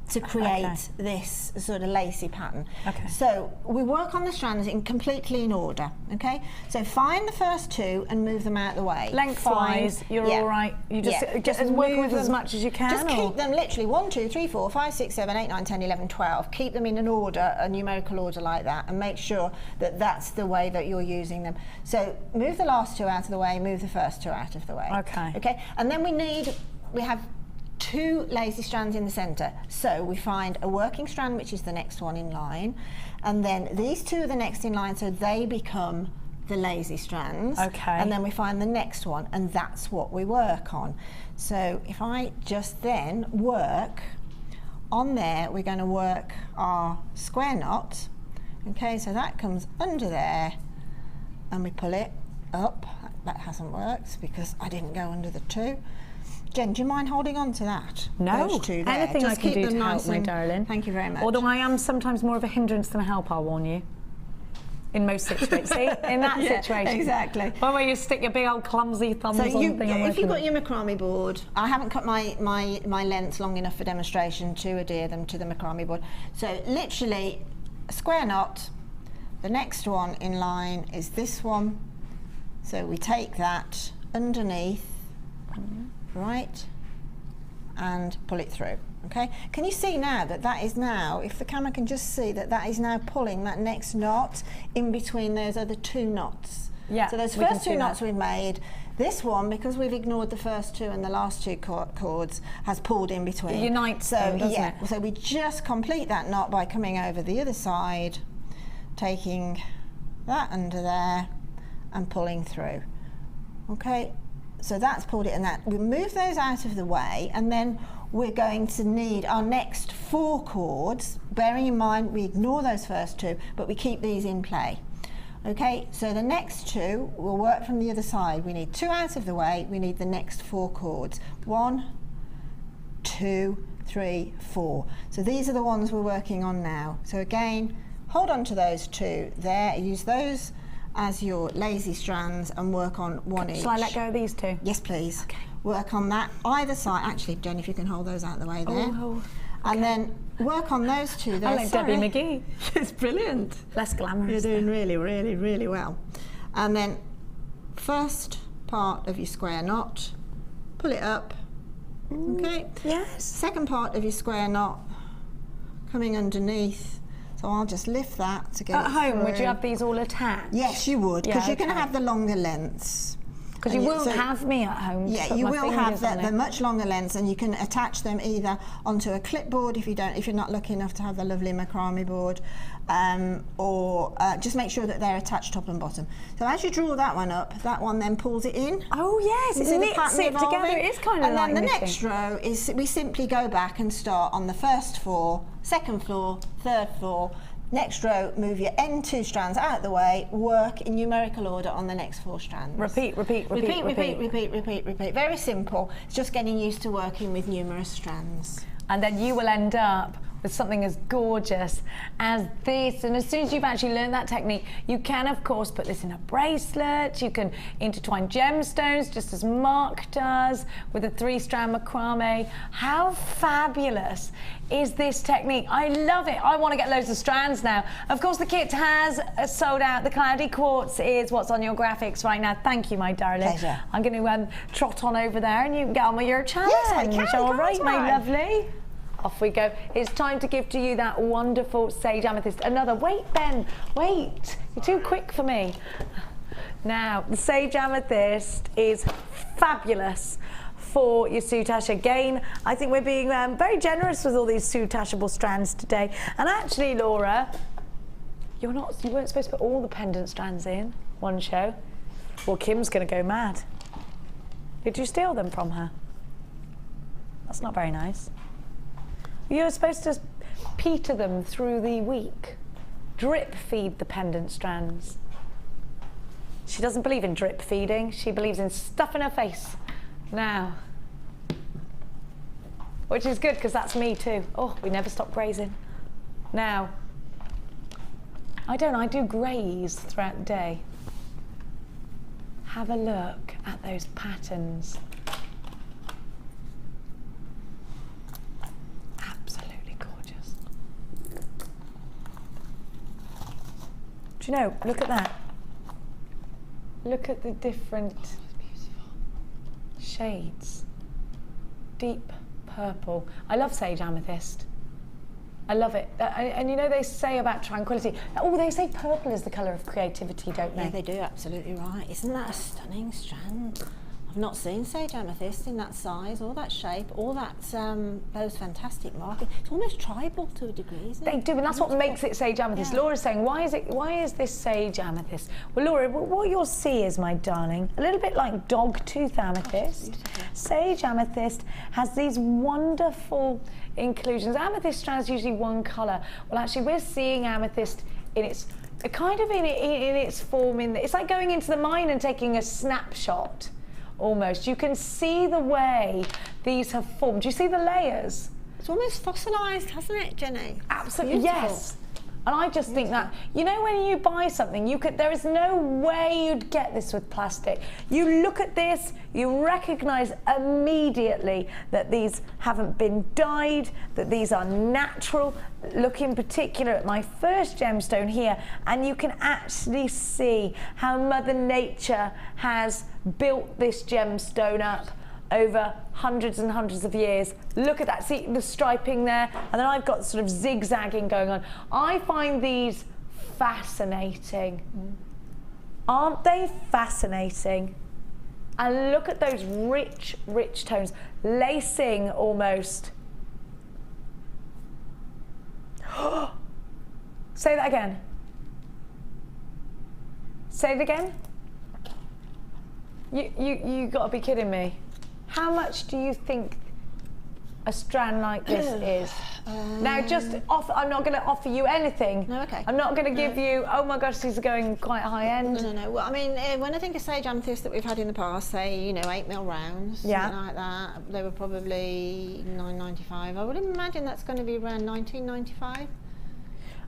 to create this sort of lacy pattern. Okay. So we work on the strands completely in order, okay? So find the first 2 and move them out of the way. Lengthwise, you're all right. You just work with as much as you can. Just keep them literally 1, 2, 3, 4, 5, 6, 7, 8, 9, 10, 11, 12. Keep them in an order, a numerical order like that, and make sure that that's the way that you're using them. So move the last 2 out of the way, move the first 2 out of the way. Okay. Okay, and then we have 2 lazy strands in the centre. So we find a working strand, which is the next one in line, and then these 2 are the next in line, so they become the lazy strands. Okay. And then we find the next one, and that's what we work on. So if I just then work on there, we're going to work our square knot. Okay, so that comes under there, and we pull it up. That hasn't worked because I didn't go under the 2. Jen, do you mind holding on to that? No, those 2 there. anything Just I can keep do them to help, nice my and- darling. Thank you very much. Although I am sometimes more of a hindrance than a help, I'll warn you. In most situations. See, in that situation. Exactly. One where you stick your big old clumsy thumbs So on the thing. if you've got your macrame board, I haven't cut my lengths long enough for demonstration to adhere them to the macrame board. So literally a square knot, the next one in line is this one. So we take that underneath, right, and pull it through. Okay, can you see now that that is now, if the camera can just see that that is now pulling that next knot in between those other 2 knots? Yeah, so those we can first see 2 that. knots we've made, this one, because we've ignored the first 2 and the last 2 cords, has pulled in between. It unites them, doesn't it? So we just complete that knot by coming over the other side, taking that under there and pulling through. Okay, so that's pulled it, and that we move those out of the way, and then we're going to need our next 4 cords, bearing in mind we ignore those first 2, but we keep these in play. Okay, so the next 2 will work from the other side. We need 2 out of the way, we need the next 4 cords. 1, 2, 3, 4. So these are the ones we're working on now. So again, hold on to those 2 there, use those as your lazy strands and work on 1 each. Shall I let go of these 2? Yes, please. Okay. Work on that either side. Actually, Jen, if you can hold those out of the way there. Oh. And then work on those two there. I like Debbie McGee. It's brilliant. Less glamorous. You're doing really, really, really well. And then first part of your square knot, pull it up. Okay. Yes. Second part of your square knot coming underneath. So I'll just lift that to get At it home, would through. you have these all attached? Yes, you would, because Yeah, you're going to okay. have the longer lengths. Because you won't have me at home. to Yeah, put you my will have fingers on the it. much longer lengths, and you can attach them either onto a clipboard if you're not lucky enough to have the lovely macrame board, or just make sure that they're attached top and bottom. So as you draw that one up, that one then pulls it in. Oh yes, You it see the knits pattern it together. evolving? It is kind of and like then the knitting. next row is we simply go back and start on the first floor, second floor, third floor. Next row, move your end 2 strands out of the way, work in numerical order on the next 4 strands. Repeat, repeat, repeat, Repeat. Very simple. It's just getting used to working with numerous strands. And then you will end up with something as gorgeous as this. And as soon as you've actually learned that technique, you can of course put this in a bracelet. You can intertwine gemstones just as Mark does with a 3-strand macrame. How fabulous is this technique? I love it. I want to get loads of strands now. Of course the kit has sold out. The cloudy quartz is what's on your graphics right now. Thank you, my darling. Pleasure. I'm going to trot on over there and you can get on with your challenge. Yes, I can, All can't right, my I? lovely. Off we go. It's time to give to you that wonderful sage amethyst. Another. Wait, Ben. Wait. You're too quick for me. Now, the sage amethyst is fabulous for your soutache. Again, I think we're being very generous with all these soutacheable strands today. And actually, Laura, you weren't supposed to put all the pendant strands in one show. Well, Kim's going to go mad. Did you steal them from her? That's not very nice. You were supposed to peter them through the week. Drip feed the pendant strands. She doesn't believe in drip feeding. She believes in stuffing her face. Now. Which is good, because that's me too. Oh, we never stop grazing. Now. I do graze throughout the day. Have a look at those patterns. Do you know, look at that. Look at the different shades. Deep purple. I love sage amethyst. I love it. And you know they say about tranquility. Oh, they say purple is the colour of creativity, don't they? Yeah, they do, absolutely right. Isn't that a stunning strand? I've not seen sage amethyst in that size or that shape or that those fantastic markings. It's almost tribal to a degree, isn't it? They do, and that's what makes it sage amethyst. Yeah. Laura's saying, why is this sage amethyst? Well, Laura, what you'll see is, my darling, a little bit like dog tooth amethyst. Sage amethyst has these wonderful inclusions. Amethyst strands usually one colour. Well, actually, we're seeing amethyst in its kind of in its form. It's like going into the mine and taking a snapshot. Almost. You can see the way these have formed. Do you see the layers? It's almost fossilised, hasn't it, Jenny? Absolutely, yes. And I just think that, you know, when you buy something, there is no way you'd get this with plastic. You look at this, you recognise immediately that these haven't been dyed, that these are natural. Look in particular at my first gemstone here, and you can actually see how Mother Nature has built this gemstone up over hundreds and hundreds of years. Look at that, see the striping there, and then I've got sort of zigzagging going on. I find these fascinating. Aren't they fascinating? And look at those rich, rich tones, lacing almost. Say that again. Say it again. You got to be kidding me. How much do you think a strand like this is? Now, just off. I'm not going to offer you anything. No, okay. I'm not going to give you. Oh my gosh, these are going quite high end. No. Well, I mean, when I think of sage amethyst that we've had in the past, say 8mm rounds, something like that, they were probably $9.95. I would imagine that's going to be around $19.95.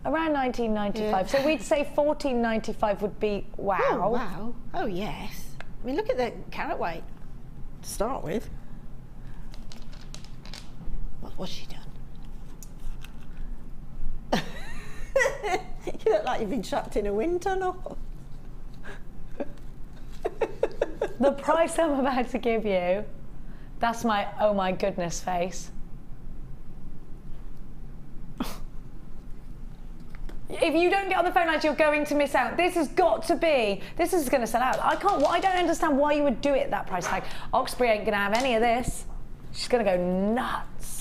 Around 1995. Yeah. So we'd say 14.95 would be wow. Oh, wow. Oh, yes. I mean, look at the carat weight to start with. What's she done? You look like you've been trapped in a wind tunnel. The price I'm about to give you, that's my oh my goodness face. If you don't get on the phone lines, you're going to miss out. This has got to be, this is going to sell out. I don't understand why you would do it at that price tag. Oxbury ain't going to have any of this. She's going to go nuts.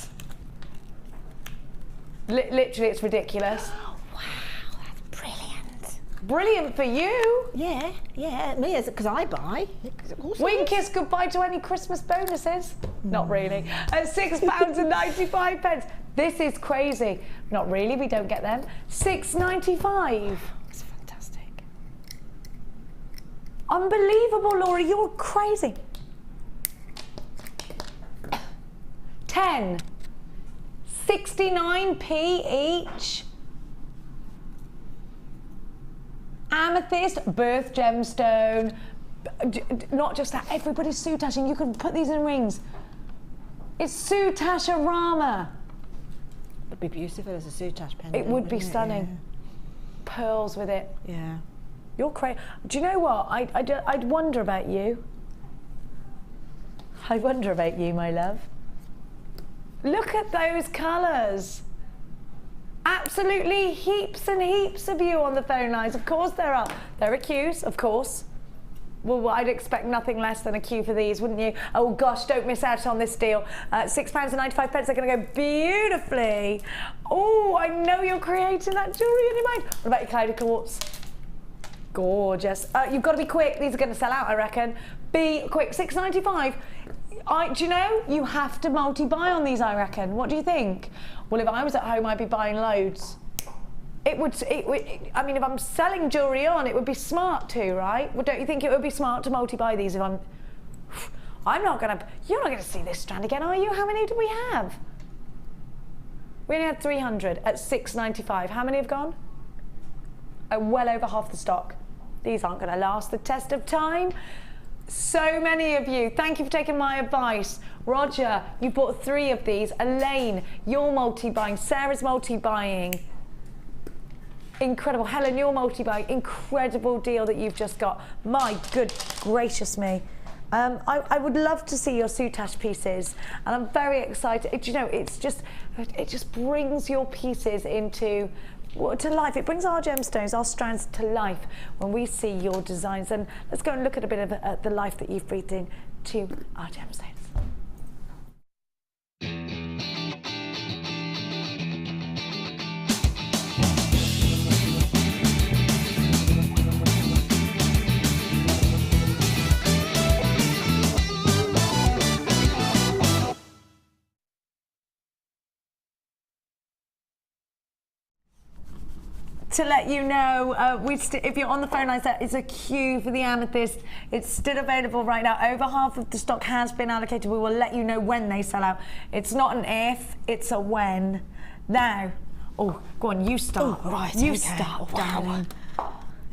Literally, it's ridiculous. Oh, wow, that's brilliant. Brilliant for you. Yeah, me, because I buy. We can kiss goodbye to any Christmas bonuses. Not really. At £6.95. This is crazy. Not really, we don't get them. £6.95. It's fantastic. Unbelievable, Laura, you're crazy. 10. 69p each. Amethyst, birth gemstone. Not just that, everybody's soutashing. You can put these in rings. It's soutash-a-rama. It'd be beautiful as a soutash pendant. It would be wouldn't it? stunning. Yeah. Pearls with it. Yeah. You're crazy. Do you know what? I'd wonder about you. I wonder about you, my love. Look at those colours. Absolutely heaps and heaps of you on the phone lines. Of course there are. There are queues, of course. Well, I'd expect nothing less than a queue for these, wouldn't you? Oh gosh, don't miss out on this deal. £6.95. They're going to go beautifully. Oh, I know you're creating that jewellery in your mind. What about your cloudy quartz? Gorgeous. You've got to be quick. These are going to sell out, I reckon. Be quick. £6.95. Do you know, you have to multi-buy on these, I reckon. What do you think? Well, if I was at home, I'd be buying loads. I mean, if I'm selling jewellery on, it would be smart to, right? Well, don't you think it would be smart to multi-buy these if you're not going to see this strand again, are you? How many do we have? We only had 300 at £6.95. How many have gone? Well over half the stock. These aren't going to last the test of time. So many of you, thank you for taking my advice. Roger, you bought 3 of these. Elaine, you're multi-buying. Sarah's multi-buying. Incredible. Helen, you're multi-buying. Incredible deal that you've just got. My good gracious me. I would love to see your soutash pieces, and I'm very excited. You know, it just brings your pieces to life. It brings our gemstones, our strands to life when we see your designs. And let's go and look at a bit of the life that you've breathed in to our gemstones. To let you know, if you're on the phone lines, there is a queue for the amethyst. It's still available right now. Over half of the stock has been allocated. We will let you know when they sell out. It's not an if, it's a when. Now, oh, go on, you start. Oh, right, you okay. start, Wow. darling.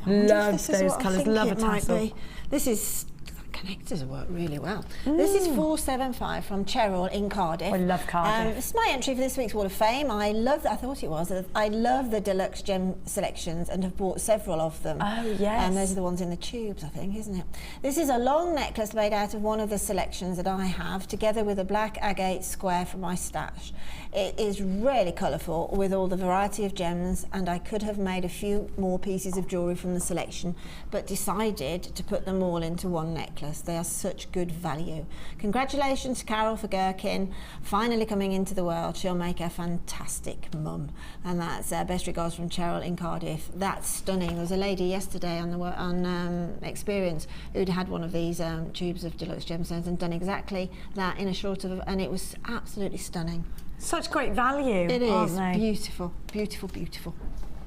Love those colours, love a tassel. This is, connectors work really well. This is 475 from Cheryl in Cardiff. I love Cardiff. This is my entry for this week's Wall of Fame. I love the deluxe gem selections and have bought several of them. Oh, yes. And those are the ones in the tubes, I think, isn't it? This is a long necklace made out of one of the selections that I have, together with a black agate square from my stash. It is really colourful with all the variety of gems, and I could have made a few more pieces of jewellery from the selection, but decided to put them all into one necklace. They are such good value. Congratulations to Carol for Gherkin, finally coming into the world. She'll make a fantastic mum. And that's best regards from Cheryl in Cardiff. That's stunning. There was a lady yesterday on Experience who'd had one of these tubes of deluxe gemstones and done exactly that in a short of, and it was absolutely stunning. Such great value, It aren't is they? beautiful, beautiful, beautiful.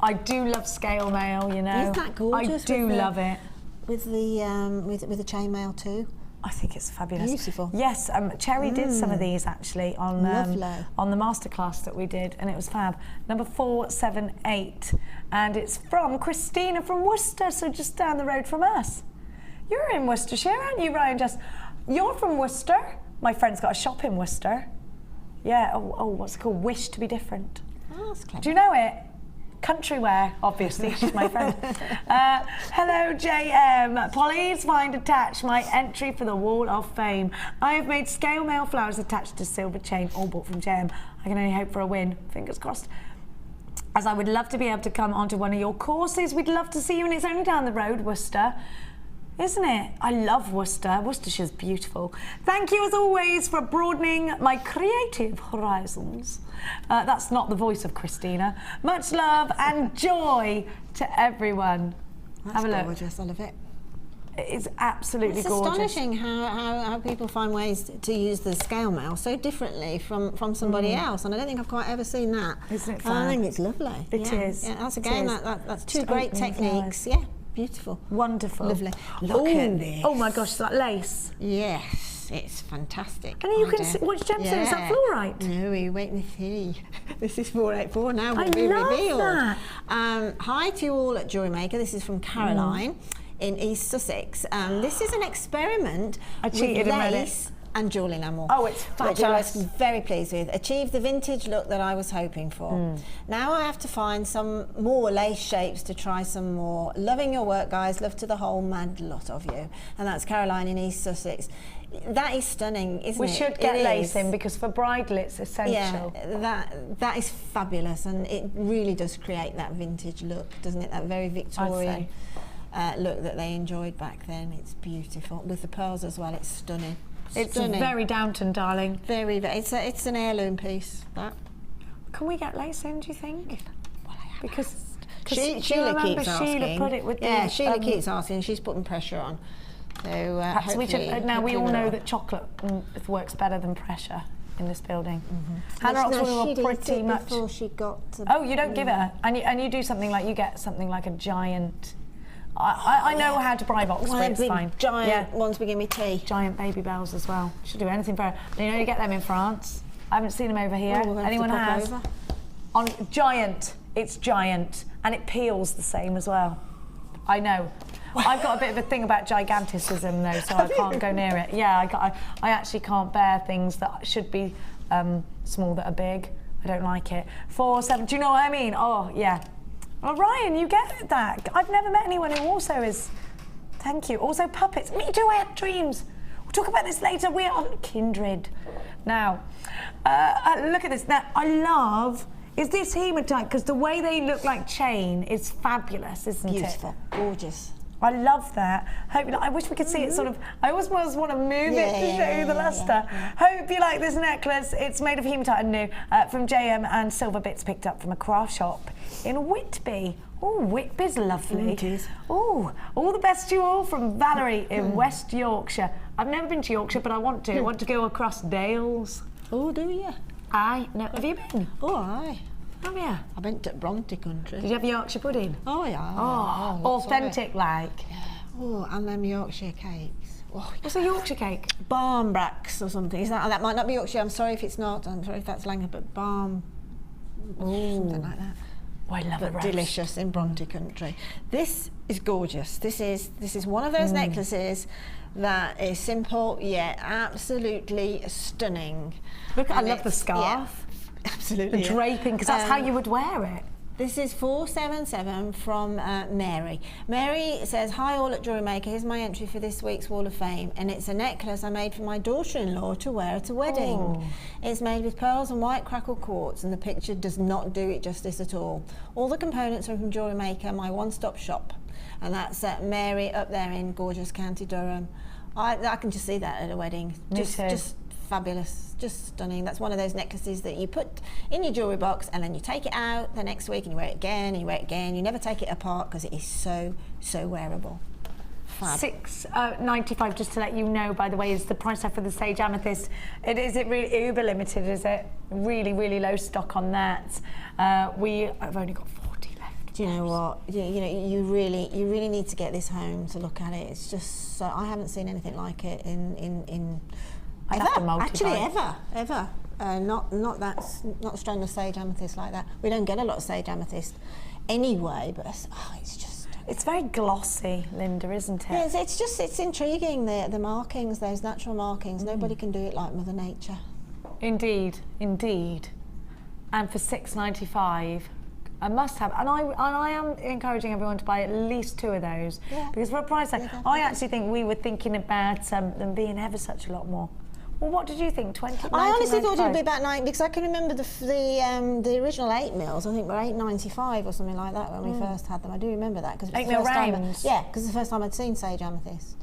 I do love scale mail, you know. Isn't that gorgeous? I do love it. With the with the chainmail too. I think it's fabulous. Beautiful. Yes, Cherry did some of these actually on the masterclass that we did, and it was fab. Number 478, and it's from Christina from Worcester, so just down the road from us. You're in Worcestershire, aren't you, Ryan? You're from Worcester. My friend's got a shop in Worcester. Yeah. Oh, what's it called? Wish to be different. Oh, that's clever. Do you know it? country wear, obviously, she's my friend. Hello, JM. Please find attached my entry for the Wall of Fame. I have made scale mail flowers attached to silver chain, all bought from JM. I can only hope for a win. Fingers crossed. As I would love to be able to come onto one of your courses. We'd love to see you, and it's only down the road, Worcester. Isn't it? I love Worcester. Worcestershire's beautiful. Thank you, as always, for broadening my creative horizons. That's not the voice of Christina. Much love and joy to everyone. That's Have a look. gorgeous. I love it. It's absolutely It's gorgeous. astonishing how people find ways to use the scale mail so differently from somebody else, and I don't think I've quite ever seen that. Isn't it I fab? think it's lovely. It is. Yeah, that's It again, is. that's two Just great opening techniques. flowers. Yeah, beautiful. Wonderful. Lovely. Look at this. Oh my gosh, that lace. Yes, it's fantastic. And you I can do. see, which gemstone is that, Yeah. fluorite? No, we wait and see. This is 484 now. I Will be love revealed. that. Hi to you all at Jewellery Maker. This is from Caroline in East Sussex. This is an experiment I cheated with and read it. lace and jewel enamel. Oh, it's Which I was fabulous. very pleased with. Achieved the vintage look that I was hoping for. Now I have to find some more lace shapes to try some more. Loving your work, guys. Love to the whole mad lot of you. And that's Caroline in East Sussex. That is stunning, isn't it? We should get It lace is. in, because for bridal it's essential. Yeah, that is fabulous, and it really does create that vintage look, doesn't it? That very Victorian look that they enjoyed back then. It's beautiful with the pearls as well. It's stunning. It's Stunning. very Downton, darling. very. It's an heirloom piece. That. Can we get lace in, do you think? Well, I am Because Sheila remember keeps Sheila asking. put it with yeah, the, Sheila keeps asking. She's putting pressure on. So perhaps we should. hopefully- Now we all hopefully know we'll- that chocolate works better than pressure in this building. Hannah No, Oxford she'd were eat pretty it much. before she got to. Oh, you don't give it, and you do something like, you get something like a giant. I know how to bribe Oxford. One of It's the big fine. giant ones we give me tea. Giant baby bells as well. Should do anything for her. You know, you get them in France. I haven't seen them over here. Oh, we're gonna have to Anyone pop has? over. On giant, it's giant, and it peels the same as well. I know. I've got a bit of a thing about giganticism though, so I can't go near it. Yeah, I actually can't bear things that should be small that are big. I don't like it. 4, 7. Do you know what I mean? Oh yeah. Well, Ryan, you get that. I've never met anyone who also is. Thank you. Also puppets. Me too. I have dreams. We'll talk about this later. We are kindred. Now, look at this. Now, I love. Is this hematite? Because the way they look like chain is fabulous, isn't Beautiful, gorgeous. it? I love that. I wish we could see it sort of. I always want to move it to show you the luster. Hope you like this necklace. It's made of hematite and new from JM, and silver bits picked up from a craft shop in Whitby. Oh, Whitby's lovely. It is. Oh, all the best to you all from Valerie in West Yorkshire. I've never been to Yorkshire, but I want to. I want to go across Dales. Oh, do you? Aye. No, have you been? Oh, aye. Have you? I went to Bronte country. Did you have Yorkshire pudding? Oh, yeah. Oh, lots of it. authentic like. Oh, and them Yorkshire cakes. Oh, What's a Yorkshire cake? Barmbracks or something. Is that might not be Yorkshire. I'm sorry if it's not. I'm sorry if that's Langer, but something like that. Oh, I love a But roast. delicious in Bronte country. This is gorgeous. This is one of those necklaces that is simple yet absolutely stunning. Look, I And love the it's- scarf. Yeah, absolutely. The yeah. draping, because that's how you would wear it. This is 477 from Mary. Mary says, hi all at Jewellery Maker, here's my entry for this week's Wall of Fame, and it's a necklace I made for my daughter-in-law to wear at a wedding. Oh. It's made with pearls and white crackle quartz, and the picture does not do it justice at all. All the components are from Jewellery Maker, my one-stop shop, and that's Mary up there in gorgeous County Durham. I can just see that at a wedding. Me too. Just fabulous, just stunning. That's one of those necklaces that you put in your jewellery box and then you take it out the next week and you wear it again and you wear it again. You never take it apart because it is so wearable. Fab. $6.95, just to let you know, by the way, is the price tag for the Sage Amethyst. Is it really uber limited, is it? Really low stock on that. I've only got 40 left. Do you know what? You really need to get this home to look at it. It's just so, I haven't seen anything like it in I'd have to ever. multiply. Actually, ever. Not strong as Sage Amethyst like that. We don't get a lot of Sage Amethyst anyway, but it's just. It's very glossy, Linda, isn't it? Yeah, it's intriguing, the markings, those natural markings. Nobody can do it like Mother Nature. Indeed. And for $6.95, A must-have, and I am encouraging everyone to buy at least 2 of those, because for a price tag, I actually think we were thinking about them being ever such a lot more. Well, what did you think? 20? I honestly thought it would be about 9, because I can remember the original 8 mils. I think were £8.95 or something like that when we first had them. I do remember that because 8 mil rounds. Yeah, because it's the first time I'd seen sage amethyst.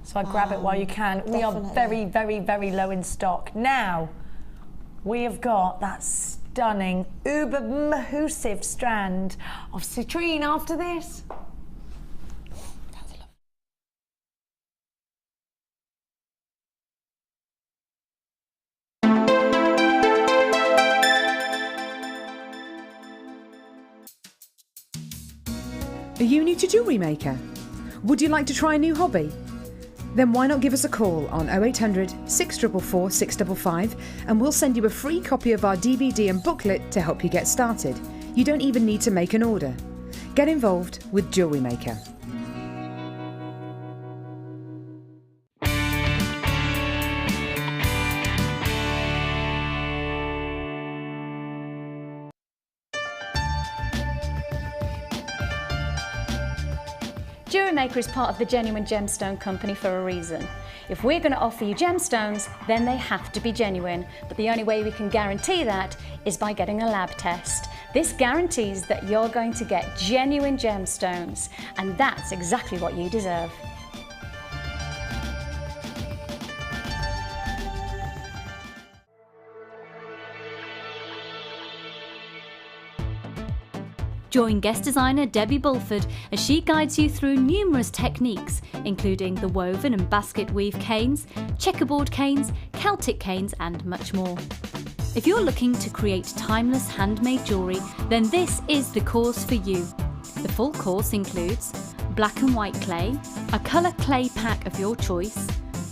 So I grab it while you can. Definitely. We are very, very, very low in stock now. We have got that stunning, uber massive strand of citrine after this. Are you new to Jewellery Maker? Would you like to try a new hobby? Then why not give us a call on 0800 644 655 and we'll send you a free copy of our DVD and booklet to help you get started. You don't even need to make an order. Get involved with Jewellery Maker. Jewellery Maker is part of the Genuine Gemstone Company for a reason. If we're going to offer you gemstones, then they have to be genuine, but the only way we can guarantee that is by getting a lab test. This guarantees that you're going to get genuine gemstones, and that's exactly what you deserve. Join guest designer Debbie Bulford as she guides you through numerous techniques, including the woven and basket weave canes, checkerboard canes, Celtic canes, and much more. If you're looking to create timeless handmade jewellery, then this is the course for you. The full course includes black and white clay, a colour clay pack of your choice,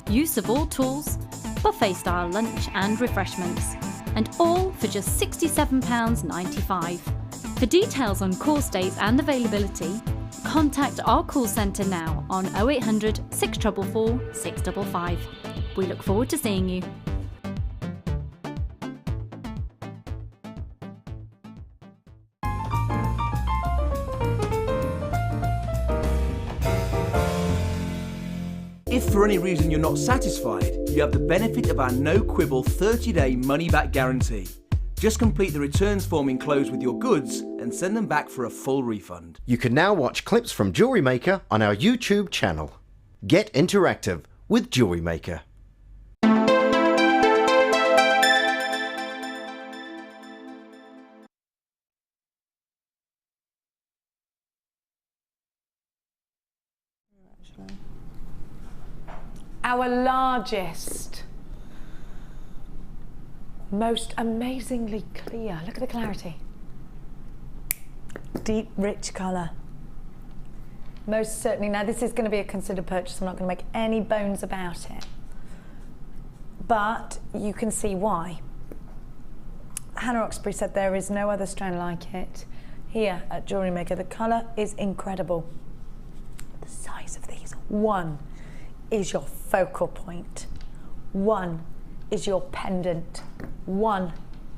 use of all tools, buffet style lunch and refreshments, and all for just £67.95. For details on course dates and availability, contact our call centre now on 0800 644 655. We look forward to seeing you. If for any reason you're not satisfied, you have the benefit of our no-quibble 30-day money-back guarantee. Just complete the returns form enclosed with your goods and send them back for a full refund. You can now watch clips from Jewellery Maker on our YouTube channel. Get interactive with Jewellery Maker. Our largest, most amazingly clear. Look at the clarity. Deep, rich colour. Most certainly. Now this is going to be a considered purchase. I'm not going to make any bones about it. But you can see why. Hannah Oxbury said there is no other strand like it. Here at Jewellery Maker, the colour is incredible. The size of these. One is your focal point. One is your pendant. One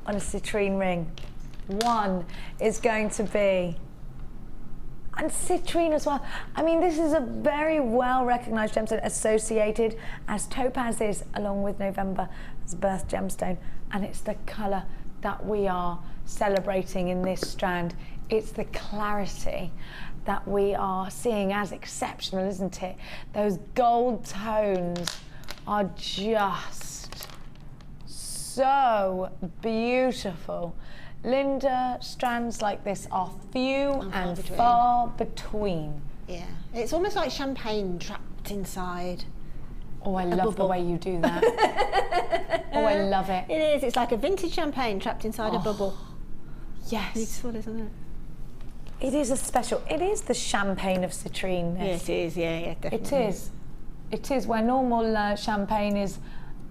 on a citrine ring. One is going to be, and citrine as well. I mean, this is a very well recognized gemstone associated as topaz is, along with November as birth gemstone, and it's the color that we are celebrating in this strand. It's the clarity that we are seeing as exceptional, isn't it? Those gold tones are just so beautiful. Linda, strands like this are few and far between. Yeah, it's almost like champagne trapped inside. Oh, I love the way you do that. Oh, I love it. It is. It's like a vintage champagne trapped inside a bubble. Yes. Beautiful, isn't it? It is a special. It is the champagne of citrine. Yeah, it is. Yeah, definitely. It is. It is. Where normal champagne is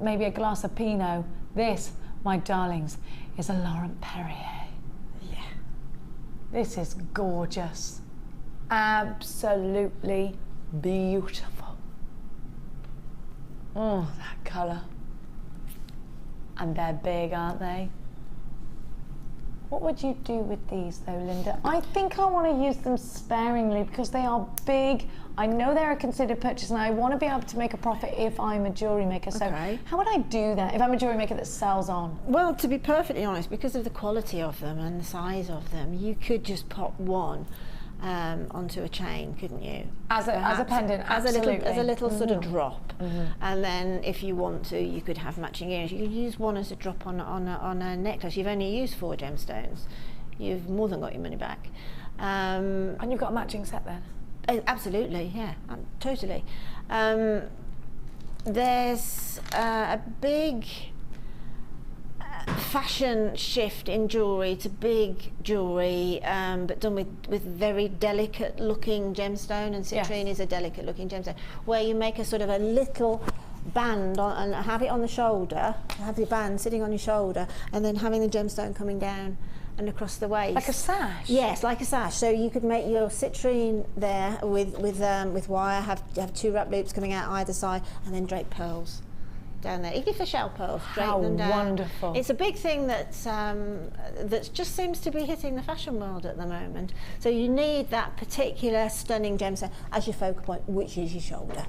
maybe a glass of Pinot, this, my darlings, is a Laurent Perrier. Yeah. This is gorgeous. Absolutely beautiful. Oh, that colour. And they're big, aren't they? What would you do with these though, Linda? I think I want to use them sparingly because they are big. I know they're a considered purchase and I want to be able to make a profit if I'm a jewellery maker. So how would I do that if I'm a jewellery maker that sells on? Well, to be perfectly honest, because of the quality of them and the size of them, you could just pop one onto a chain, couldn't you? As a pendant, as a little sort of drop. And then if you want to, you could have matching earrings. You could use one as a drop on a necklace. You've only used 4 gemstones. You've more than got your money back. And you've got a matching set then? Absolutely, yeah, totally. There's a big fashion shift in jewellery to big jewellery, but done with very delicate looking gemstone, and citrine is a delicate looking gemstone, where you make a sort of a little band and have it on the shoulder, have your band sitting on your shoulder, and then having the gemstone coming down and across the waist. Like a sash? Yes, like a sash. So you could make your citrine there with wire, have 2 wrap loops coming out either side, and then drape pearls down there. Even if they're shell pearls, drape them down. How wonderful. It's a big thing that just seems to be hitting the fashion world at the moment. So you need that particular stunning gemstone as your focal point, which is your shoulder.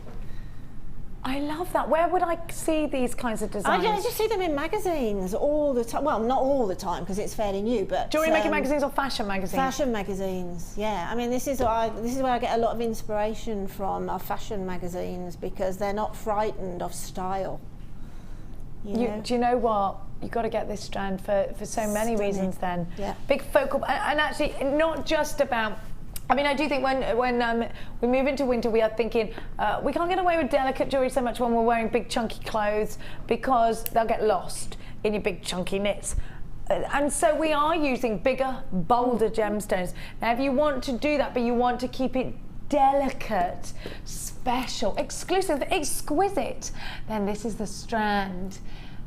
I love that. Where would I see these kinds of designs? I just see them in magazines all the time. Well, not all the time because it's fairly new, but jewellery making magazines or fashion magazines? Fashion magazines, yeah. I mean, this is where I get a lot of inspiration from, are fashion magazines, because they're not frightened of style. Do you know what? You've got to get this strand for so many reasons then. Yeah. Big focal, and actually not just about, I mean, I do think when we move into winter, we are thinking we can't get away with delicate jewellery so much when we're wearing big chunky clothes, because they'll get lost in your big chunky knits. And so we are using bigger, bolder gemstones. Now, if you want to do that, but you want to keep it delicate, special, exclusive, exquisite, then this is the strand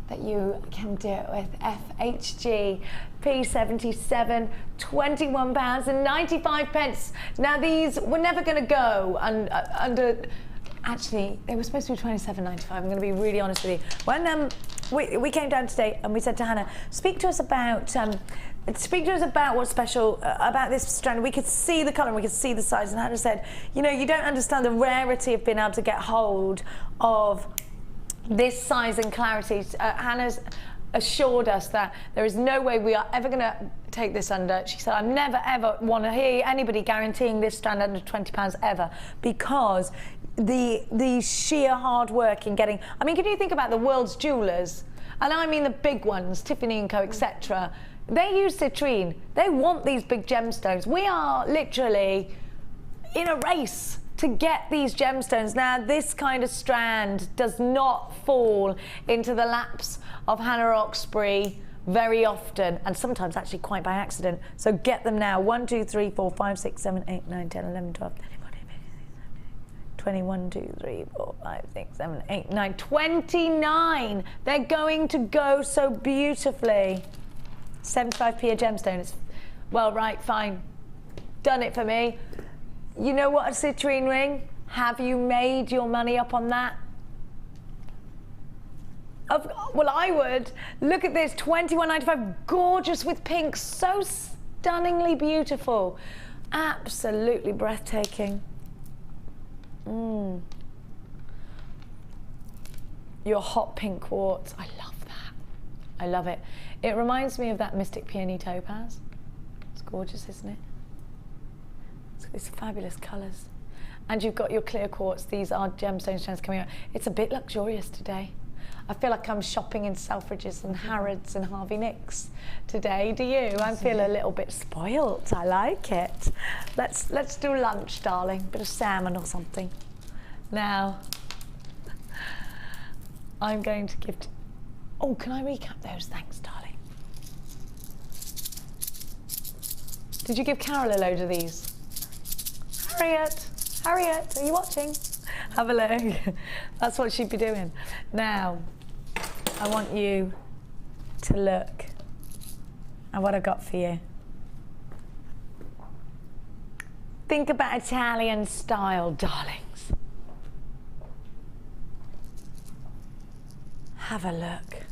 that you can do it with. FHG P77, £21.95. Now these were never going to go under. Actually, they were supposed to be £27.95. I'm going to be really honest with you. When we came down today and we said to Hannah, speak to us about what's special about this strand. We could see the colour and we could see the size. And Hannah said, you know, you don't understand the rarity of being able to get hold of this size and clarity. Hannah's assured us that there is no way we are ever going to take this under. She said, I never ever want to hear anybody guaranteeing this strand under £20 ever, because the sheer hard work in getting, I mean, can you think about the world's jewellers, and I mean the big ones, Tiffany & Co, etc. They use citrine. They want these big gemstones. We are literally in a race to get these gemstones. Now, this kind of strand does not fall into the laps of Hannah Oxbury very often, and sometimes actually quite by accident. So get them now. 1, 2, 3, 4, 5, 6, 7, 8, 9, 10, 11, 12, 13, 14, 15, 16, 17, 21, 2, 3, 4, 5, 6, 7, 8, 9, 29. They're going to go so beautifully. 75p a gemstone. It's, well, right, fine. Done it for me. You know what, a citrine ring? Have you made your money up on that? Well, I would. Look at this, £21.95, gorgeous with pink, so stunningly beautiful. Absolutely breathtaking. Your hot pink quartz, I love that. I love it. It reminds me of that Mystic Peony Topaz. It's gorgeous, isn't it? It's fabulous colours. And you've got your clear quartz. These are gemstone strands coming out. It's a bit luxurious today. I feel like I'm shopping in Selfridges and Harrods and Harvey Nicks today. Do you? I feel a little bit spoilt. I like it. Let's do lunch, darling. Bit of salmon or something. Now, I'm going to give... Oh, can I recap those? Thanks, darling. Did you give Carol a load of these? Harriet, are you watching? Have a look. That's what she'd be doing. Now, I want you to look at what I've got for you. Think about Italian style, darlings. Have a look.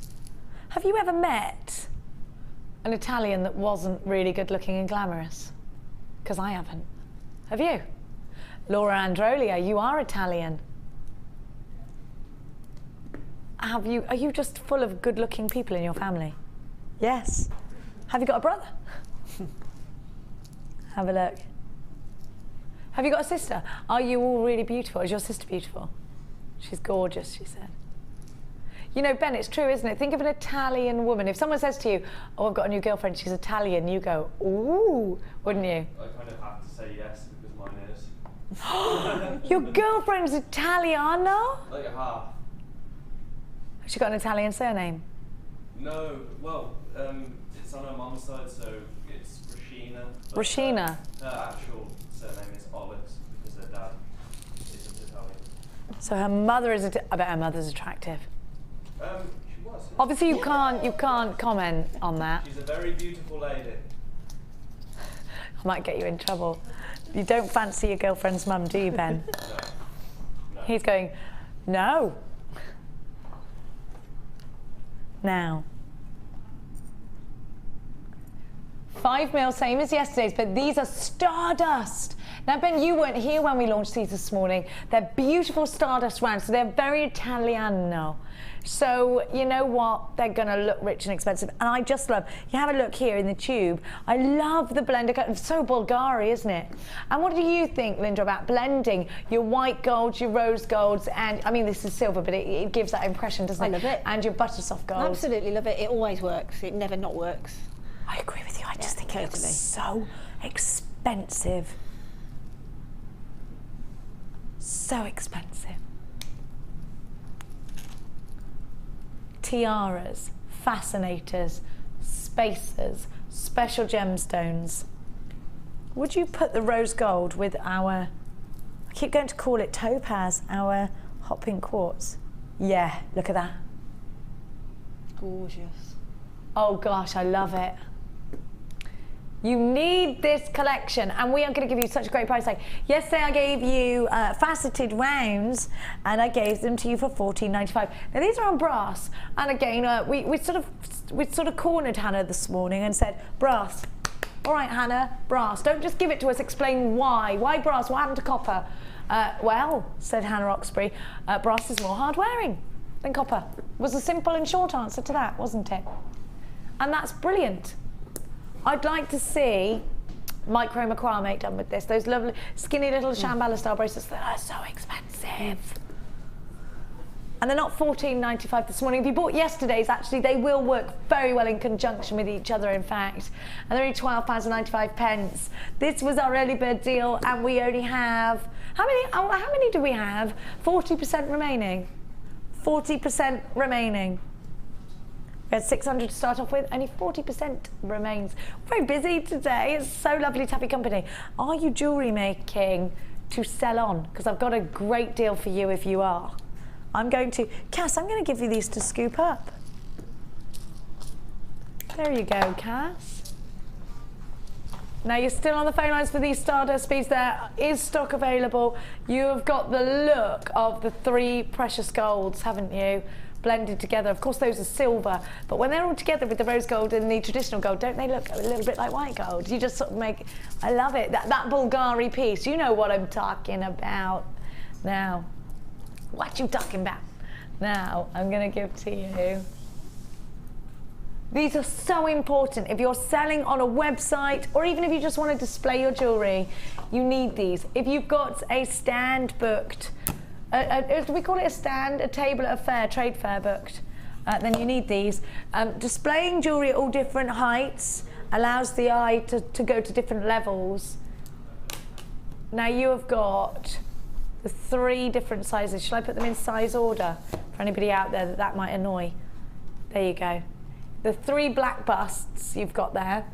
Have you ever met an Italian that wasn't really good looking and glamorous? Because I haven't. Have you? Laura Androlia, you are Italian. Are you just full of good looking people in your family? Yes. Have you got a brother? Have a look. Have you got a sister? Are you all really beautiful? Is your sister beautiful? She's gorgeous, she said. You know, Ben, it's true, isn't it? Think of an Italian woman. If someone says to you, oh, I've got a new girlfriend, she's Italian, you go, ooh, wouldn't you? I kind of have to say yes because mine is. Your girlfriend's Italiano? Like a half. Has she got an Italian surname? No, well, it's on her mum's side, so it's Rashina. Rashina? Her actual surname is Olives because her dad isn't Italian. So her mother is, I bet her mother's attractive. She was. Obviously you can't comment on that. She's a very beautiful lady. I might get you in trouble. You don't fancy your girlfriend's mum, do you, Ben? No. He's going, no. Now. 5 mil, same as yesterday's, but these are Stardust. Now, Ben, you weren't here when we launched these this morning. They're beautiful Stardust rounds, so they're very Italiano. So, you know what? They're going to look rich and expensive. And I just love, you have a look here in the tube. I love the blender. It's so Bulgari, isn't it? And what do you think, Linda, about blending your white golds, your rose golds, and, I mean, this is silver, but it gives that impression, doesn't it? I love it. And your butter soft golds. Absolutely love it. It always works. It never not works. I agree with you. I just think it looks totally. so expensive. So expensive. Tiaras, fascinators, spacers, special gemstones. Would you put the rose gold with our, I keep going to call it topaz, our hot pink quartz? Yeah, look at that. Gorgeous. Oh gosh, I love it. You need this collection, and we are going to give you such a great price. Like yesterday, I gave you faceted rounds, and I gave them to you for $14.95. Now these are on brass, and again, we sort of cornered Hannah this morning and said, brass. All right, Hannah, brass. Don't just give it to us. Explain why. Why brass? What happened to copper? Well, said Hannah Oxbury, brass is more hard wearing than copper. Was a simple and short answer to that, wasn't it? And that's brilliant. I'd like to see micro macrame done with this. Those lovely skinny little Shambhala style bracelets that are so expensive. And they're not $14.95 this morning. If you bought yesterday's, actually, they will work very well in conjunction with each other, in fact. And they're only £12.95. This was our early bird deal, and we only have, how many do we have? 40% remaining. 40% remaining. We had 600 to start off with, only 40% remains. Very busy today. It's so lovely to have your company. Are you jewellery making to sell on? Because I've got a great deal for you if you are. Cass, I'm going to give you these to scoop up. There you go, Cass. Now you're still on the phone lines for these Stardust beads. There is stock available. You have got the look of the 3 precious golds, haven't you? Blended together. Of course, those are silver, but when they're all together with the rose gold and the traditional gold, don't they look a little bit like white gold? You just sort of make, I love it. That Bulgari piece, you know what I'm talking about. Now, what you talking about? Now, I'm going to give to you. These are so important. If you're selling on a website, or even if you just want to display your jewellery, you need these. If you've got a stand booked, do we call it a stand? A table at a fair, trade fair booked. Then you need these. Displaying jewellery at all different heights allows the eye to go to different levels. Now you have got the 3 different sizes. Shall I put them in size order for anybody out there that might annoy? There you go. The 3 black busts you've got there,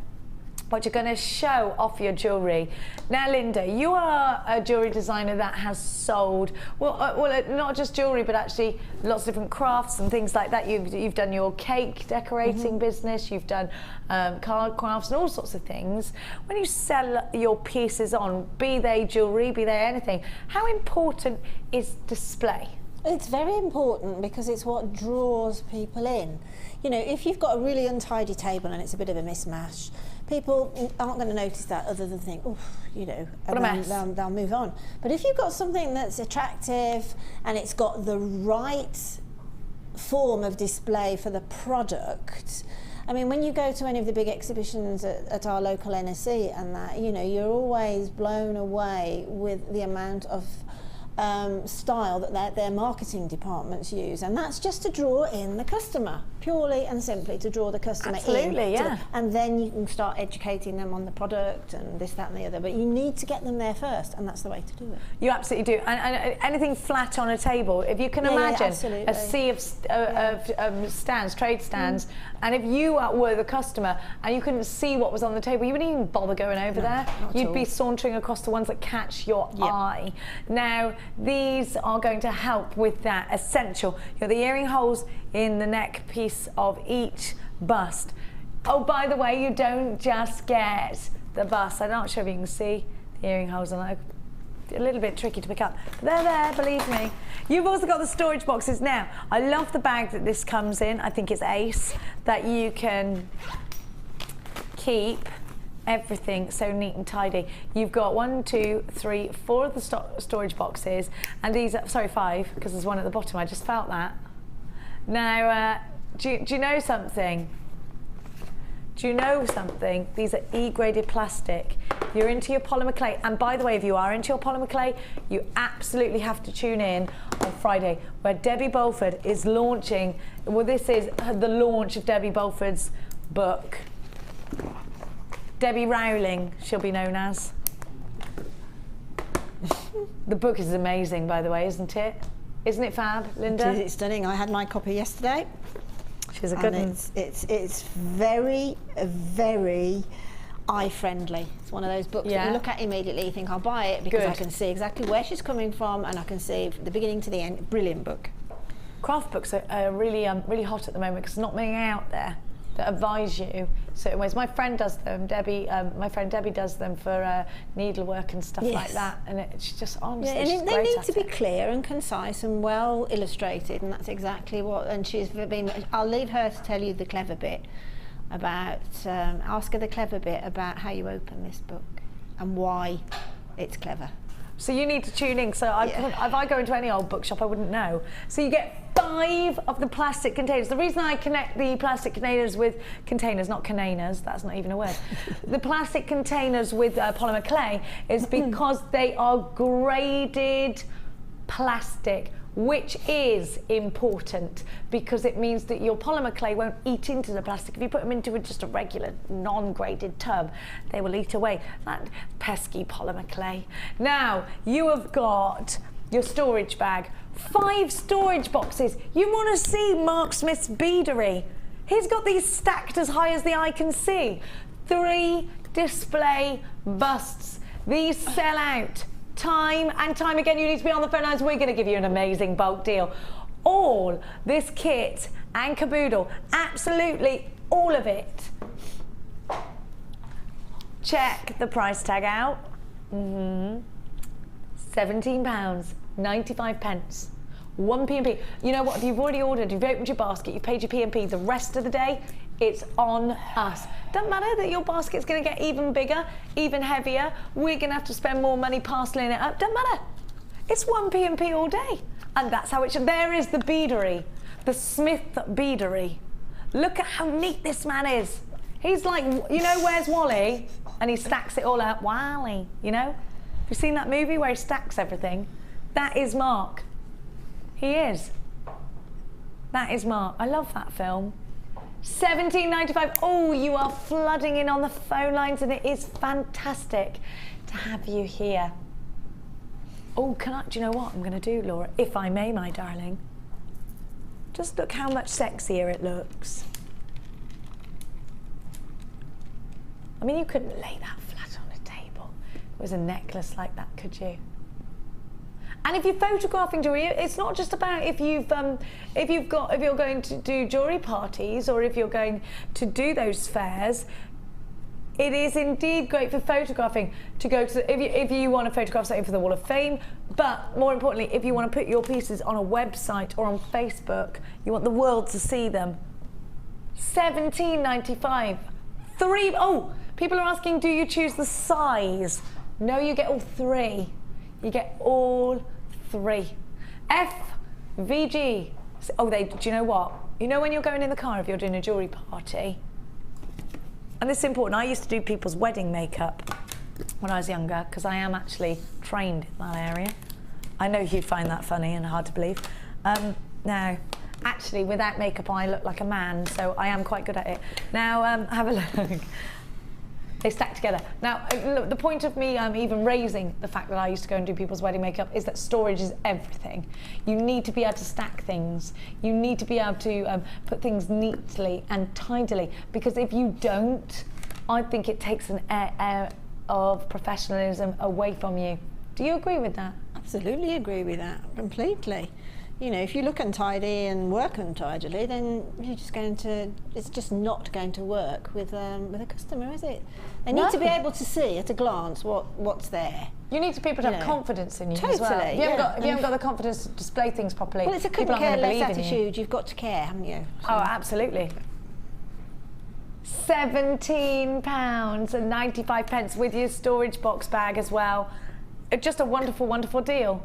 but you're going to show off your jewellery. Now, Linda, you are a jewellery designer that has sold, well, not just jewellery, but actually lots of different crafts and things like that. You've done your cake decorating business, you've done card crafts and all sorts of things. When you sell your pieces on, be they jewellery, be they anything, how important is display? It's very important because it's what draws people in. You know, if you've got a really untidy table and it's a bit of a mismatch, people aren't going to notice that other than think, oh, you know, what a mess. They'll move on. But if you've got something that's attractive and it's got the right form of display for the product, I mean, when you go to any of the big exhibitions at our local NSC and that, you know, you're always blown away with the amount of style that their marketing departments use, and that's just to draw in the customer, purely and simply to draw the customer in. Absolutely, yeah. And then you can start educating them on the product and this, that and the other, but you need to get them there first, and that's the way to do it. You absolutely do. And anything flat on a table, if you can imagine a sea of stands, trade stands, and if you were the customer and you couldn't see what was on the table, you wouldn't even bother going over there. You'd be sauntering across the ones that catch your eye. Now, these are going to help with that essential. You know, the earring holes in the neck piece of each bust. Oh, by the way, you don't just get the bust. I'm not sure if you can see the earring holes on that. A little bit tricky to pick up. But they're there, believe me. You've also got the storage boxes. Now, I love the bag that this comes in. I think it's ace, that you can keep everything so neat and tidy. You've got 1, 2, 3, 4 of the storage boxes, and these are, sorry, 5, because there's one at the bottom. I just felt that. Now, do you know something? Do you know something? These are E-graded plastic. You're into your polymer clay, and by the way, if you are into your polymer clay, you absolutely have to tune in on Friday, where Debbie Bulford is launching. Well, this is the launch of Debbie Bulford's book. Debbie Rowling, she'll be known as. The book is amazing, by the way, isn't it? Isn't it fab, Linda? It's stunning. I had my copy yesterday. She's a good one. It's very, very eye-friendly. It's one of those books that you look at immediately, you think, I'll buy it because I can see exactly where she's coming from and I can see from the beginning to the end. Brilliant book. Craft books are really, really hot at the moment because there's not many out there that advise you certain ways. My friend does them, Debbie. My friend Debbie does them for needlework and stuff like that, and she's just honestly, and they need to be clear and concise and well illustrated, and that's exactly what. And she's been. I'll leave her to tell you the clever bit about. Ask her the clever bit about how you open this book and why it's clever. So you need to tune in. So if I go into any old bookshop, I wouldn't know. So you get 5 of the plastic containers. The reason I connect the plastic containers with containers, not cananas, that's not even a word. The plastic containers with polymer clay is because they are graded plastic, which is important because it means that your polymer clay won't eat into the plastic. If you put them into just a regular non-graded tub, they will eat away that pesky polymer clay. Now, you have got your storage bag, 5 storage boxes. You want to see Mark Smith's beadery. He's got these stacked as high as the eye can see. 3 display busts. These sell out time and time again. You need to be on the phone lines. We're going to give you an amazing bulk deal. All this kit and caboodle, absolutely all of it. Check the price tag out. £17.95. 1 P&P. You know what? If you've already ordered, you've opened your basket, you've paid your P&P, the rest of the day, it's on us. Doesn't matter that your basket's going to get even bigger, even heavier. We're going to have to spend more money parceling it up. Doesn't matter. It's 1 P&P all day. And that's how it should. There is the beadery, the Smith beadery. Look at how neat this man is. He's like, you know, where's Wally? And he stacks it all up. Wally, you know? Have you seen that movie where he stacks everything? That is Mark. He is. That is Mark. I love that film. £17.95. Oh, you are flooding in on the phone lines, and it is fantastic to have you here. Oh, do you know what I'm going to do, Laura? If I may, my darling. Just look how much sexier it looks. I mean, you couldn't lay that flat on a table. It was a necklace like that, could you? And if you're photographing jewelry, it's not just about if you're going to do jewelry parties or if you're going to do those fairs. It is indeed great for photographing, to go to, if you want to photograph something for the Wall of Fame, but more importantly, if you want to put your pieces on a website or on Facebook, you want the world to see them. $17.95. Oh, people are asking, do you choose the size? No, you get all three. You get all three. FVG. Oh, do you know what? You know when you're going in the car if you're doing a jewellery party? And this is important. I used to do people's wedding makeup when I was younger, because I am actually trained in that area. I know you'd find that funny and hard to believe. Now, actually, without makeup, I look like a man, so I am quite good at it. Now, have a look. They stack together. Now, look, the point of me even raising the fact that I used to go and do people's wedding makeup is that storage is everything. You need to be able to stack things. You need to be able to put things neatly and tidily, because if you don't, I think it takes an air of professionalism away from you. Do you agree with that? Absolutely agree with that, completely. You know, if you look untidy and work untidily, then you're just going to, it's just not going to work with a customer, is it? They need to be able to see at a glance what's there. You need people to have confidence in you as well. If you haven't got the confidence to display things properly, well, it's a couldn't care less attitude. You've got to care, haven't you? So. Oh, absolutely. £17.95 with your storage box bag as well. Just a wonderful, wonderful deal.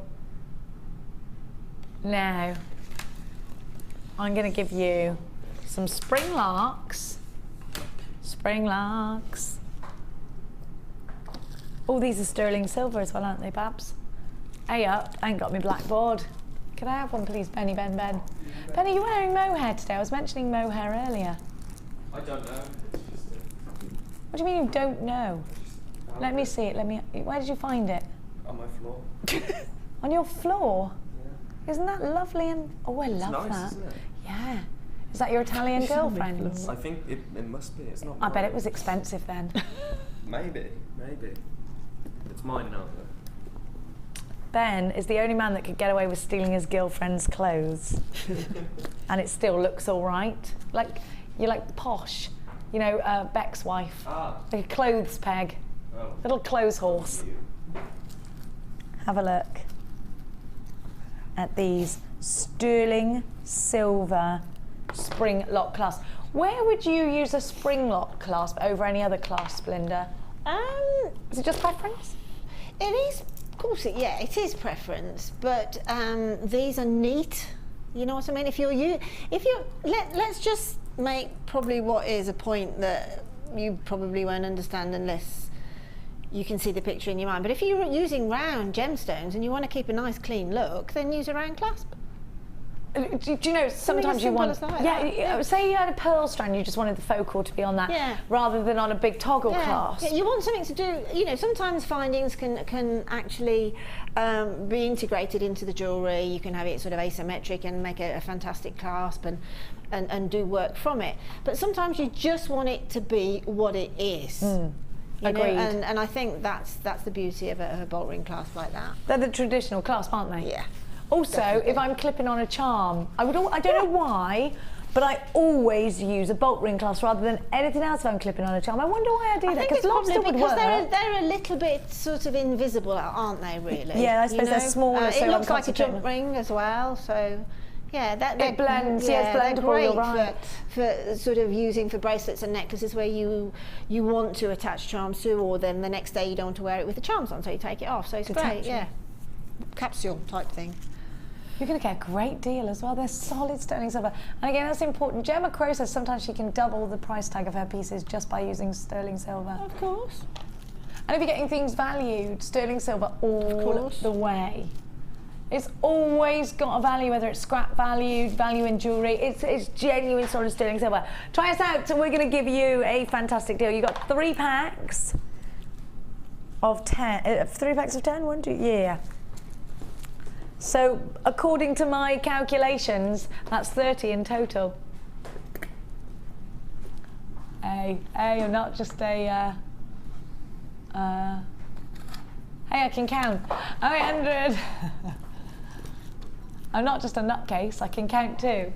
Now, I'm going to give you some spring larks. Spring larks. Oh, these are sterling silver as well, aren't they, Babs? Hey up, I ain't got my blackboard. Can I have one, please, Benny, Ben? Ben, are you wearing mohair today? I was mentioning mohair earlier. I don't know. What do you mean you don't know? Let me see it. Where did you find it? On my floor. On your floor? Isn't that lovely? And oh, I love nice, that. Isn't it? Yeah. Is that your Italian girlfriend? I think it must be. It's not. I bet it was expensive then. Maybe. It's mine now, though. Ben is the only man that could get away with stealing his girlfriend's clothes, and it still looks all right. Like you're like posh, you know, Beck's wife. Ah. Like a clothes peg, little clothes horse. Have a look at these sterling silver spring lock clasp. Where would you use a spring lock clasp over any other clasp, Linda? Is it just preference? It is, of course, it is preference, but these are neat. You know what I mean? Let's just make probably what is a point that you probably won't understand unless you can see the picture in your mind. But if you're using round gemstones and you want to keep a nice clean look, then use a round clasp. Do you know, sometimes you want... Say you had a pearl strand, you just wanted the focal to be on that, rather than on a big toggle clasp. Yeah, you want something to do, you know, sometimes findings can actually be integrated into the jewellery. You can have it sort of asymmetric and make a fantastic clasp and do work from it. But sometimes you just want it to be what it is. Agreed. And I think that's the beauty of a bolt ring clasp like that. They're the traditional clasp, aren't they? Yeah. Also, definitely. if I'm clipping on a charm, I don't know why, but I always use a bolt ring clasp rather than anything else if I'm clipping on a charm. I wonder why I do that. I think it's probably because work. they're a little bit sort of invisible, aren't they, really? Yeah, I suppose they're smaller, so it looks I'm like a jump ring as well, so... Yeah, it blends. Yeah, it's blendable. Great you're right. for sort of using for bracelets and necklaces where you want to attach charms to, or then the next day you don't want to wear it with the charms on, so you take it off. So it's great. Yeah, capsule type thing. You're going to get a great deal as well. They're solid sterling silver, and again, that's important. Gemma Crow says sometimes she can double the price tag of her pieces just by using sterling silver. Of course. And if you're getting things valued, sterling silver all the way. It's always got a value, whether it's scrap value, value in jewellery. It's genuine sort of sterling silver. Try us out. So we're going to give you a fantastic deal. You got 3 packs of 10. 3 packs of 10. 1, 2. Yeah. So according to my calculations, that's 30 in total. Hey, I'm not just a. Hey, I can count. 100. I'm not just a nutcase, I can count too.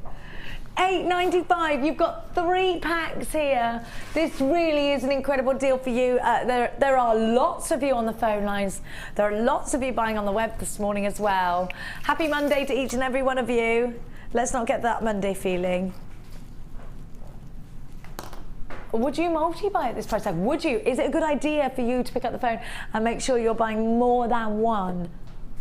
£8.95. You've got 3 packs here. This really is an incredible deal for you. There are lots of you on the phone lines. There are lots of you buying on the web this morning as well. Happy Monday to each and every one of you. Let's not get that Monday feeling. Would you multi-buy at this price tag? Would you? Is it a good idea for you to pick up the phone and make sure you're buying more than one?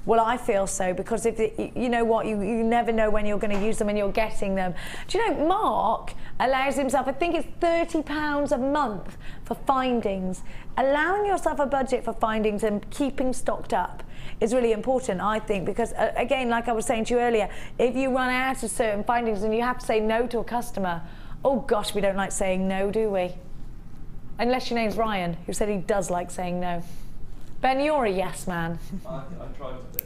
Well, I feel so, because if you know what, you never know when you're going to use them and you're getting them. Do you know, Mark allows himself, I think it's £30 a month for findings. Allowing yourself a budget for findings and keeping stocked up is really important, I think, because again, like I was saying to you earlier, if you run out of certain findings and you have to say no to a customer, oh gosh, we don't like saying no, do we? Unless your name's Ryan, who said he does like saying no. Ben, you're a yes man. I try to do.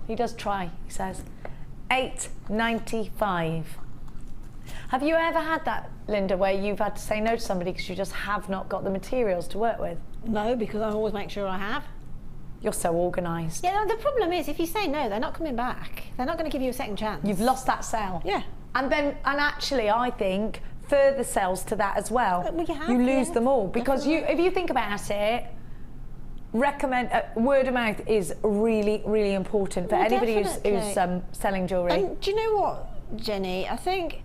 He does try, he says. £8.95. Have you ever had that, Linda, where you've had to say no to somebody because you just have not got the materials to work with? No, because I always make sure I have. You're so organised. Yeah, no, the problem is if you say no, they're not coming back. They're not going to give you a second chance. You've lost that sale. Yeah. And actually, I think further sales to that as well. Well, you lose them all, because if you think about it, word of mouth is really, really important for anybody who's selling jewellery. And do you know what, Jenny? I think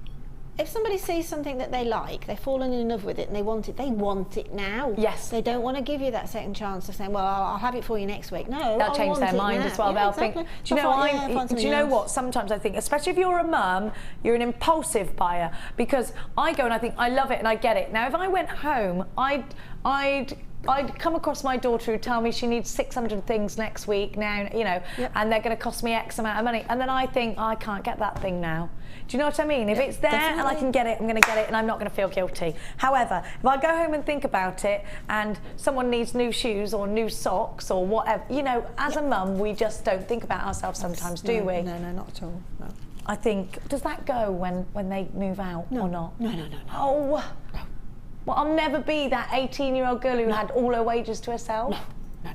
if somebody sees something that they like, they've fallen in love with it and they want it now. Yes. They don't want to give you that second chance of saying, well, I'll have it for you next week. No, they'll change their mind as well. Yeah, They'll exactly. think, do you know what? Sometimes I think, especially if you're a mum, you're an impulsive buyer, because I go and I think, I love it and I get it. Now, if I went home, I'd come across my daughter who'd tell me she needs 600 things next week now, you know, and they're going to cost me X amount of money. And then I think, I can't get that thing now. Do you know what I mean? If it's there and I can get it, I'm going to get it and I'm not going to feel guilty. However, if I go home and think about it and someone needs new shoes or new socks or whatever, you know, as a mum, we just don't think about ourselves sometimes, do we? No, not at all. No. I think, does that go when they move out or not? No. Oh. No. Well, I'll never be that 18-year-old girl who had all her wages to herself. No.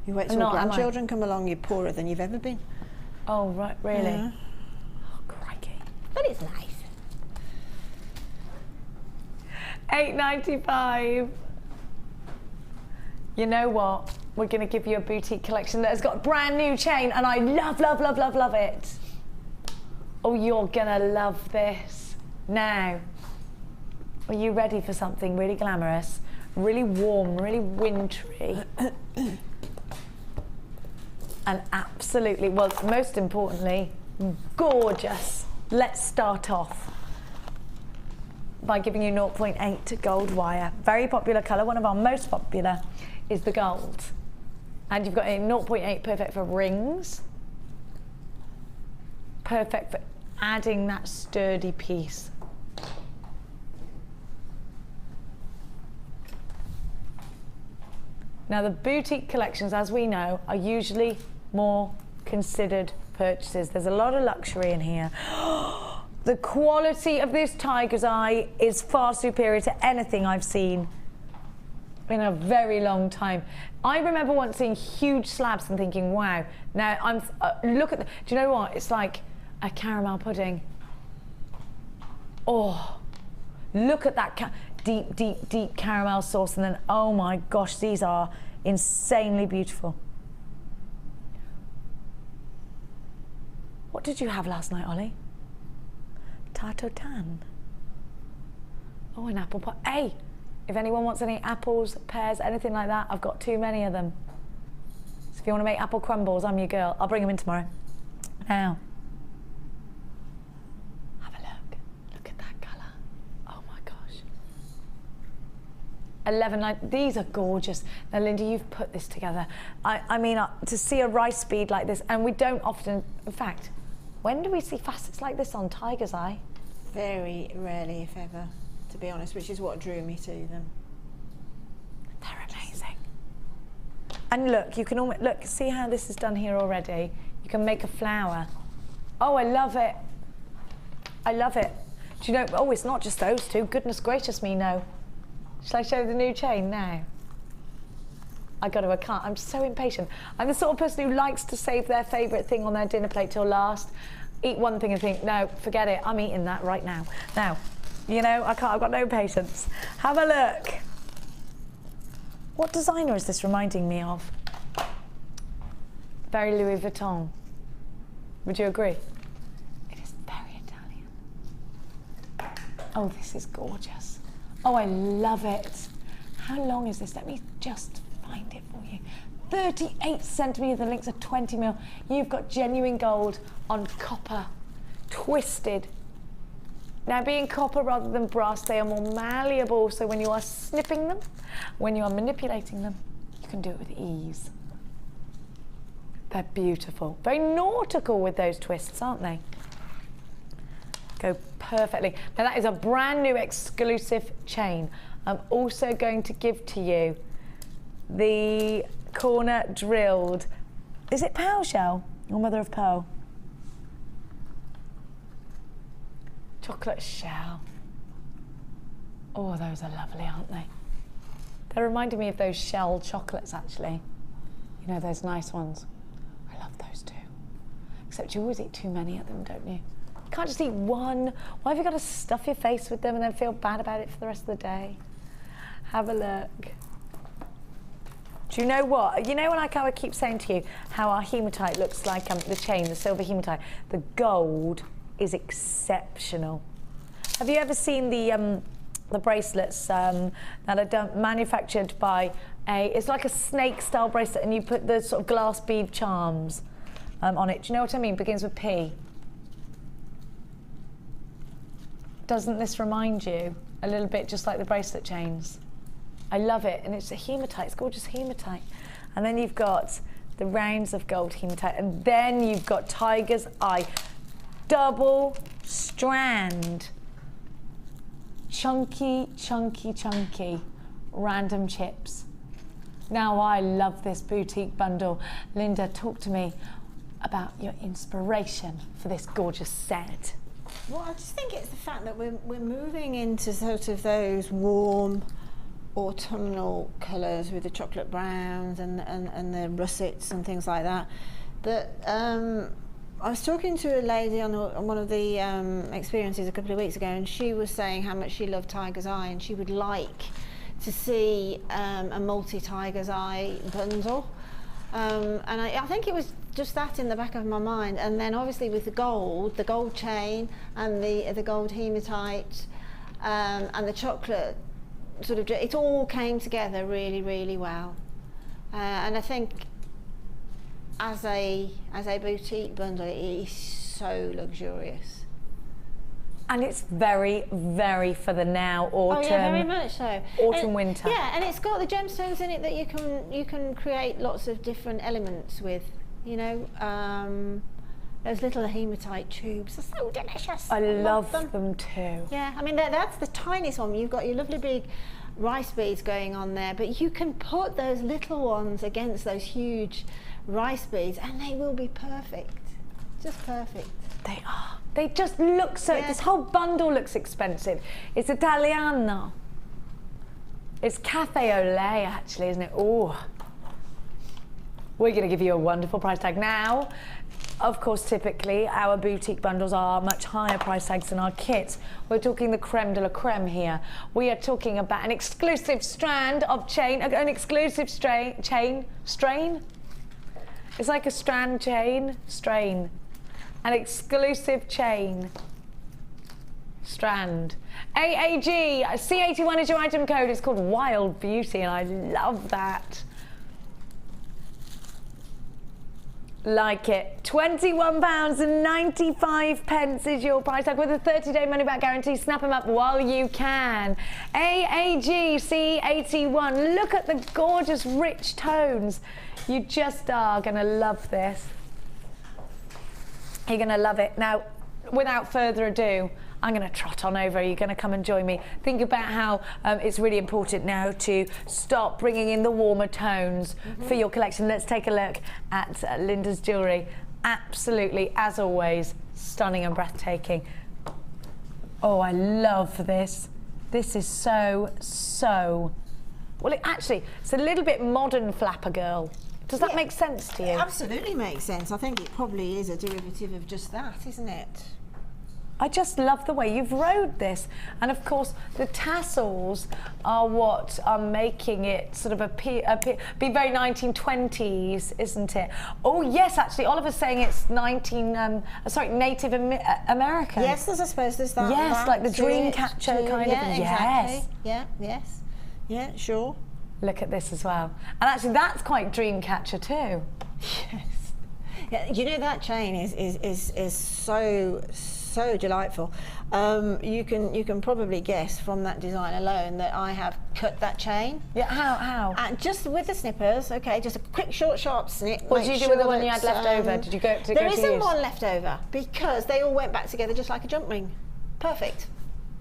You wait till grandchildren come along, you're poorer than you've ever been. Oh, right, really? Yeah. Oh, crikey. But it's nice. £8.95. You know what? We're going to give you a boutique collection that has got a brand new chain, and I love it. Oh, you're going to love this. Now, are you ready for something really glamorous, really warm, really wintry? And absolutely, well, most importantly, gorgeous. Let's start off by giving you 0.8 gold wire. Very popular colour, one of our most popular is the gold. And you've got a 0.8, perfect for rings, perfect for adding that sturdy piece. Now, the boutique collections, as we know, are usually more considered purchases. There's a lot of luxury in here. The quality of this tiger's eye is far superior to anything I've seen in a very long time. I remember once seeing huge slabs and thinking, wow. Now, look at do you know what? It's like a caramel pudding. Oh, look at that deep caramel sauce, and then, oh my gosh, these are insanely beautiful. What did you have last night, Ollie? Tartotan. Oh, an apple pie. Hey, if anyone wants any apples, pears, anything like that, I've got too many of them. So if you want to make apple crumbles, I'm your girl. I'll bring them in tomorrow. Now, have a look. Look at that colour. Oh my gosh. 11.9. These are gorgeous. Now, Linda, you've put this together. I mean, to see a rice bead like this, and we don't often, in fact, when do we see facets like this on tiger's eye? Very rarely, if ever, to be honest, which is what drew me to them. They're amazing. And look, you can almost, look, see how this is done here already? You can make a flower. Oh, I love it. I love it. Do you know, oh, it's not just those two. Goodness gracious me, no. Shall I show the new chain now? I can't. I'm so impatient. I'm the sort of person who likes to save their favourite thing on their dinner plate till last. eat one thing and think, no, forget it, I'm eating that right now. Now, you know, I've got no patience. Have a look. What designer is this reminding me of? Very Louis Vuitton. Would you agree? It is very Italian. Oh, this is gorgeous. Oh, I love it. How long is this? Let me just find it for you. 38 centimetres, the links are 20 mil. You've got genuine gold on copper, twisted. Now, being copper rather than brass, they are more malleable, so when you are snipping them, when you are manipulating them, you can do it with ease. They're beautiful. Very nautical with those twists, aren't they? Go perfectly. Now, that is a brand new exclusive chain. I'm also going to give to you the corner drilled, is it pearl shell or mother of pearl? Chocolate shell. Oh, those are lovely, aren't they? They're reminding me of those shell chocolates, actually. You know, those nice ones. I love those too. Except you always eat too many of them, don't you? You can't just eat one. Why have you got to stuff your face with them and then feel bad about it for the rest of the day? Have a look. Do you know what? You know, like I keep saying to you, how our hematite looks like the chain, the silver hematite. The gold is exceptional. Have you ever seen the bracelets that are manufactured by it's like a snake-style bracelet, and you put the sort of glass bead charms on it. Do you know what I mean? Begins with P. Doesn't this remind you a little bit just like the bracelet chains? I love it, and it's a hematite, it's gorgeous hematite. And then you've got the rounds of gold hematite, and then you've got tiger's eye, double strand, chunky, chunky, chunky, random chips. Now, I love this boutique bundle. Linda, talk to me about your inspiration for this gorgeous set. Well, I just think it's the fact that we're moving into sort of those warm autumnal colours with the chocolate browns and the russets and things like that. That I was talking to a lady on one of the experiences a couple of weeks ago, and she was saying how much she loved tiger's eye, and she would like to see a multi-tiger's eye bundle. And I think it was just that in the back of my mind. And then obviously with the gold chain and the gold hematite and the chocolate sort of, it all came together really, really well. And I think as a boutique bundle, it is so luxurious. And it's very, very for the now, autumn. Oh yeah, very much so. Autumn, winter. Yeah, and it's got the gemstones in it that you can create lots of different elements with. You know, those little hematite tubes are so delicious. I love them too. Yeah, I mean that's the tiniest one. You've got your lovely big rice beads going on there, but you can put those little ones against those huge rice beads, and they will be perfect. Just perfect. They are. They just look so. Yeah. This whole bundle looks expensive. It's Italiano. It's cafe au lait, actually, isn't it? Oh. We're going to give you a wonderful price tag. Now, of course, typically our boutique bundles are much higher price tags than our kits. We're talking the creme de la creme here. We are talking about an exclusive strand of chain, an exclusive strain. It's like a strand chain, strain. An exclusive chain, strand. AAG, C81 is your item code. It's called Wild Beauty, and I love that. Like it. £21.95 is your price tag with a 30-day money-back guarantee. Snap them up while you can. AAG C81. Look at the gorgeous, rich tones. You just are going to love this. You're going to love it. Now, without further ado, I'm going to trot on over. You're going to come and join me. Think about how it's really important now to stop bringing in the warmer tones for your collection. Let's take a look at Linda's jewellery. Absolutely, as always, stunning and breathtaking. Oh, I love this. This is so, well, it's a little bit modern flapper girl, Does that make sense to you? It absolutely makes sense. I think it probably is a derivative of just that, isn't it? I just love the way you've rode this. And of course, the tassels are what are making it sort of be very 1920s, isn't it? Oh yes, actually, Oliver's saying it's Native American. Yes, I suppose there's that. Yes, like the dream catcher kind of. Yeah, Yes. exactly. Yeah, yes. Yeah, sure. Look at this as well. And actually, that's quite dream catcher too. Yes. Yeah, you know, that chain is so delightful. You can probably guess from that design alone that I have cut that chain. Yeah, how? Just with the snippers, okay, just a quick, short, sharp snip. What did you do with the one you had left over? Did you go to There isn't one left over because they all went back together just like a jump ring. Perfect.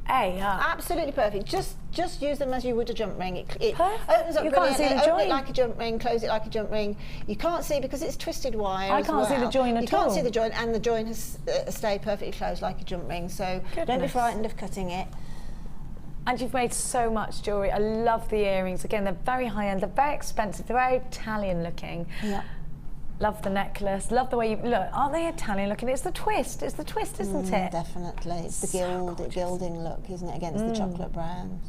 Absolutely perfect. Just use them as you would a jump ring. It opens up. You can't see the join. Open it like a jump ring, close it like a jump ring. You can't see because it's twisted wire. I can't see the join at all. You can't see the join, and the join has stayed perfectly closed like a jump ring. So don't be frightened of cutting it. And you've made so much jewellery. I love the earrings. Again, they're very high end. They're very expensive. They're very Italian looking. Yeah. Love the necklace. Love the way you look. Aren't they Italian looking? It's the twist. It's the twist, isn't it? Definitely. It's the gilding look, isn't it? Against the chocolate browns.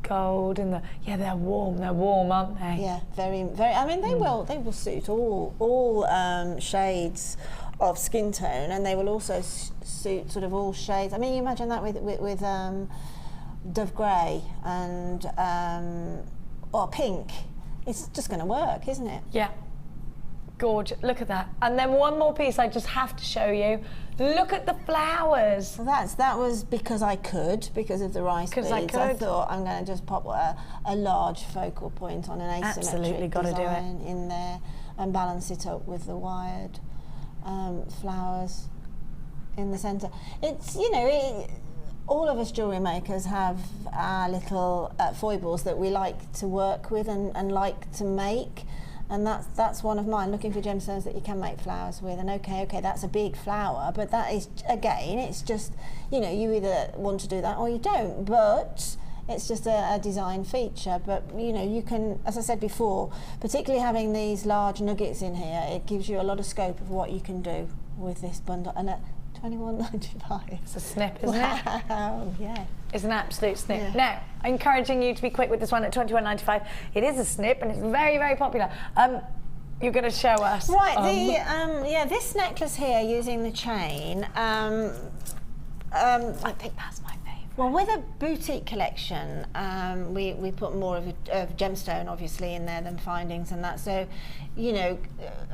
Gold and they're warm. They're warm, aren't they? Yeah, very, very. I mean, they will suit all shades of skin tone, and they will also suit sort of all shades. I mean, you imagine that with dove grey and or pink. It's just going to work, isn't it? Yeah. Gorgeous. Look at that. And then one more piece I just have to show you. Look at the flowers. Well, that was because I could, because of the rice beads. I thought I'm going to just pop a large focal point on an asymmetric design in there and balance it up with the wired flowers in the centre. It's, you know, all of us jewellery makers have our little foibles that we like to work with and like to make. And that's one of mine, looking for gemstones that you can make flowers with. And okay, that's a big flower, but that is, again, it's just, you know, you either want to do that or you don't, but it's just a design feature. But, you know, you can, as I said before, particularly having these large nuggets in here, it gives you a lot of scope of what you can do with this bundle. And at £21.95. It's a snip, isn't it? Wow, yeah. It's an absolute snip. Yeah. Now, encouraging you to be quick with this one at £21.95. It is a snip and it's very, very popular. You're going to show us. Right, this necklace here using the chain. I think that's my favourite. Well, with a boutique collection, we put more of a gemstone, obviously, in there than findings and that. So, you know,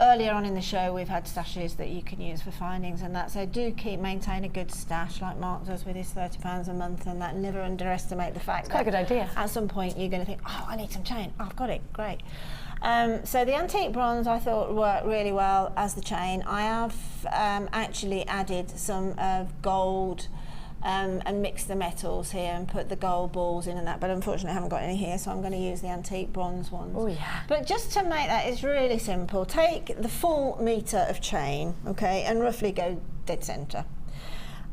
earlier on in the show, we've had stashes that you can use for findings and that. So do maintain a good stash, like Mark does with his £30 a month and that. Never underestimate the fact it's quite a good idea. At some point, you're going to think, oh, I need some chain. Oh, I've got it. Great. So the antique bronze I thought worked really well as the chain. I have actually added some gold and mix the metals here and put the gold balls in and that, but unfortunately I haven't got any here, so I'm going to use the antique bronze ones. Oh yeah. But just to make that, it's really simple. Take the full metre of chain, okay, and roughly go dead centre.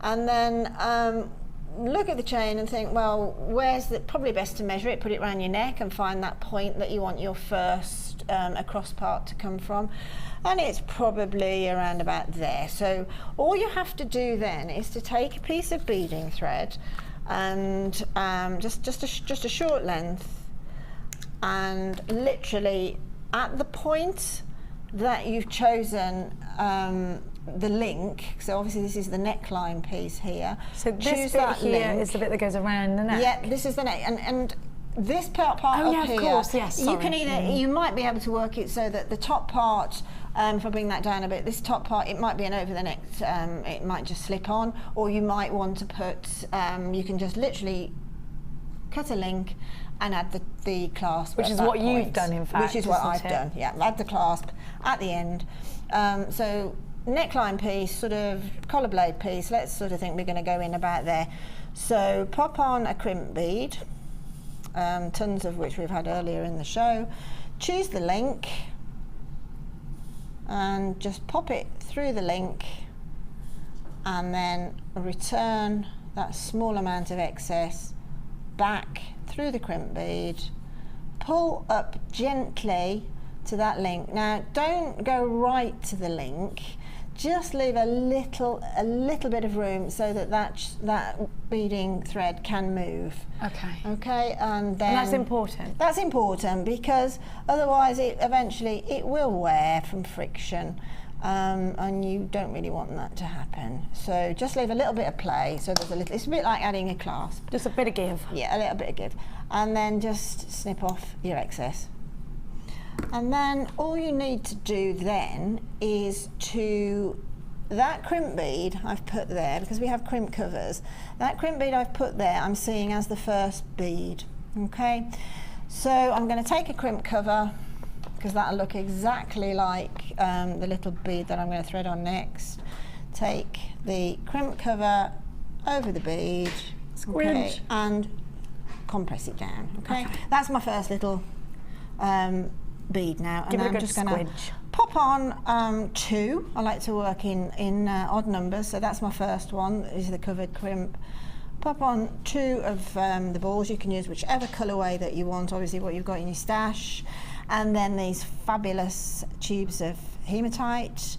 And then look at the chain and think, well, where's the, probably best to measure it, put it around your neck and find that point that you want your first across part to come from. And it's probably around about there. So all you have to do then is to take a piece of beading thread and just a short length, and literally at the point that you've chosen the link, so obviously this is the neckline piece here. So this bit here is the bit that goes around the neck. Yeah, this is the neck, and this part up here, of course, yes. You can either, you might be able to work it so that the top part, if I bring that down a bit, this top part, it might be an over the neck, it might just slip on, or you might want to put, you can just literally cut a link and add the clasp. Which is what you've done, in fact. Which is what I've done, yeah. Add the clasp at the end. So neckline piece, sort of collar blade piece, let's sort of think we're going to go in about there. So pop on a crimp bead, tons of which we've had earlier in the show. Choose the link and just pop it through the link and then return that small amount of excess back through the crimp bead. Pull up gently to that link. Now, don't go right to the link. Just leave a little bit of room so that that beading thread can move. Okay. Okay, and then that's important. That's important because otherwise, eventually it will wear from friction, and you don't really want that to happen. So just leave a little bit of play. So there's a little. It's a bit like adding a clasp. Just a bit of give. Yeah, a little bit of give, and then just snip off your excess. And then all you need to do then is that crimp bead I've put there, because we have crimp covers, that crimp bead I've put there I'm seeing as the first bead, okay? So I'm going to take a crimp cover, because that'll look exactly like the little bead that I'm going to thread on next. Take the crimp cover over the bead, okay, and compress it down, okay? That's my first little bead now, and I'm just going to pop on 2. I like to work in odd numbers, so that's my first one, is the covered crimp. Pop on 2 of the balls. You can use whichever colourway that you want, obviously what you've got in your stash, and then these fabulous tubes of hematite.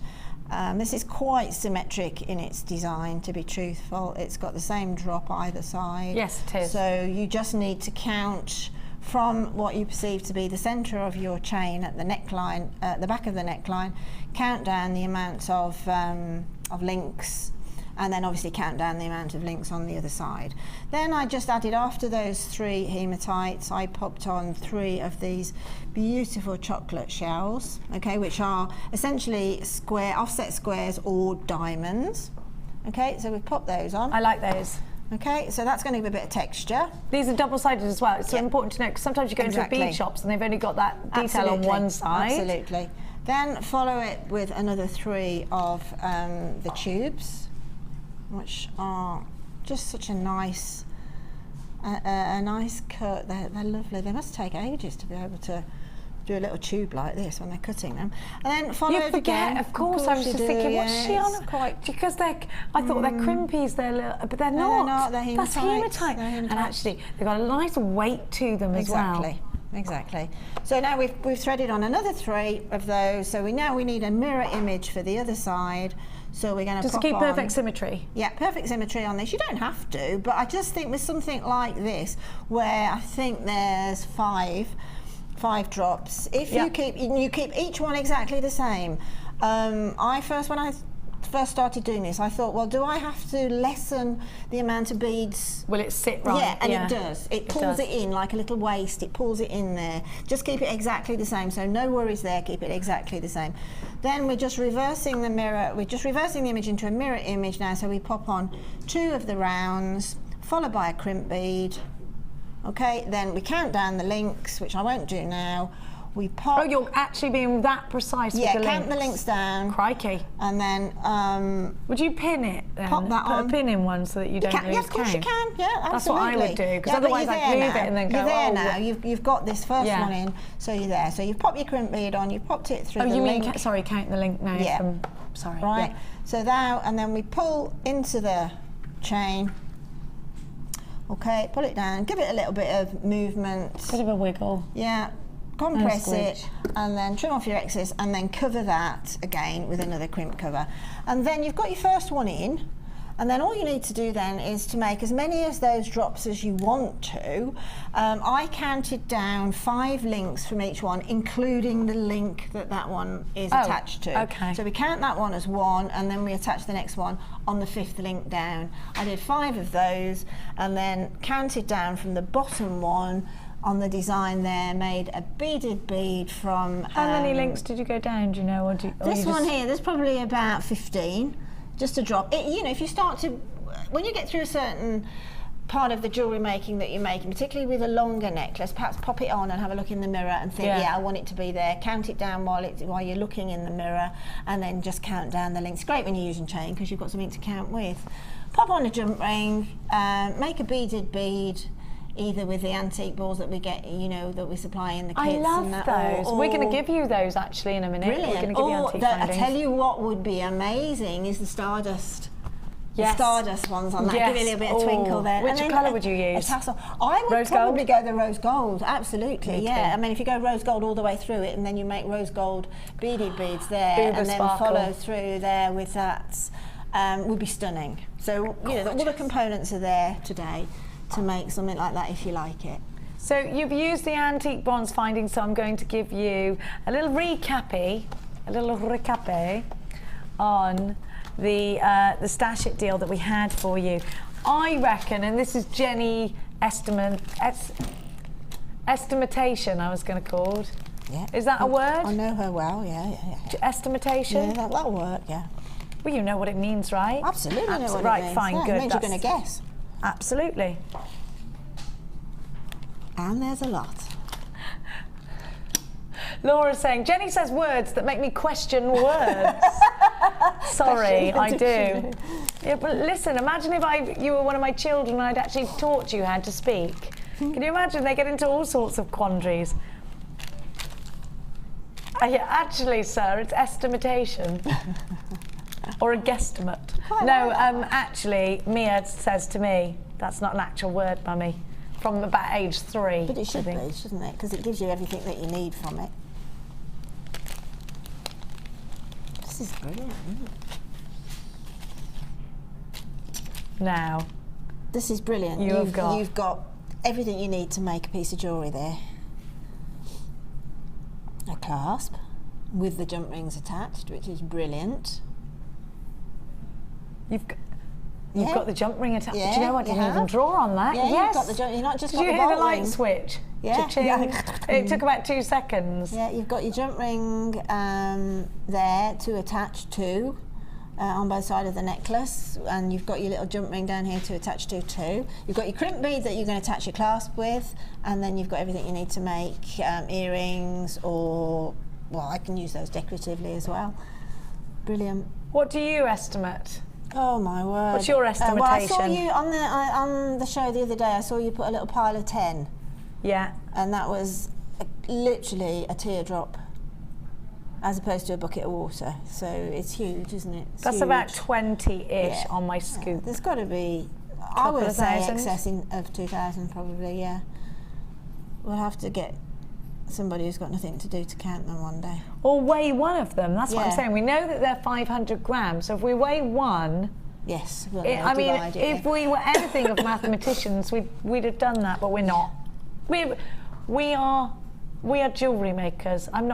This is quite symmetric in its design, to be truthful. It's got the same drop either side. Yes, it is. So you just need to count from what you perceive to be the centre of your chain at the neckline, the back of the neckline, count down the amount of links, and then obviously count down the amount of links on the other side. Then I just added, after those 3 hematites, I popped on 3 of these beautiful chocolate shells, okay, which are essentially offset squares or diamonds. Okay, so we've popped those on. I like those. Okay, so that's going to give a bit of texture. These are double-sided as well. It's so important to know, because sometimes you go into bead shops and they've only got that detail on one side. Absolutely. Then follow it with another 3 of the tubes, which are just such a nice cut. They're lovely. They must take ages to be able to do a little tube like this when they're cutting them. And then follow it again. Of course, I was just thinking, what's she on? Because I thought they're crimpies, but they're not. They're not, they're hematite. That's hematite. And actually, they've got a nice weight to them as well. Exactly. So now we've threaded on another 3 of those. So we need a mirror image for the other side. So we're going to just keep perfect symmetry. Yeah, perfect symmetry on this. You don't have to, but I just think with something like this, where I think there's 5 drops. If you keep each one exactly the same. When I first started doing this, I thought, well, do I have to lessen the amount of beads? Will it sit right? Yeah, and it does. It pulls it in like a little waist. It pulls it in there. Just keep it exactly the same. So no worries there. Keep it exactly the same. Then we're just reversing the mirror. We're just reversing the image into a mirror image now. So we pop on 2 of the rounds, followed by a crimp bead. Okay, then we count down the links, which I won't do now. We pop. Oh, you're actually being that precise with the links. Yeah, count the links down. Crikey. And then would you pin it then? Pop that on. Put a pin in one so that you don't lose count. Yeah, of course you can. Yeah, absolutely. That's what I would do, because otherwise I'd move it and then go, You're there now. You've got this first one in, so you're there. So you've popped your crimp bead on, you've popped it through the link. Oh, you mean, sorry, count the link now. Yeah. Sorry. Right. Yeah. So now, and then we pull into the chain. Okay, pull it down, give it a little bit of movement. Bit of a wiggle. Yeah. Compress it, and then trim off your excess, and then cover that again with another crimp cover. And then you've got your first one in, and then all you need to do then is to make as many of those drops as you want to. I counted down 5 links from each one, including the link that one is attached to. Okay. So we count that one as 1, and then we attach the next one on the 5th link down. I did 5 of those, and then counted down from the bottom one on the design there, made a beaded bead from... How many links did you go down, do you know? This one here, there's probably about 15, just a drop. If you start to... When you get through a certain part of the jewellery making that you're making, particularly with a longer necklace, perhaps pop it on and have a look in the mirror and think, I want it to be there. Count it down while you're looking in the mirror, and then just count down the links. Great when you're using chain, because you've got something to count with. Pop on a jump ring, make a beaded bead, either with the antique balls that we get, that we supply in the kits. I love those. We're going to give you those actually in a minute. Brilliant. We're going to give you antique findings. I tell you what would be amazing is the stardust. Yes. Stardust ones on that, Yes. give it a little bit of twinkle there. Which And then colour would you use? A tassel. I would Rose probably gold? go the rose gold, absolutely, Me yeah. too. I mean, if you go rose gold all the way through it, and then you make rose gold beaded beads there, Uber and then sparkle. follow through there with that, would be stunning. So, you know, all the components are there today to make something like that if you like it. So you've used the antique bronze finding, so I'm going to give you a little recappy on the stash it deal that we had for you. I reckon, and this is Jenny estimatation, I was going to call it. Yeah. Is that a word? I know her well, yeah. Estimatation? Yeah, that'll work, yeah. Well, you know what it means, right? Absolutely know what right, it means. fine, Yeah, good. It means you're going to guess. Absolutely. And there's a lot. Laura's saying, Jenny says words that make me question words. Sorry, I do. Yeah, but listen, imagine if you were one of my children and I'd actually taught you how to speak. Can you imagine? They get into all sorts of quandaries. Yeah, actually, sir, it's estimatation. Or a guesstimate. No, actually, Mia says to me, that's not an actual word, Mummy. From about age 3. But it should be, shouldn't it? Because it gives you everything that you need from it. This is brilliant, isn't it? Now. This is brilliant. You've got everything you need to make a piece of jewellery there. A clasp with the jump rings attached, which is brilliant. You've got the jump ring attached. Yeah, Do you know I didn't even draw on that? Yeah, yes. You've got the jump. You're not just Did got you the hear the bolt light ring. switch? Yeah. Cha-ching. It took about 2 seconds. Yeah, you've got your jump ring there to attach to on both sides of the necklace, and you've got your little jump ring down here to attach to too. You've got your crimp bead that you're going to attach your clasp with, and then you've got everything you need to make earrings, or, well, I can use those decoratively as well. Brilliant. What do you estimate? Oh my word. What's your estimation? Well, I saw you on the show the other day, I saw you put a little pile of 10. Yeah. And that was literally a teardrop as opposed to a bucket of water. So it's huge, isn't it? It's That's huge. about 20-ish on my scoop. There's got to be, I Couple would of say, thousand? excess of 2,000 probably, yeah. We'll have to get somebody who's got nothing to do to count them one day. Or weigh one of them. That's what I'm Yeah. saying. We know that they're 500 grams. So if we weigh one, Yes, we'll I mean, divide it. if we were anything of mathematicians, we'd have done that, but we're not. We are jewellery makers. I'm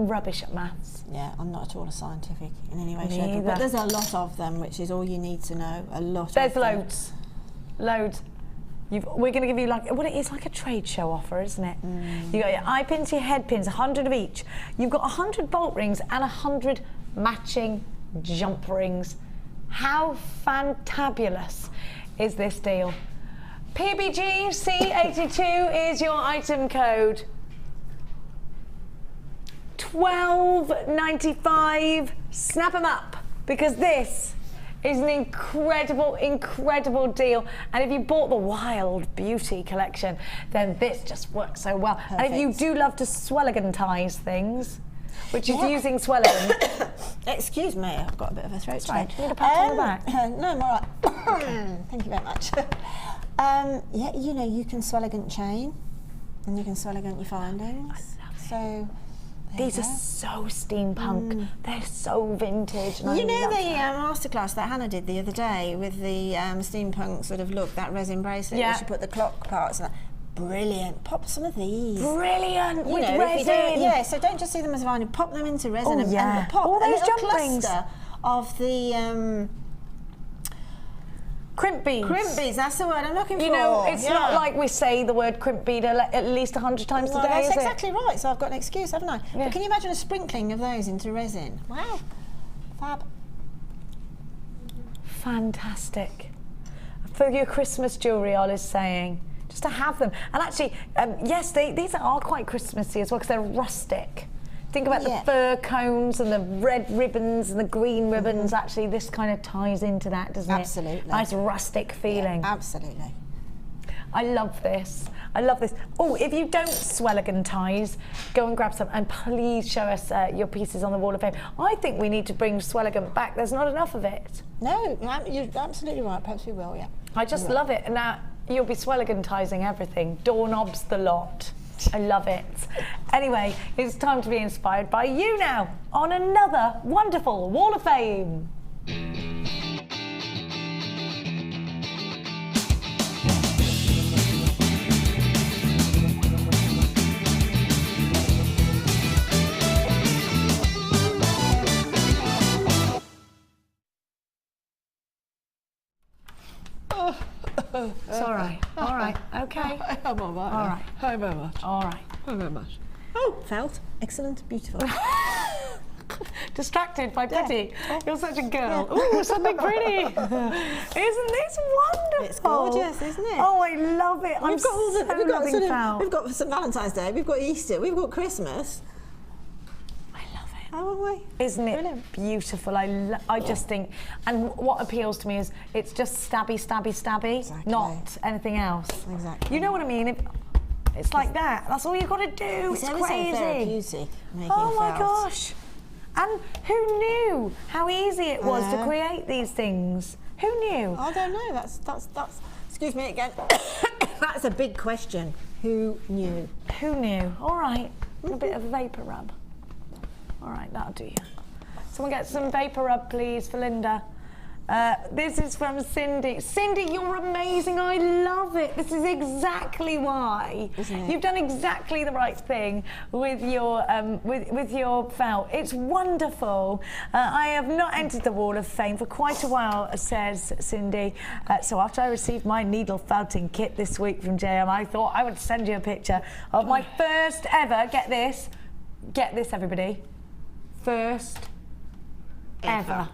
rubbish at maths. Yeah, I'm not at all a scientific in any way, Me shape, or form. But either. there's a lot of them, which is all you need to know. A lot. There's of them. loads. We're going to give you it's like a trade show offer, isn't it? You got your eye pins, your head pins, 100 of each. You've got 100 bolt rings and 100 matching jump rings. How fantabulous is this deal? PBGC82 is your item code. $12.95. Snap them up, because this is an incredible deal. And if you bought the Wild Beauty collection, then this just works so well. Perfect. And if you do love to swelligantise things, which is using swelligant. Excuse me, I've got a bit of a throat today. Right, do you need a pat on the back? No, I'm all right. Thank you very much. Yeah, you know, you can swelligant chain, and you can swelligant your findings. So These are so steampunk. They're so vintage. And you I know love the that. masterclass that Hannah did the other day with the steampunk sort of look, that resin bracelet, Yeah. where she put the clock parts and that. Brilliant. Pop some of these. Brilliant You with know, if you don't, resin. yeah, so don't just see them as vinyl, pop them into resin and pop All a those little jump rings. cluster of the Crimp beads. crimp beads, that's the word I'm looking for. You know, it's Yeah. not like we say the word crimp bead at least 100 times Well, a day, that's is exactly right, so I've got an excuse, haven't I? Yeah. But can you imagine a sprinkling of those into resin? Wow, fab. it? Fantastic. For your Christmas jewellery, Ollie's saying, just to have them. And actually, yes, these are quite Christmassy as well, because they're rustic. Think about the Yeah. fir cones and the red ribbons and the green ribbons. Actually, this kind of ties into that, doesn't Absolutely. it? Nice rustic feeling. Absolutely. I love this. I love this. Oh, if you don't swelligantize, go and grab some, and please show us your pieces on the Wall of Fame. I think we need to bring swelligant back. There's not enough of it. No, you're absolutely right. Perhaps we will, yeah. I just love it. And now you'll be swelligantizing everything. Doorknobs, the lot. I love it. Anyway, it's time to be inspired by you now on another wonderful Wall of Fame. It's all right. All right. Okay. I'm all right. All right. Thank you very much. All right. Thank you very much. Oh, felt. Excellent. Beautiful. Distracted by pity. You're such a girl. Ooh, something pretty. Isn't this wonderful? It's gorgeous, isn't it? Oh, I love it. We've got some Valentine's Day, we've got Easter, we've got Christmas. Haven't we? Isn't it Brilliant. beautiful? I just think, and what appeals to me is it's just stabby, stabby, stabby, Exactly. not anything else. Exactly. You know what I mean? It's like that. That's all you've got to do. It's ever so crazy. therapeutic making Oh my felt. gosh! And who knew how easy it was to create these things? Who knew? I don't know. That's. Excuse me again. That's a big question. Who knew? Who knew? All right, a bit of vapor rub. All right, that'll do you. Someone get some vapor rub, please, for Linda. This is from Cindy. Cindy, you're amazing. I love it. This is exactly why. Isn't it? You've done exactly the right thing with your with your felt. It's wonderful. I have not entered the Wall of Fame for quite a while, says Cindy. So after I received my needle felting kit this week from JM, I thought I would send you a picture of my first ever. Get this, everybody. First ever.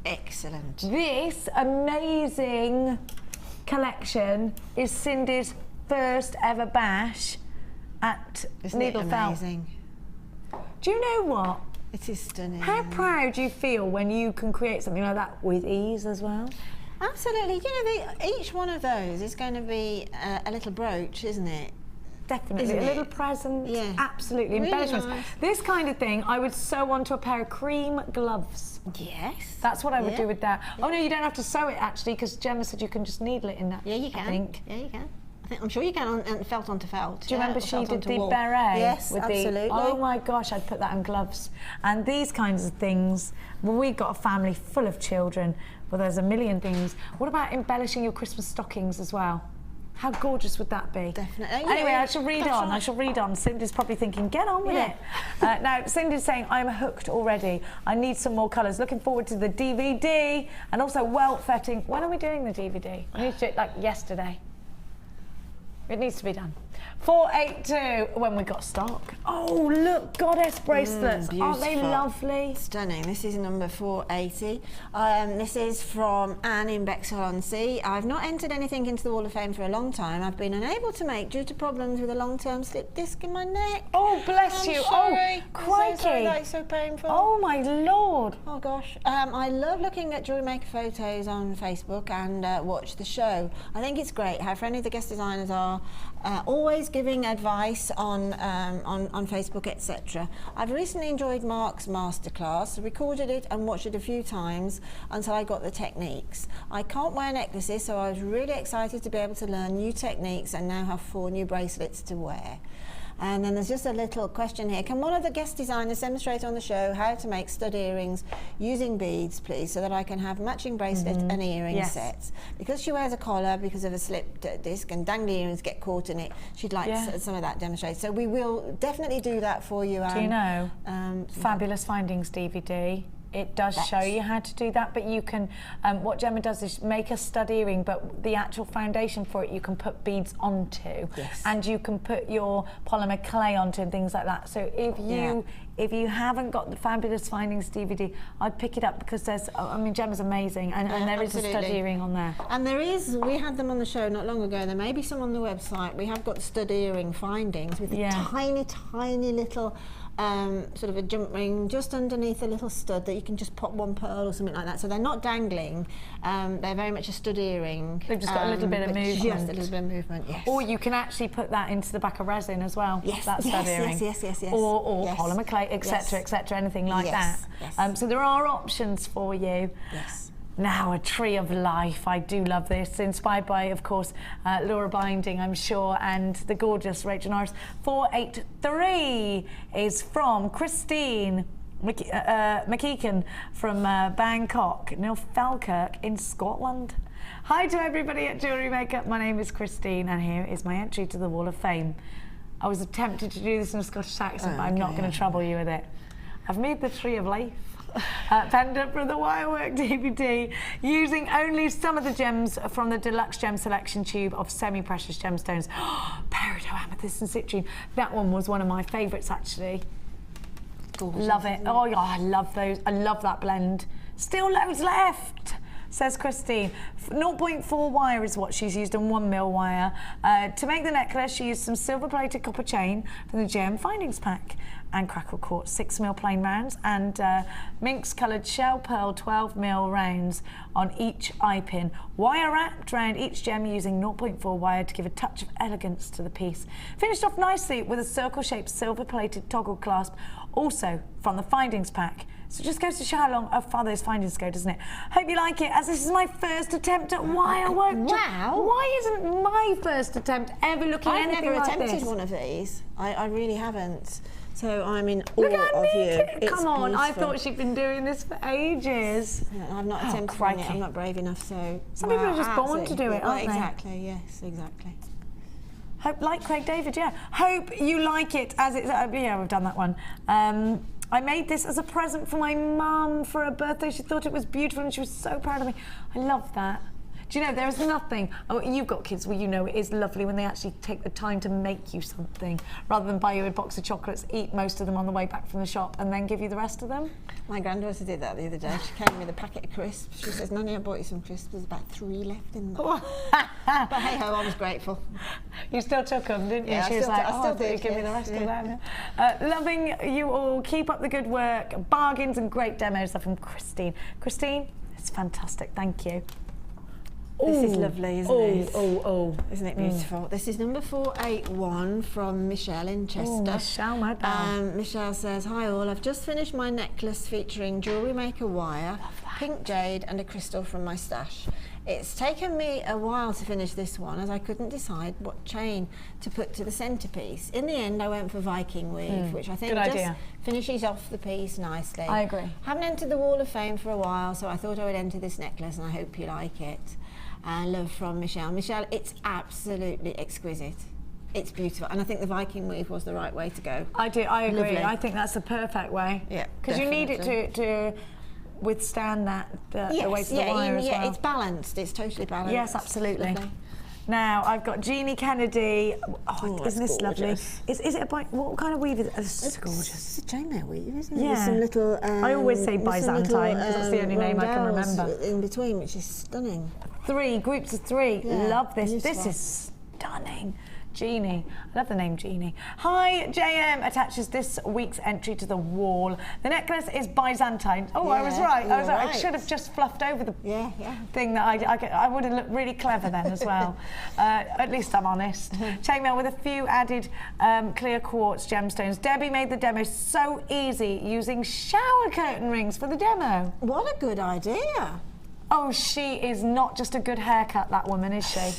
Excellent. This amazing collection is Cindy's first ever bash at Isn't Needle it Felt. amazing? Do you know what? It is stunning. How proud do you feel when you can create something like that with ease as well? Absolutely. You know, each one of those is going to be a little brooch, isn't it? Definitely. Isn't a it? little present. Yeah. Absolutely. Really Embellishments. nice. This kind of thing I would sew onto a pair of cream gloves. Yes. That's what I would Yeah. do with that. Oh no, you don't have to sew it actually, because Gemma said you can just needle it in that. Yeah, you can. I think. Yeah, you can. I'm sure you can on felt onto felt. Do you remember or she felt did onto the wool. beret? Yes, with absolutely. Oh my gosh, I'd put that on gloves. And these kinds of things, well, we've got a family full of children, well, there's a million things. What about embellishing your Christmas stockings as well? How gorgeous would that be? Definitely. Anyway, Yeah, I shall read that's on. right. I shall read on. Cindy's probably thinking, get on with Yeah. it. Now, Cindy's saying, I'm hooked already. I need some more colours. Looking forward to the DVD and also welt fetting. When are we doing the DVD? I need to do it like yesterday. It needs to be done. 482, when we got stock. Oh, look, goddess bracelets. Aren't they beautiful. lovely? Stunning. This is number 480. This is from Anne in Bexhill-on-Sea. I've not entered anything into the Wall of Fame for a long time. I've been unable to make due to problems with a long-term slip disc in my neck. Oh, bless I'm you. sorry. Oh, crikey. I'm so sorry, that's so painful. Oh, my Lord. Oh gosh, I love looking at Jewellery Maker photos on Facebook and watch the show. I think it's great how friendly the guest designers are, always giving advice on Facebook, etc. I've recently enjoyed Mark's masterclass, recorded it and watched it a few times until I got the techniques. I can't wear necklaces, so I was really excited to be able to learn new techniques and now have 4 new bracelets to wear. And then there's just a little question here. Can one of the guest designers demonstrate on the show how to make stud earrings using beads, please, so that I can have matching bracelet and earring Yes. sets? Because she wears a collar because of a slipped disc and dangly earrings get caught in it, she'd like some of that demonstrated. So we will definitely do that for you, Anne. Do you know, Fabulous Findings DVD, it does show you how to do that, but you can, what Gemma does is make a stud earring, but the actual foundation for it you can put beads onto, and you can put your polymer clay onto and things like that. So if you haven't got the Fabulous Findings DVD, I'd pick it up because there's, I mean, Gemma's amazing, and there is a stud earring on there. And there is, we had them on the show not long ago, there may be some on the website. We have got stud earring findings with tiny, tiny little sort of a jump ring just underneath a little stud that you can just pop one pearl or something like that. So they're not dangling. They're very much a stud earring. They've just got a little bit of movement. Just a little bit of movement, yes. Or you can actually put that into the back of resin as well. Yes, that stud earring. yes. Or yes. polymer clay, etc., etc., anything like that. Yes. So there are options for you. Yes. Now, a tree of life. I do love this. Inspired by, of course, Laura Binding, I'm sure, and the gorgeous Rachel Norris. 483 is from Christine McKeegan from Bangkok, Neil Falkirk in Scotland. Hi to everybody at Jewellery Maker. My name is Christine, and here is my entry to the Wall of Fame. I was tempted to do this in a Scottish accent, but I'm not going to trouble you with it. I've made the tree of life. Pendant from the Wirework DVD, using only some of the gems from the Deluxe Gem Selection tube of semi-precious gemstones. Peridot, amethyst and citrine. That one was one of my favourites, actually. Gorgeous, love it. Oh yeah, I love those. I love that blend. Still loads left, says Christine. 0.4 wire is what she's used and 1mm wire. To make the necklace, she used some silver-plated copper chain from the Gem Findings pack and crackle quartz 6mm plain rounds and minx-coloured shell pearl 12mm rounds on each eye pin. Wire wrapped around each gem using 0.4 wire to give a touch of elegance to the piece. Finished off nicely with a circle-shaped silver-plated toggle clasp, also from the Findings pack. So it just goes to show how far those findings go, doesn't it? Hope you like it, as this is my first attempt at wire work. Wow. Why isn't my first attempt ever looking anything like this? I've never attempted one of these. I really haven't. So I'm in awe Look at of you. Come on, beautiful. I thought she'd been doing this for ages. No, I've not attempted crikey. it. I'm not brave enough, so... Some people are just born to do it, aren't they? Exactly, yes, exactly. Hope, like Craig David, yeah. Hope you like it as it's... yeah, we've done that one. I made this as a present for my mum for her birthday. She thought it was beautiful and she was so proud of me. I love that. Do you know, there is nothing... Oh, you've got kids, well, you know it is lovely when they actually take the time to make you something, rather than buy you a box of chocolates, eat most of them on the way back from the shop, and then give you the rest of them. My granddaughter did that the other day. She came with a packet of crisps. She says, Nanny, I bought you some crisps. There's about 3 left in them. But hey-ho, I was grateful. You still took them, didn't you? Yeah, She was like, I still did. did, Give me the yes, rest of them. Loving you all. Keep up the good work. Bargains and great demos are from Christine. Christine, it's fantastic. Thank you. This is lovely, isn't it? Isn't it beautiful? This is number 481 from Michelle in Chester. Oh, Michelle, my pal. Michelle says, hi all, I've just finished my necklace featuring Jewellery Maker wire, pink jade and a crystal from my stash. It's taken me a while to finish this one as I couldn't decide what chain to put to the centrepiece. In the end I went for Viking weave, which I think just finishes off the piece nicely. I agree. Haven't entered the Wall of Fame for a while, so I thought I would enter this necklace and I hope you like it. Love from Michelle. Michelle, it's absolutely exquisite. It's beautiful, and I think the Viking weave was the right way to go. I agree. Lovely. I think that's the perfect way. Yeah, because you need it to withstand that the weight of the wire as well. It's balanced. It's totally balanced. Yes, absolutely. Lovely. Now I've got Jeannie Kennedy. Isn't this lovely? Gorgeous. Is it what kind of weave is it? It's gorgeous. It's a chainmail weave, isn't it? Yeah. There's some little. I always say Byzantine because it's the only name I can remember. In between, which is stunning. 3 groups of 3. Yeah, Love this. beautiful. This is stunning. Jeannie. I love the name Jeannie. Hi, JM attaches this week's entry to the wall. The necklace is Byzantine. Oh, I was right. I should have just fluffed over the thing that I would have looked really clever then as well. At least I'm honest. Chainmail with a few added clear quartz gemstones. Debbie made the demo so easy using shower curtain rings for the demo. What a good idea. Oh, she is not just a good haircut, that woman, is she?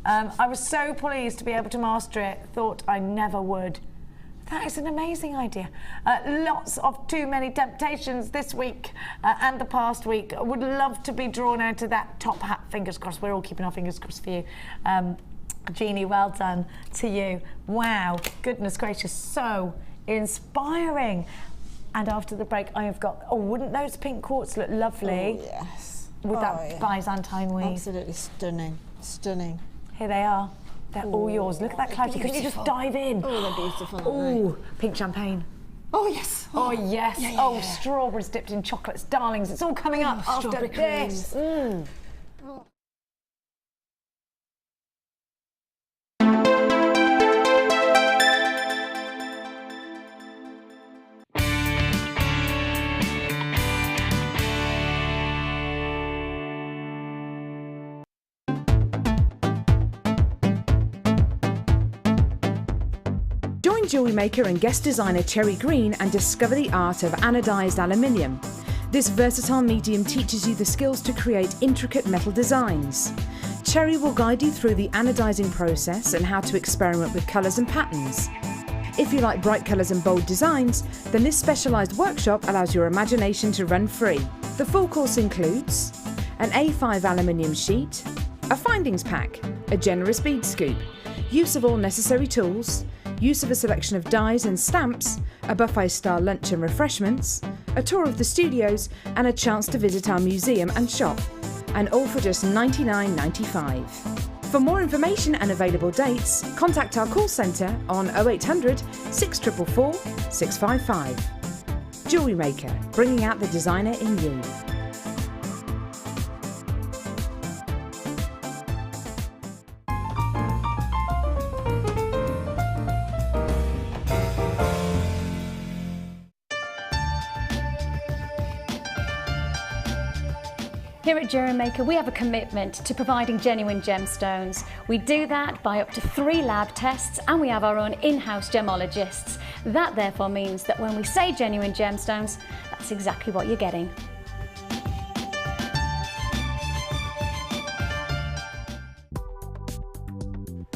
I was so pleased to be able to master it. Thought I never would. That is an amazing idea. Lots of Too Many Temptations this week and the past week. Would love to be drawn out to that top hat. Fingers crossed. We're all keeping our fingers crossed for you. Jeannie, well done to you. Wow, goodness gracious, so inspiring. And after the break, I have got, wouldn't those pink quartz look lovely? Oh, yes. With that Byzantine weave. Absolutely stunning, stunning. Here they are. They're all yours. Look at that clarity. Couldn't you just dive in? Oh, they're beautiful. Oh, pink champagne. Oh, yes. Oh, yes. Yeah. Strawberries dipped in chocolates. Darlings, it's all coming up after this. Join Jewellery Maker and guest designer Cherry Green and discover the art of anodised aluminium. This versatile medium teaches you the skills to create intricate metal designs. Cherry will guide you through the anodising process and how to experiment with colours and patterns. If you like bright colours and bold designs, then this specialised workshop allows your imagination to run free. The full course includes an A5 aluminium sheet, a findings pack, a generous bead scoop, use of all necessary tools, use of a selection of dies and stamps, a buffet-style lunch and refreshments, a tour of the studios and a chance to visit our museum and shop, and all for just $99.95. For more information and available dates, contact our call centre on 0800 644 655. Jewellery Maker, bringing out the designer in you. Here at Jewellery Maker, we have a commitment to providing genuine gemstones. We do that by up to 3 lab tests, and we have our own in-house gemologists. That therefore means that when we say genuine gemstones, that's exactly what you're getting.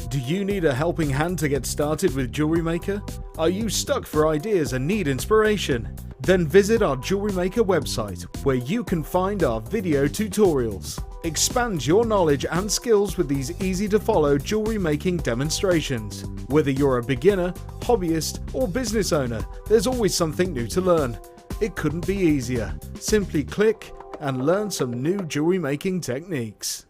Do you need a helping hand to get started with Jewellery Maker? Are you stuck for ideas and need inspiration? Then visit our Jewellery Maker website, where you can find our video tutorials. Expand your knowledge and skills with these easy-to-follow jewellery making demonstrations. Whether you're a beginner, hobbyist, or business owner, there's always something new to learn. It couldn't be easier. Simply click and learn some new jewellery making techniques.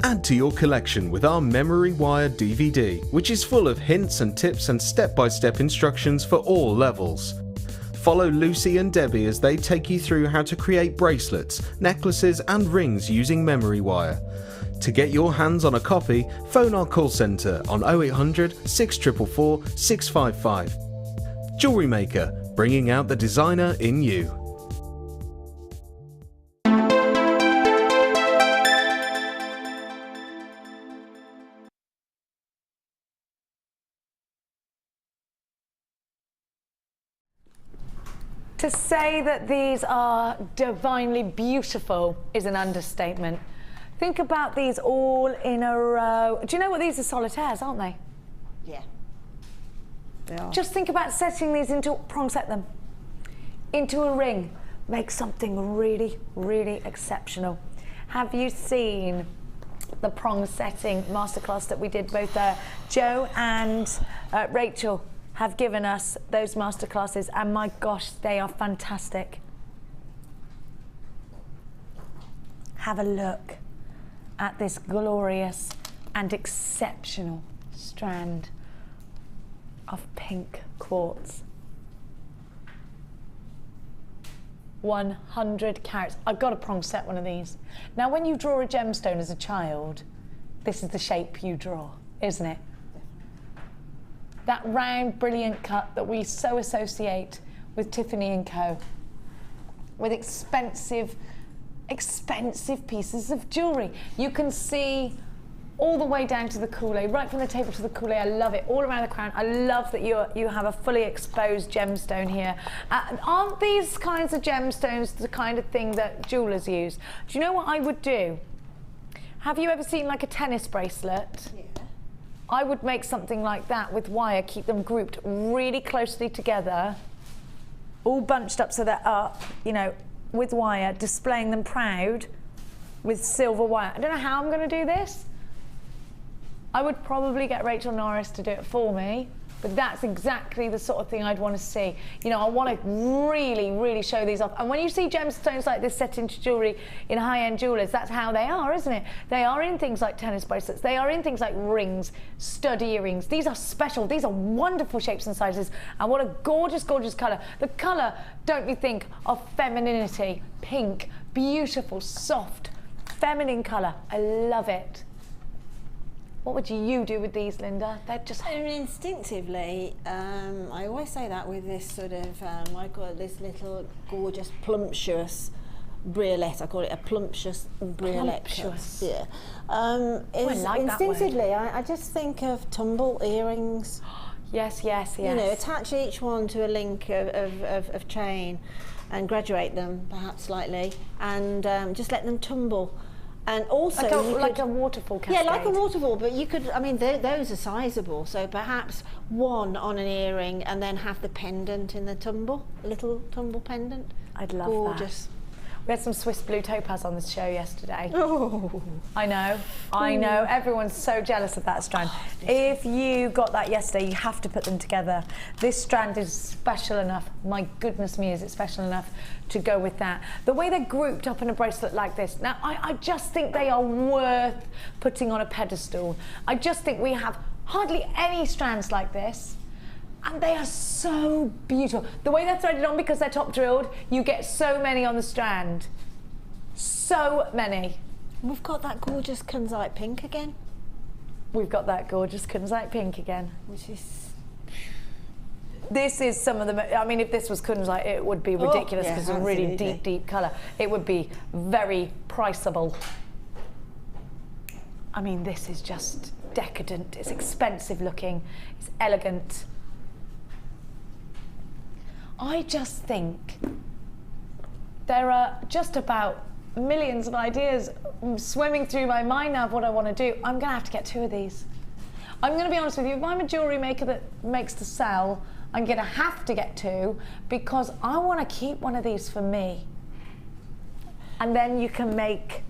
Add to your collection with our Memory Wire DVD, which is full of hints and tips and step-by-step instructions for all levels. Follow Lucy and Debbie as they take you through how to create bracelets, necklaces and rings using memory wire. To get your hands on a copy, phone our call centre on 0800 644 655. Jewellery Maker, bringing out the designer in you. To say that these are divinely beautiful is an understatement. Think about these all in a row. Do you know what these are? Solitaires, aren't they? Yeah. They are. Just think about setting these into, prong set them, into a ring. Make something really, really exceptional. Have you seen the prong setting masterclass that we did? Both Joe and Rachel have given us those masterclasses, and my gosh, they are fantastic. Have a look at this glorious and exceptional strand of pink quartz. 100 carats. I've got to prong set one of these. Now, when you draw a gemstone as a child, this is the shape you draw, isn't it? That round, brilliant cut that we so associate with Tiffany & Co. With expensive, expensive pieces of jewellery. You can see all the way down to the coulee, right from the table to the coulee. I love it, all around the crown. I love that you have a fully exposed gemstone here. Aren't these kinds of gemstones the kind of thing that jewellers use? Do you know what I would do? Have you ever seen like a tennis bracelet? Yeah. I would make something like that with wire, keep them grouped really closely together, all bunched up so they're up, you know, with wire, displaying them proud with silver wire. I don't know how I'm going to do this. I would probably get Rachel Norris to do it for me, but that's exactly the sort of thing I'd want to see. You know, I want to really, really show these off. And when you see gemstones like this set into jewellery in high-end jewellers, that's how they are, isn't it? They are in things like tennis bracelets. They are in things like rings, stud earrings. These are special. These are wonderful shapes and sizes. And what a gorgeous, gorgeous colour. The colour, don't you think, of femininity. Pink, beautiful, soft, feminine colour. I love it. What would you do with these, Linda? They're just... I mean, instinctively, I always say that with this sort of, I call it this little gorgeous, plumptuous briolette. I call it a plumptuous briolette. Plumptuous. Yeah. I like instinctively, I just think of tumble earrings. Yes, yes, yes. You know, attach each one to a link of chain and graduate them perhaps slightly, and just let them tumble. And also like a waterfall cascade. Yeah, like a waterfall, but you could, I mean, those are sizable, so perhaps one on an earring and then have the pendant in the tumble, a little tumble pendant. I'd love Gorgeous. that. We had some Swiss blue topaz on the show yesterday. Oh. I know. Everyone's so jealous of that strand. If you got that yesterday, you have to put them together. This strand is special enough. My goodness me, is it special enough to go with that. The way they're grouped up in a bracelet like this. Now, I just think they are worth putting on a pedestal. I just think we have hardly any strands like this. And they are so beautiful. The way they're threaded on, because they're top drilled, you get so many on the strand. So many. We've got that gorgeous kunzite pink again. We've got that gorgeous kunzite pink again. Which is... This is some of the... I mean, if this was kunzite, it would be ridiculous because it's a really deep, deep colour. It would be very priceable. I mean, this is just decadent. It's expensive looking. It's elegant. I just think there are just about millions of ideas swimming through my mind now of what I want to do. I'm going to have to get 2 of these. I'm going to be honest with you, if I'm a jewellery maker that makes to sell, I'm going to have to get 2 because I want to keep one of these for me. And then you can make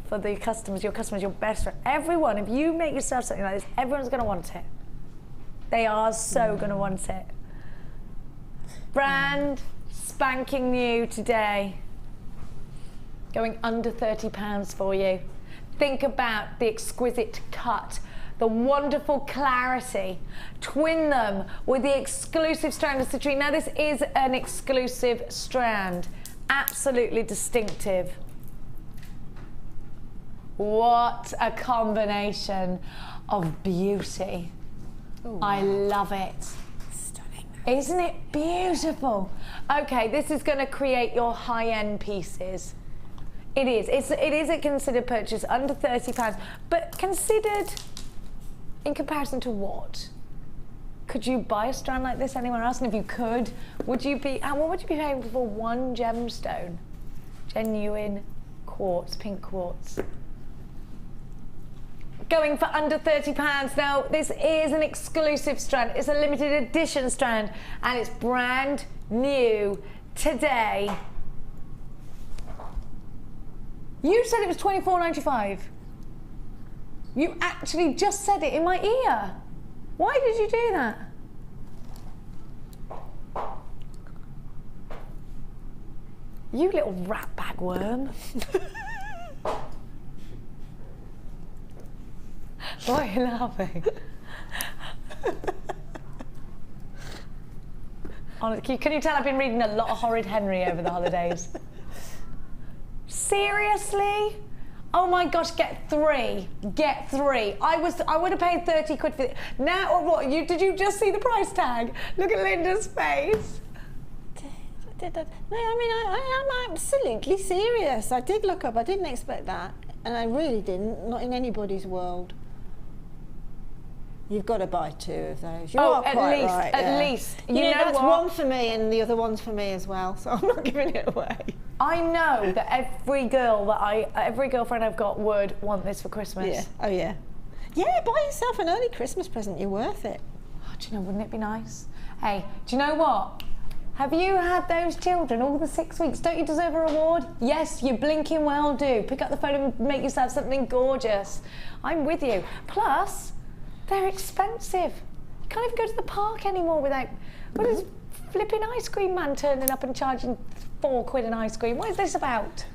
for the customers, your best friend. Everyone, if you make yourself something like this, everyone's going to want it. They are so going to want it. Brand spanking new today. Going under £30 for you. Think about the exquisite cut, the wonderful clarity. Twin them with the exclusive strand of citrine. Now this is an exclusive strand, absolutely distinctive. What a combination of beauty. Ooh. I love it. Isn't it beautiful? Okay, this is going to create your high-end pieces. It is. It is a considered purchase under £30, but considered in comparison to what? Could you buy a strand like this anywhere else? And if you could, would you be? What would you be paying for one gemstone? Genuine quartz, pink quartz. Going for under £30. Now, this is an exclusive strand. It's a limited edition strand, and it's brand new today. You said it was £24.95. You actually just said it in my ear. Why did you do that? You little rat bag worm. Why are you laughing? Honestly, can you tell I've been reading a lot of Horrid Henry over the holidays? Seriously? Oh my gosh, get 3. Get 3. I would have paid 30 quid for it. Now, or what? Did you just see the price tag? Look at Linda's face. No, I mean, I am absolutely serious. I did look up, I didn't expect that. And I really didn't, not in anybody's world. You've got to buy 2 of those. You are quite right. At least. You know that's what? one for me and the other one's for me as well, so I'm not giving it away. I know that every girlfriend I've got would want this for Christmas. Yeah. Oh yeah. Yeah, buy yourself an early Christmas present. You're worth it. Oh, do you know, wouldn't it be nice? Hey, do you know what? Have you had those children all the 6 weeks? Don't you deserve a reward? Yes, you blinking well do. Pick up the phone and make yourself something gorgeous. I'm with you. Plus, they're expensive. You can't even go to the park anymore without... What is flipping ice cream man turning up and charging 4 quid an ice cream? What is this about?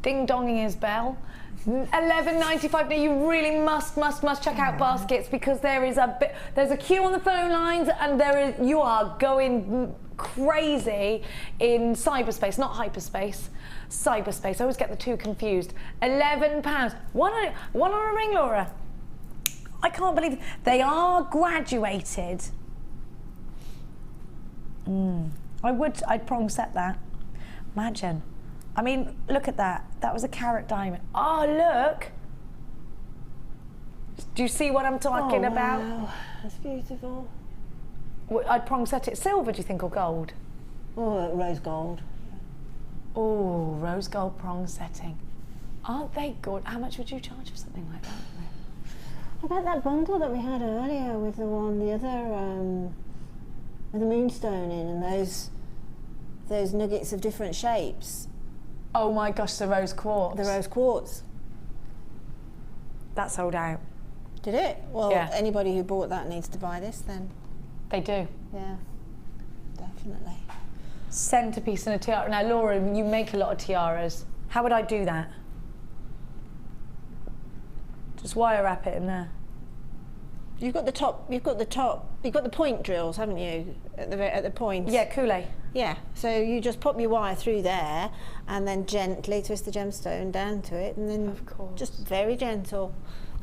Ding-donging his bell. £11.95. Now you really must check out baskets because there's a queue on the phone lines and you are going crazy in cyberspace, not hyperspace. Cyberspace. I always get the 2 confused. £11. One on a ring, Laura. I can't believe they are graduated. I'd prong set that. Imagine. I mean, look at that. That was a carat diamond. Oh, look. It's Do you see what I'm talking about? Wow, that's beautiful. I'd prong set it silver, do you think, or gold? Oh, rose gold. Oh, rose gold prong setting. Aren't they good? How much would you charge for something like that? About that bundle that we had earlier with the other, with the moonstone in and those nuggets of different shapes. Oh my gosh, the rose quartz. The rose quartz. That sold out. Did it? Well, Yeah. anybody who bought that needs to buy this then. They do. Yeah, definitely. Centerpiece and a tiara. Now, Laura, you make a lot of tiaras. How would I do that? Just wire wrap it in there. You've got the point drills, haven't you? At the points. Yeah, kool-aid. Yeah. So you just pop your wire through there, and then gently twist the gemstone down to it, and then Of course. just very gentle,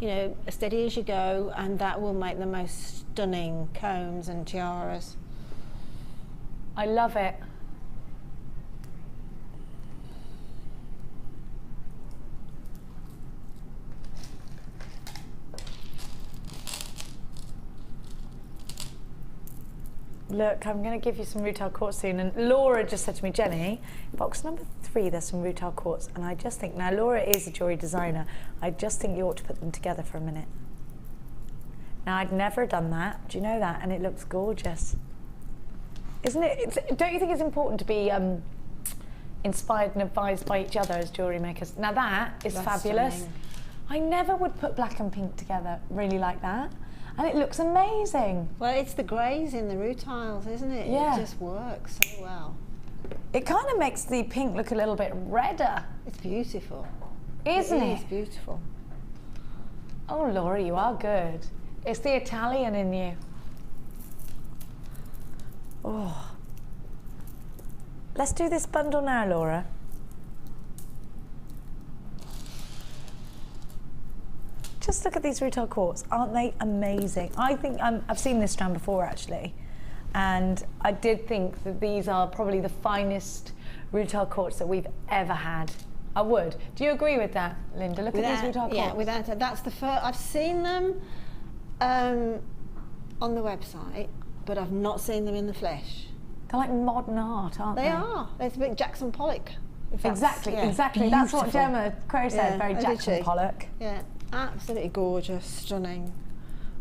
you know, as steady as you go, and that will make the most stunning combs and tiaras. I love it. Look, I'm going to give you some rutile quartz soon. And Laura just said to me, Jenny, box number 3, there's some rutile quartz. And I just think, now Laura is a jewellery designer, I just think you ought to put them together for a minute. Now, I'd never done that. Do you know that? And it looks gorgeous. Isn't it? Don't you think it's important to be inspired and advised by each other as jewellery makers? Now, that is That's fabulous. stunning. I never would put black and pink together really like that. And it looks amazing. Well, it's the greys in the rutiles, isn't it? Yeah. It just works so well. It kind of makes the pink look a little bit redder, It's beautiful. isn't It it? is beautiful. Oh, Laura, you are good. It's the Italian in you. Oh. Let's do this bundle now, Laura. Just look at these rutile quartz. Aren't they amazing? I think I've seen this strand before, actually. And I did think that these are probably the finest rutile quartz that we've ever had. I would. Do you agree with that, Linda? Look at these rutile quartz. Yeah, without it. That's the first. I've seen them on the website, but I've not seen them in the flesh. They're like modern art, aren't they? They are. It's a bit Jackson Pollock. if that's- Exactly, yeah, exactly. That's what beautiful. Gemma Crow said, Yeah, very oh, did Jackson she? Pollock. Yeah, absolutely gorgeous, stunning,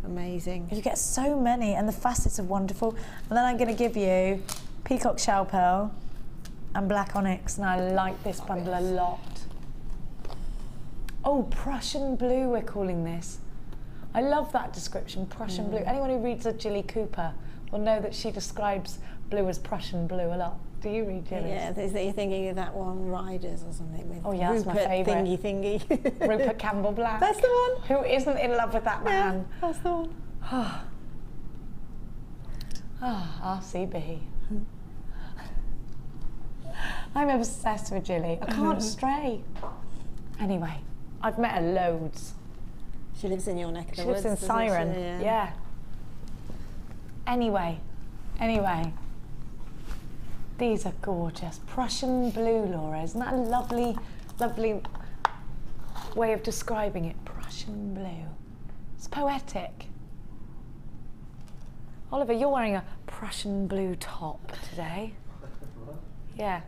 amazing. You get so many, and the facets are wonderful. And then I'm going to give you peacock shell pearl and black onyx, and I like this bundle a lot. Oh, Prussian blue, we're calling this. I love that description, Prussian blue. Anyone who reads a Jilly Cooper will know that she describes blue as Prussian blue a lot. Do you read Jilly's? Yeah, you're thinking of that one, Riders or something with Oh, yeah, that's my Rupert favourite. thingy. Rupert Campbell Black. That's the one. Who isn't in love with that Yeah, man? that's the one. RCB. I'm obsessed with Jilly. I can't stray. Anyway, I've met her loads. She lives in your neck of the She woods. lives in doesn't she? Siren. Yeah. Anyway. These are gorgeous. Prussian blue, Laura. Isn't that a lovely, lovely way of describing it? Prussian blue. It's poetic. Oliver, you're wearing a Prussian blue top today. Yeah.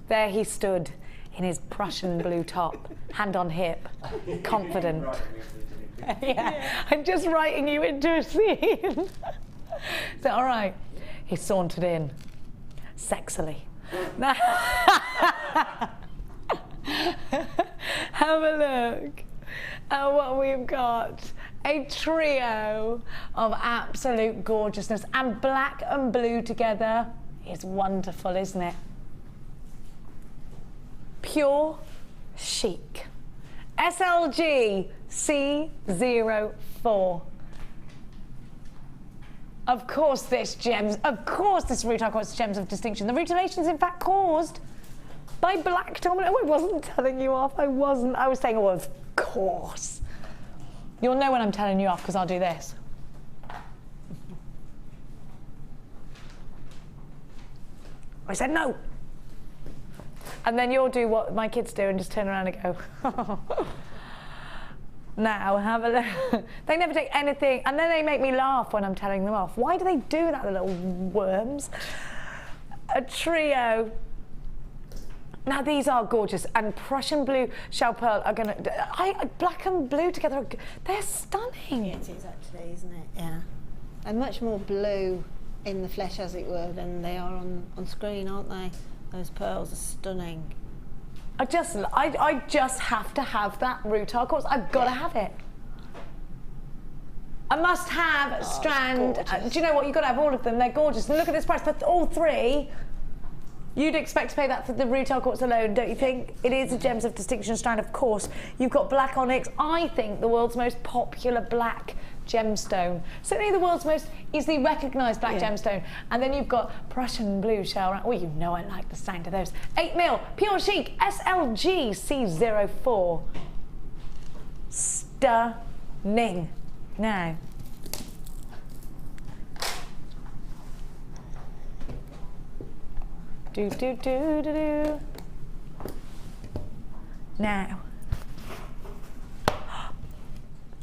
There he stood in his Prussian blue top, hand on hip, confident. Yeah, I'm just writing you into a scene. Is that all right? He sauntered in, sexily. Have a look at what we've got. A trio of absolute gorgeousness, and black and blue together is wonderful, isn't it? Pure chic. SLG C04. Of course this rutile quartz gems of distinction. The rutilation's in fact caused by black tourmaline. Oh, I wasn't telling you off. I wasn't. I was saying, oh, of course. You'll know when I'm telling you off because I'll do this. I said no. And then you'll do what my kids do and just turn around and go. Now, have a look. They never take anything, and then they make me laugh when I'm telling them off. Why do they do that, the little worms? A trio. Now, these are gorgeous, and Prussian blue shell pearl are gonna, black and blue together, they're stunning. Yeah, it is actually, isn't it? Yeah. And much more blue in the flesh, as it were, than they are on screen, aren't they? Those pearls are stunning. I just have to have that Rutar quartz. I've got to have it. I must have strand. Do you know what? You've got to have all of them. They're gorgeous. And look at this price for all three. You'd expect to pay that for the Rutar quartz alone, don't you think? It is a Gems of Distinction strand, of course. You've got black onyx. I think the world's most popular black gemstone. Certainly the world's most easily recognised black gemstone. And then you've got Prussian blue shell. Well, you know I like the sound of those. 8mm, pure chic, SLG C04. Stunning. Now. Do, do, do, do, do. Now.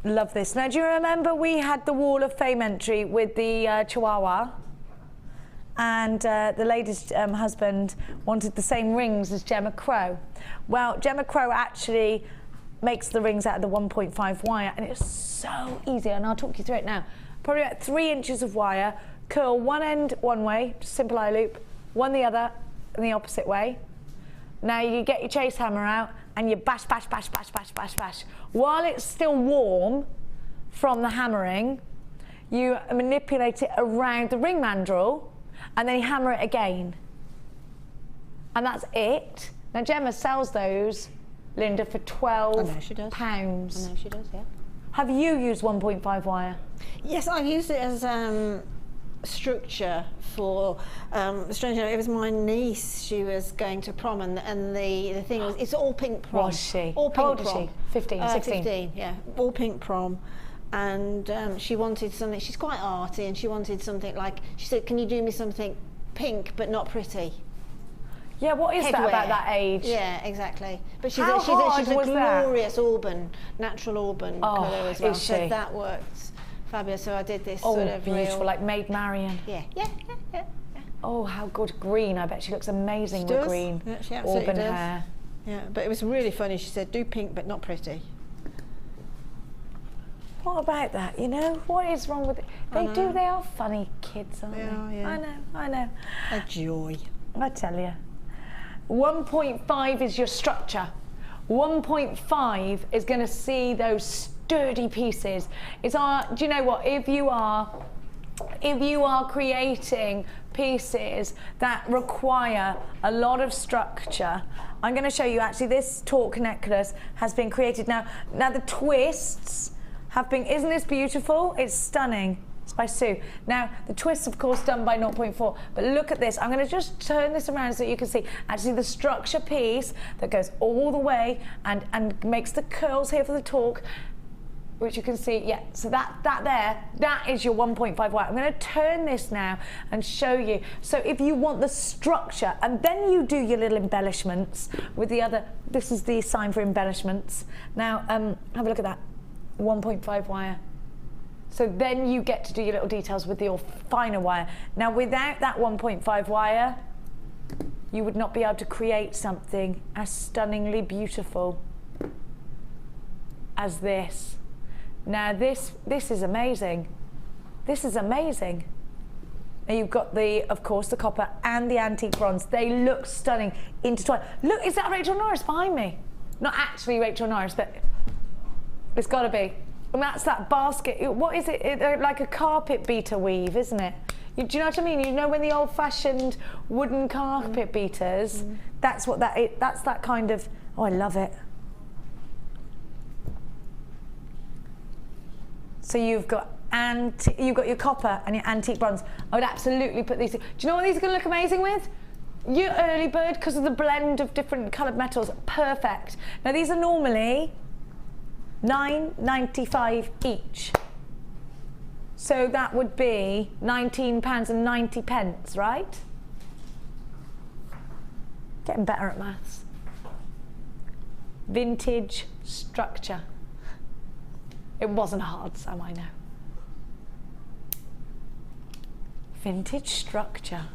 Love this. Now, do you remember we had the Wall of Fame entry with the Chihuahua? And the lady's husband wanted the same rings as Gemma Crow. Well, Gemma Crow actually makes the rings out of the 1.5 wire, and it's so easy, and I'll talk you through it now. Probably about 3 inches of wire, curl one end one way, just simple eye loop, one the other, in the opposite way. Now you get your chase hammer out and you bash, bash, bash, bash, bash, bash, bash. While it's still warm from the hammering, you manipulate it around the ring mandrel and then you hammer it again. And that's it. Now Gemma sells those, Linda, for £12. I know she does. I know she does, yeah. Have you used 1.5 wire? Yes, I've used it as structure for strange enough, it was my niece. She was going to prom, and the thing was, it's all pink prom. Was she? All pink How old prom. was she? 15, 16? 15, yeah, all pink prom. And she wanted something, she's quite arty, and she wanted something like, she said, can you do me something pink but not pretty? Yeah, what is that about that age? Yeah, exactly. But she's How hard she's a was that? glorious auburn, natural auburn colour as well. Is she? So that works fabulous. So I did this Oh, sort of beautiful, real, like Maid Marian. yeah. Oh, how good. Green, I bet she looks amazing She with does. green. Yeah, she absolutely auburn does. hair. Yeah, but it was really funny. She said, do pink but not pretty. What about that, you know? What is wrong with it? They are funny kids, aren't they? are, yeah. I know. A joy. I tell you. 1.5 is your structure. 1.5 is going to see those sturdy pieces. It's our, do you know what? If you are creating pieces that require a lot of structure, I'm going to show you actually this torque necklace has been created now. Now the twists have been, isn't this beautiful? It's stunning. It's by Sue. Now, the twists, of course, done by 0.4, but look at this. I'm going to just turn this around so you can see actually the structure piece that goes all the way and makes the curls here for the torque, which you can see, yeah, so that is your 1.5 wire. I'm going to turn this now and show you. So if you want the structure, and then you do your little embellishments with the other, this is the sign for embellishments. Now, have a look at that, 1.5 wire. So then you get to do your little details with your finer wire. Now, without that 1.5 wire, you would not be able to create something as stunningly beautiful as this. Now, this is amazing. This is amazing. Now, you've got of course, the copper and the antique bronze. They look stunning intertwined. Look, is that Rachel Norris behind me? Not actually Rachel Norris, but it's got to be. And that's that basket. What is it? Like a carpet beater weave, isn't it? Do you know what I mean? You know when the old-fashioned wooden carpet beaters, that's what that is. That's that kind of, oh, I love it. So you've got your copper and your antique bronze. I would absolutely put these. Do you know what these are going to look amazing with? Your early bird, because of the blend of different coloured metals. Perfect. Now these are normally £9.95 each. So that would be £19.90, right? Getting better at maths. Vintage structure. It wasn't hard, Sam, I know. Vintage structure.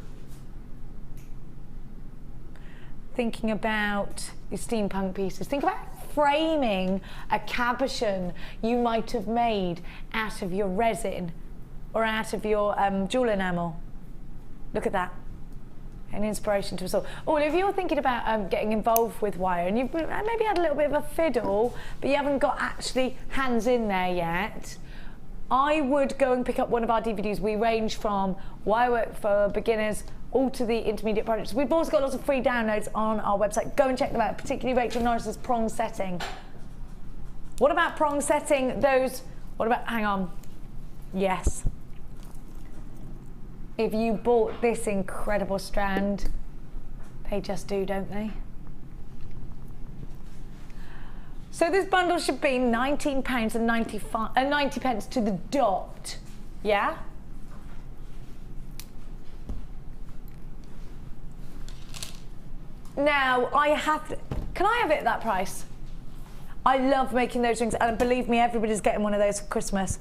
Thinking about your steampunk pieces. Think about framing a cabochon you might have made out of your resin or out of your jewel enamel. Look at that. An inspiration to us all. Oh, if you're thinking about getting involved with wire and you've maybe had a little bit of a fiddle, but you haven't got actually hands in there yet, I would go and pick up one of our DVDs. We range from wirework for beginners all to the intermediate projects. We've also got lots of free downloads on our website. Go and check them out, particularly Rachel Norris's prong setting. What about prong setting those, what about, hang on, yes. If you bought this incredible strand, they just do, don't they? So this bundle should be £19 and 90 pence to the dot, yeah? Now, can I have it at that price? I love making those rings, and believe me, everybody's getting one of those for Christmas.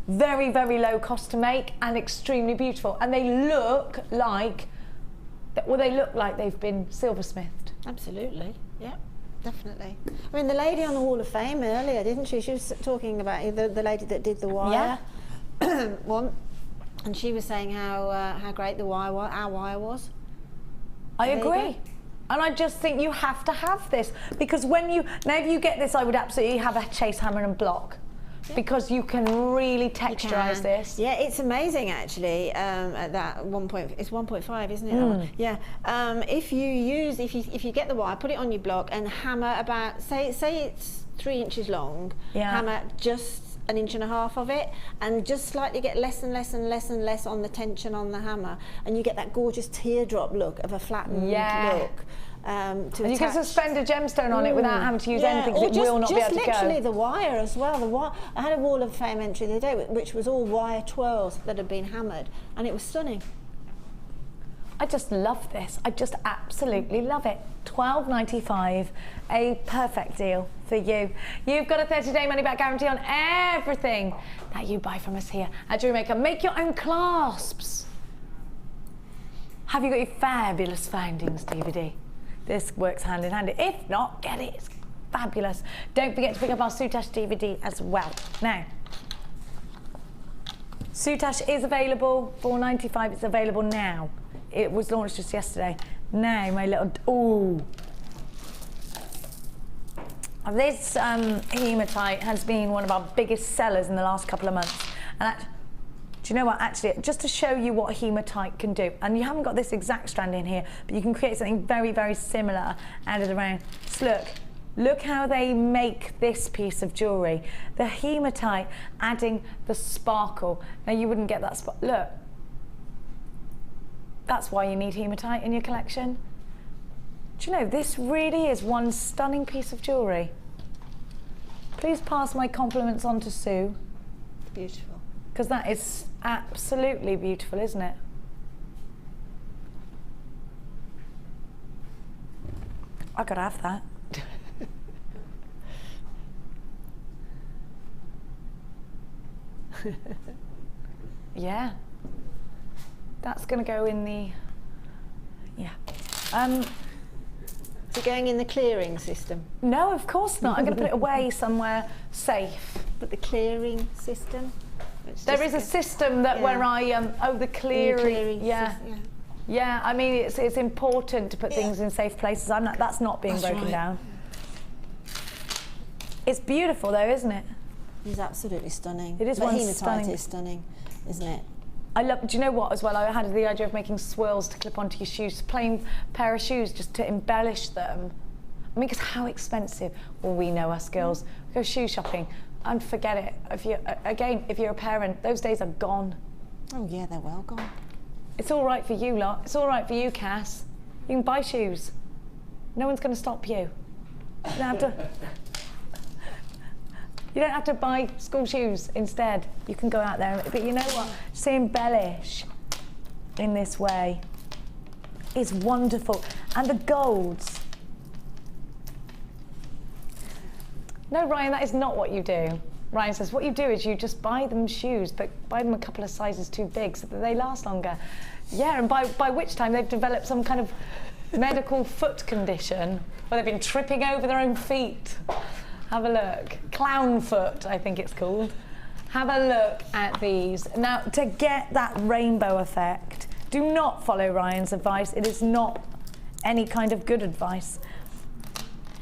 Very, very low cost to make and extremely beautiful. And they look like, well, they look like they've been silversmithed. Absolutely, yeah, definitely. I mean, the lady on the Wall of Fame earlier, didn't she? She was talking about the lady that did the wire one, and she was saying how great our wire was. I agree. And I just think you have to have this, because if you get this, I would absolutely have a chase hammer and block. Because you can really texturize this. Yeah, it's amazing actually. At that it's 1.5, isn't it? Yeah. If you get the wire, put it on your block and hammer about, say it's 3 inches long. Yeah. Hammer just 1.5 inches of it, and just slightly get less and less and less and less on the tension on the hammer, and you get that gorgeous teardrop look of a flattened look. And you can suspend a gemstone on it without having to use anything, because it will not be able to go. Just literally the wire as well. I had a Wall of Fame entry the other day which was all wire twirls that had been hammered, and it was stunning. I just love this. I just absolutely love it. £12.95, a perfect deal for you. You've got a 30-day money-back guarantee on everything that you buy from us here at Jewellery Maker. Make your own clasps. Have you got your fabulous findings DVD? This works hand in hand. If not, get it. It's fabulous. Don't forget to pick up our Soutache DVD as well. Now, Soutache is available, $4.95. It's available now. It was launched just yesterday. Now, my little, ooh. This hematite has been one of our biggest sellers in the last couple of months. And do you know what, actually, just to show you what hematite can do, and you haven't got this exact strand in here, but you can create something very, very similar out of the round. Just look how they make this piece of jewellery. The hematite adding the sparkle. Now, you wouldn't get that look. That's why you need hematite in your collection. Do you know, this really is one stunning piece of jewellery. Please pass my compliments on to Sue. Beautiful. Because that is absolutely beautiful, isn't it? I gotta have that. Yeah. That's gonna go in the, yeah. Is it going in the clearing system? No, of course not. I'm gonna put it away somewhere safe. But the clearing system? There is a system that where I, the clearing, yeah. I mean, it's important to put things in safe places. That's not being broken down. It's beautiful though, isn't it? It's absolutely stunning. It is but one hematite stunning. Is stunning, isn't it? Do you know what as well? I had the idea of making swirls to clip onto your shoes, plain pair of shoes, just to embellish them. I mean, because how expensive? Well, we know us girls. We go shoe shopping and forget it. If you're a parent, those days are gone. Oh yeah, they're well gone. It's all right for you lot. It's all right for you, Cass. You can buy shoes. No one's going to stop you. You don't have to. You don't have to buy school shoes instead. You can go out there, but you know what? Just embellish in this way is wonderful. And the golds. No, Ryan, that is not what you do. Ryan says, what you do is you just buy them shoes, but buy them a couple of sizes too big so that they last longer. Yeah, and by which time they've developed some kind of medical foot condition where they've been tripping over their own feet. Have a look. Clown foot, I think it's called. Have a look at these. Now, to get that rainbow effect, do not follow Ryan's advice. It is not any kind of good advice.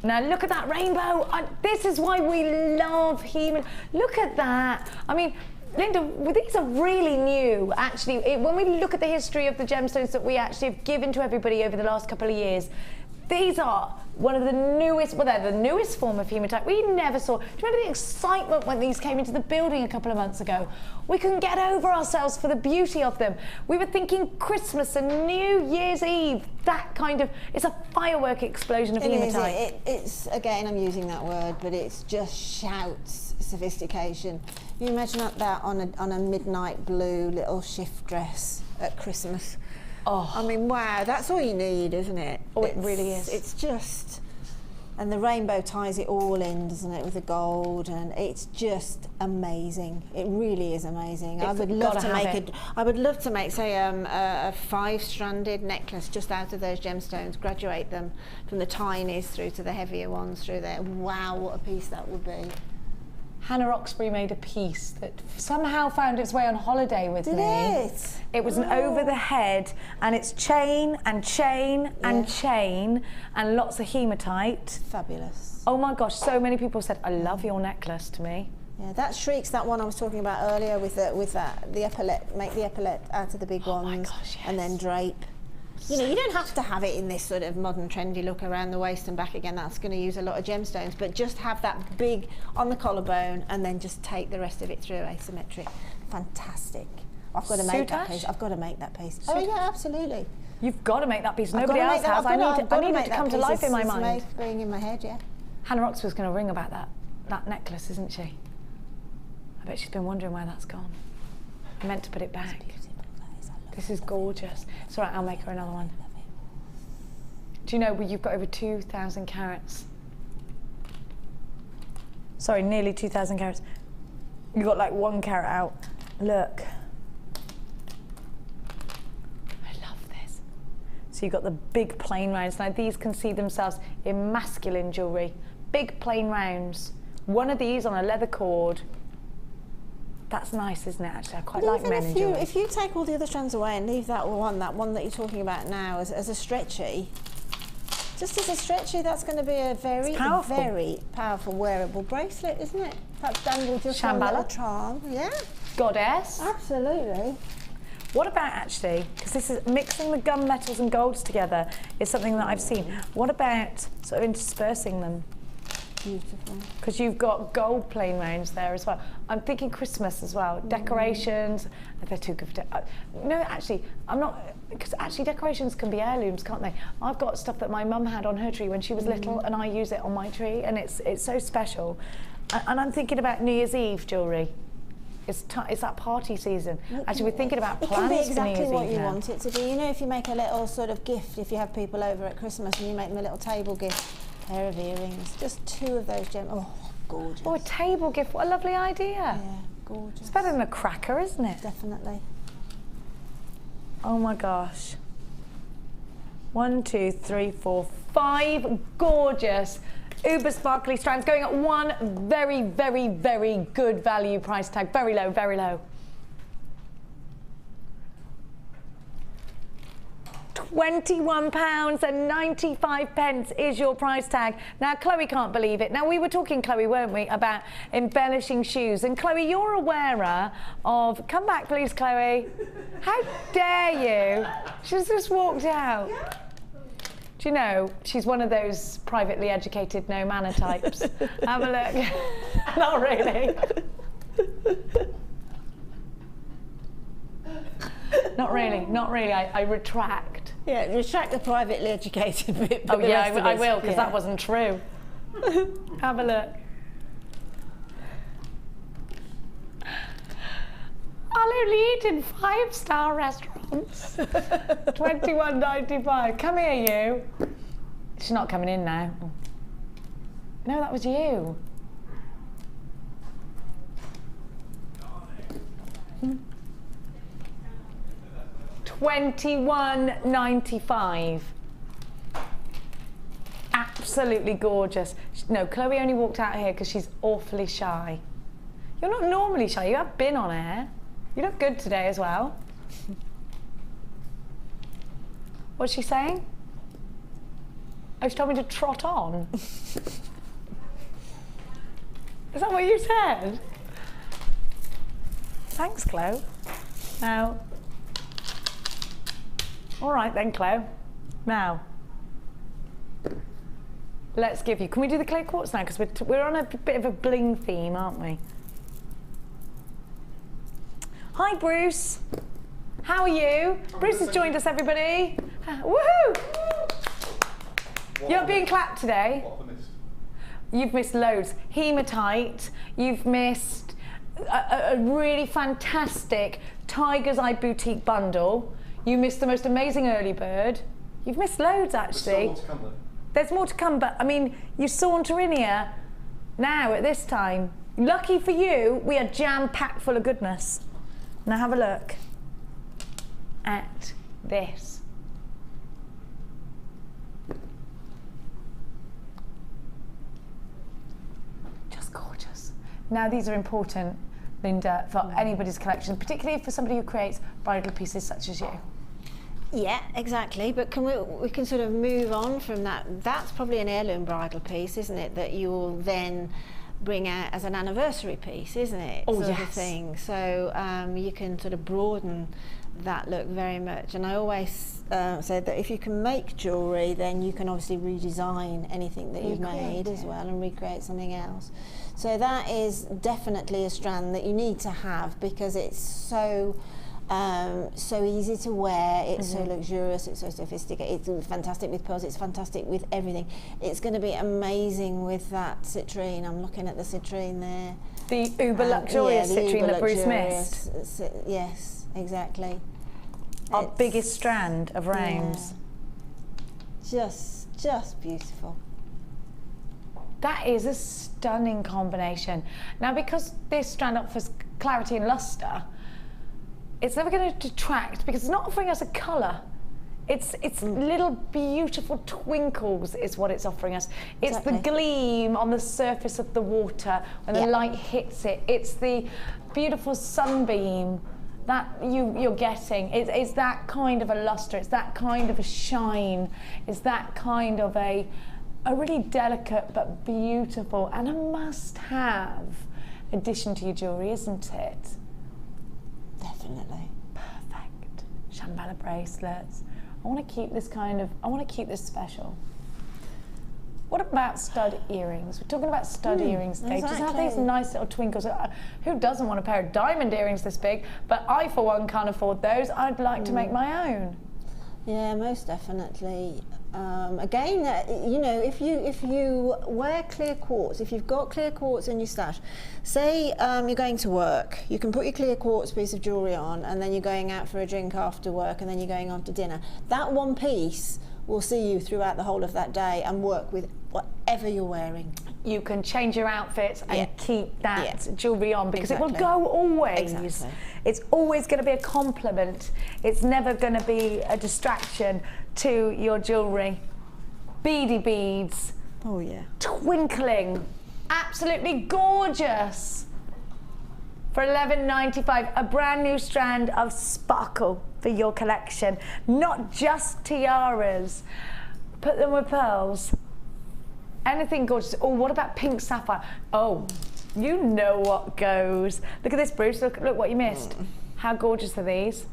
Now look at that rainbow. This is why we love Heme. Look at that. I mean, Linda, these are really new, actually. When we look at the history of the gemstones that we actually have given to everybody over the last couple of years, these are one of the newest, well, they're the newest form of hematite. We never saw, do you remember the excitement when these came into the building a couple of months ago? We couldn't get over ourselves for the beauty of them. We were thinking Christmas and New Year's Eve, that kind of, it's a firework explosion of hematite. It's, again, I'm using that word, but it's just shouts sophistication. You imagine that on a midnight blue little shift dress at Christmas. Oh. I mean, wow, that's all you need, isn't it? Oh, it really is. It's just, and the rainbow ties it all in, doesn't it, with the gold, and it's just amazing. It really is amazing. I would love to make, say, a 5-stranded necklace just out of those gemstones, graduate them from the tinies through to the heavier ones through there. Wow, what a piece that would be. Hannah Roxbury made a piece that somehow found its way on holiday with me. Did it? It was an over the head, and it's chain and chain and chain and lots of hematite. Fabulous. Oh my gosh, so many people said, I love your necklace to me. Yeah, that Shrieks, that one I was talking about earlier with the epaulette, make the epaulette out of the big ones, my gosh, yes. and then drape. You know, you don't have to have it in this sort of modern trendy look around the waist and back again. That's going to use a lot of gemstones, but just have that big on the collarbone and then just take the rest of it through asymmetric. Fantastic. I've got to make that piece. I've got to make that piece. Oh yeah, absolutely. You've got to make that piece. Nobody else has. I need it to come to life in my mind. It's being in my head, yeah. Hannah Roxbury's going to ring about that necklace, isn't she? I bet she's been wondering where that's gone. I meant to put it back. This is gorgeous. It's all right, I'll make her another one. Do you know you've got over 2,000 carats? Sorry, nearly 2,000 carats. You've got like 1 carat out. Look. I love this. So you've got the big plain rounds. Now these can see themselves in masculine jewellery. Big plain rounds. One of these on a leather cord. That's nice, isn't it, actually? I quite like men in jewellery. If you take all the other strands away and leave that one that you're talking about now as a stretchy, just as a stretchy, that's going to be a very powerful wearable bracelet, isn't it? Perhaps dangle just one little charm. Yeah. Goddess. Absolutely. What about actually, because this is mixing the gunmetals and golds together is something that I've seen. What about sort of interspersing them? Beautiful. Because you've got gold plain rounds there as well. I'm thinking Christmas as well. Decorations, they're too good for no, actually, I'm not, because actually decorations can be heirlooms, can't they? I've got stuff that my mum had on her tree when she was little, and I use it on my tree, and it's so special. And I'm thinking about New Year's Eve jewellery. It's that party season. Actually, we're thinking about plans for New Year's Eve. It can be exactly what you want it to be. You know, if you make a little sort of gift, if you have people over at Christmas and you make them a little table gift, pair of earrings, just 2 of those gems. Oh, gorgeous. Oh, a table gift, what a lovely idea. Yeah, gorgeous. It's better than a cracker, isn't it? Definitely. Oh my gosh. 1, 2, 3, 4, 5 gorgeous uber sparkly strands going at one very, very, very good value price tag. Very low, very low. £21.95 is your price tag. Now, Chloe can't believe it. Now, we were talking, Chloe, weren't we, about embellishing shoes. And Chloe, you're a wearer of... Come back, please, Chloe. How dare you? She's just walked out. Do you know, she's one of those privately educated no manner types. Have a look. Not really. Not really, not really. I retract. Yeah, retract the privately educated bit. Oh yeah, I will, because that wasn't true. Have a look. I'll only eat in 5-star restaurants. £21.95. Come here, you. She's not coming in now. No, that was you. £21.95. Absolutely gorgeous. No, Chloe only walked out here because she's awfully shy. You're not normally shy, you have been on air. You look good today as well. What's she saying? Oh, she told me to trot on. Is that what you said? Thanks, Chloe. Now, all right then, Chloe. Now, let's give you, can we do the clear quartz now? Because we're on a bit of a bling theme, aren't we? Hi, Bruce. How are you? Bruce has joined us, everybody. Woohoo! You're being clapped today. What have I missed? You've missed loads. Hematite. You've missed a really fantastic Tiger's Eye boutique bundle. You missed the most amazing early bird. You've missed loads, actually. There's still more to come, though. There's more to come, but I mean, you saunter in here now at this time. Lucky for you, we are jam-packed full of goodness. Now have a look at this. Just gorgeous. Now these are important, Linda, for anybody's collection, particularly for somebody who creates bridal pieces such as you. Yeah, exactly. But we can sort of move on from that. That's probably an heirloom bridal piece, isn't it? That you will then bring out as an anniversary piece, isn't it? Oh, sort yes. of thing. So you can sort of broaden that look very much. And I always say that if you can make jewellery, then you can obviously redesign anything that you've made as well and recreate something else. So that is definitely a strand that you need to have because it's so easy to wear, it's so luxurious, it's so sophisticated, it's fantastic with pearls, it's fantastic with everything. It's going to be amazing with that citrine. I'm looking at the citrine there. The uber luxurious citrine that Bruce missed. Yes, exactly. Our biggest strand of rounds. Yeah. Just beautiful. That is a stunning combination. Now, because this strand offers clarity and luster, it's never going to detract because it's not offering us a colour. It's little beautiful twinkles is what it's offering us. It's the gleam on the surface of the water when the light hits it. It's the beautiful sunbeam that you're getting. It's that kind of a luster. It's that kind of a shine. It's that kind of a really delicate but beautiful and a must-have addition to your jewellery, isn't it? Definitely. Perfect. Shambhala bracelets. I want to keep this special. What about stud earrings? We're talking about stud earrings today. Just have these nice little twinkles. Who doesn't want a pair of diamond earrings this big? But I, for one, can't afford those. I'd like to make my own. Yeah, most definitely. Again, you know, if you wear clear quartz, if you've got clear quartz in your stash, say you're going to work, you can put your clear quartz piece of jewellery on and then you're going out for a drink after work and then you're going on to dinner. That one piece will see you throughout the whole of that day and work with whatever you're wearing. You can change your outfits and keep that jewellery on because it will go always. Exactly. It's always going to be a compliment. It's never going to be a distraction to your jewellery. Beady beads. Oh yeah. Twinkling. Absolutely gorgeous. For $11.95, a brand new strand of sparkle for your collection. Not just tiaras. Put them with pearls. Anything gorgeous. Oh, what about pink sapphire? Oh, you know what goes. Look at this, Bruce. Look what you missed. How gorgeous are these?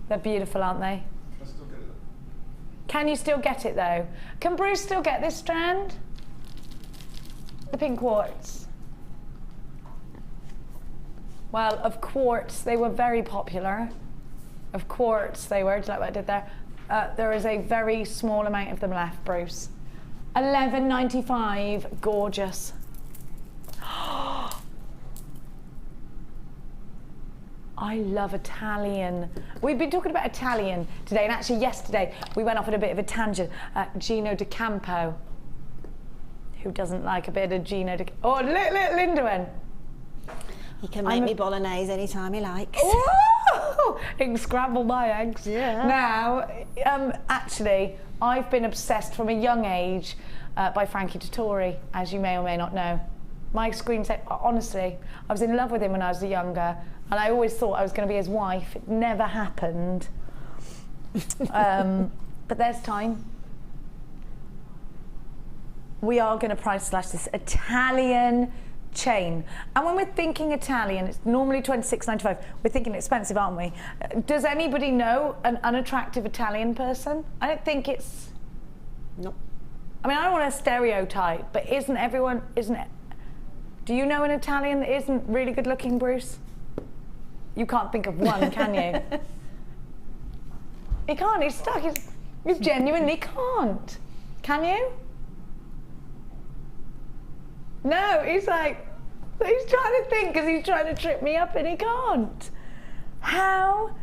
They're beautiful, aren't they? Can I still get it? Can you still get it, though? Can Bruce still get this strand? The pink quartz. Well, of quartz, they were very popular. Of quartz, they were. Do you like what I did there? There is a very small amount of them left, Bruce. $11.95, gorgeous. I love Italian. We've been talking about Italian today, and actually yesterday we went off on a bit of a tangent. Gino De Campo. Who doesn't like a bit of Gino De Campo? Oh, look, Linda went. He can make me bolognese anytime he likes. Oh! It can scramble my eggs. Yeah. Now, actually, I've been obsessed from a young age by Frankie Dettori, as you may or may not know. My screensaver, honestly, I was in love with him when I was younger, and I always thought I was going to be his wife. It never happened. But there's time. We are going to price slash this Italian chain. And when we're thinking Italian, it's normally $26.95. We're thinking expensive, aren't we? Does anybody know an unattractive Italian person? I don't think it's... Nope. I mean, I don't want to stereotype, but isn't everyone, isn't it? Do you know an Italian that isn't really good looking, Bruce? You can't think of one, can you? He can't, he's stuck. You genuinely can't. Can you? No, he's like, he's trying to think because he's trying to trip me up and he can't. How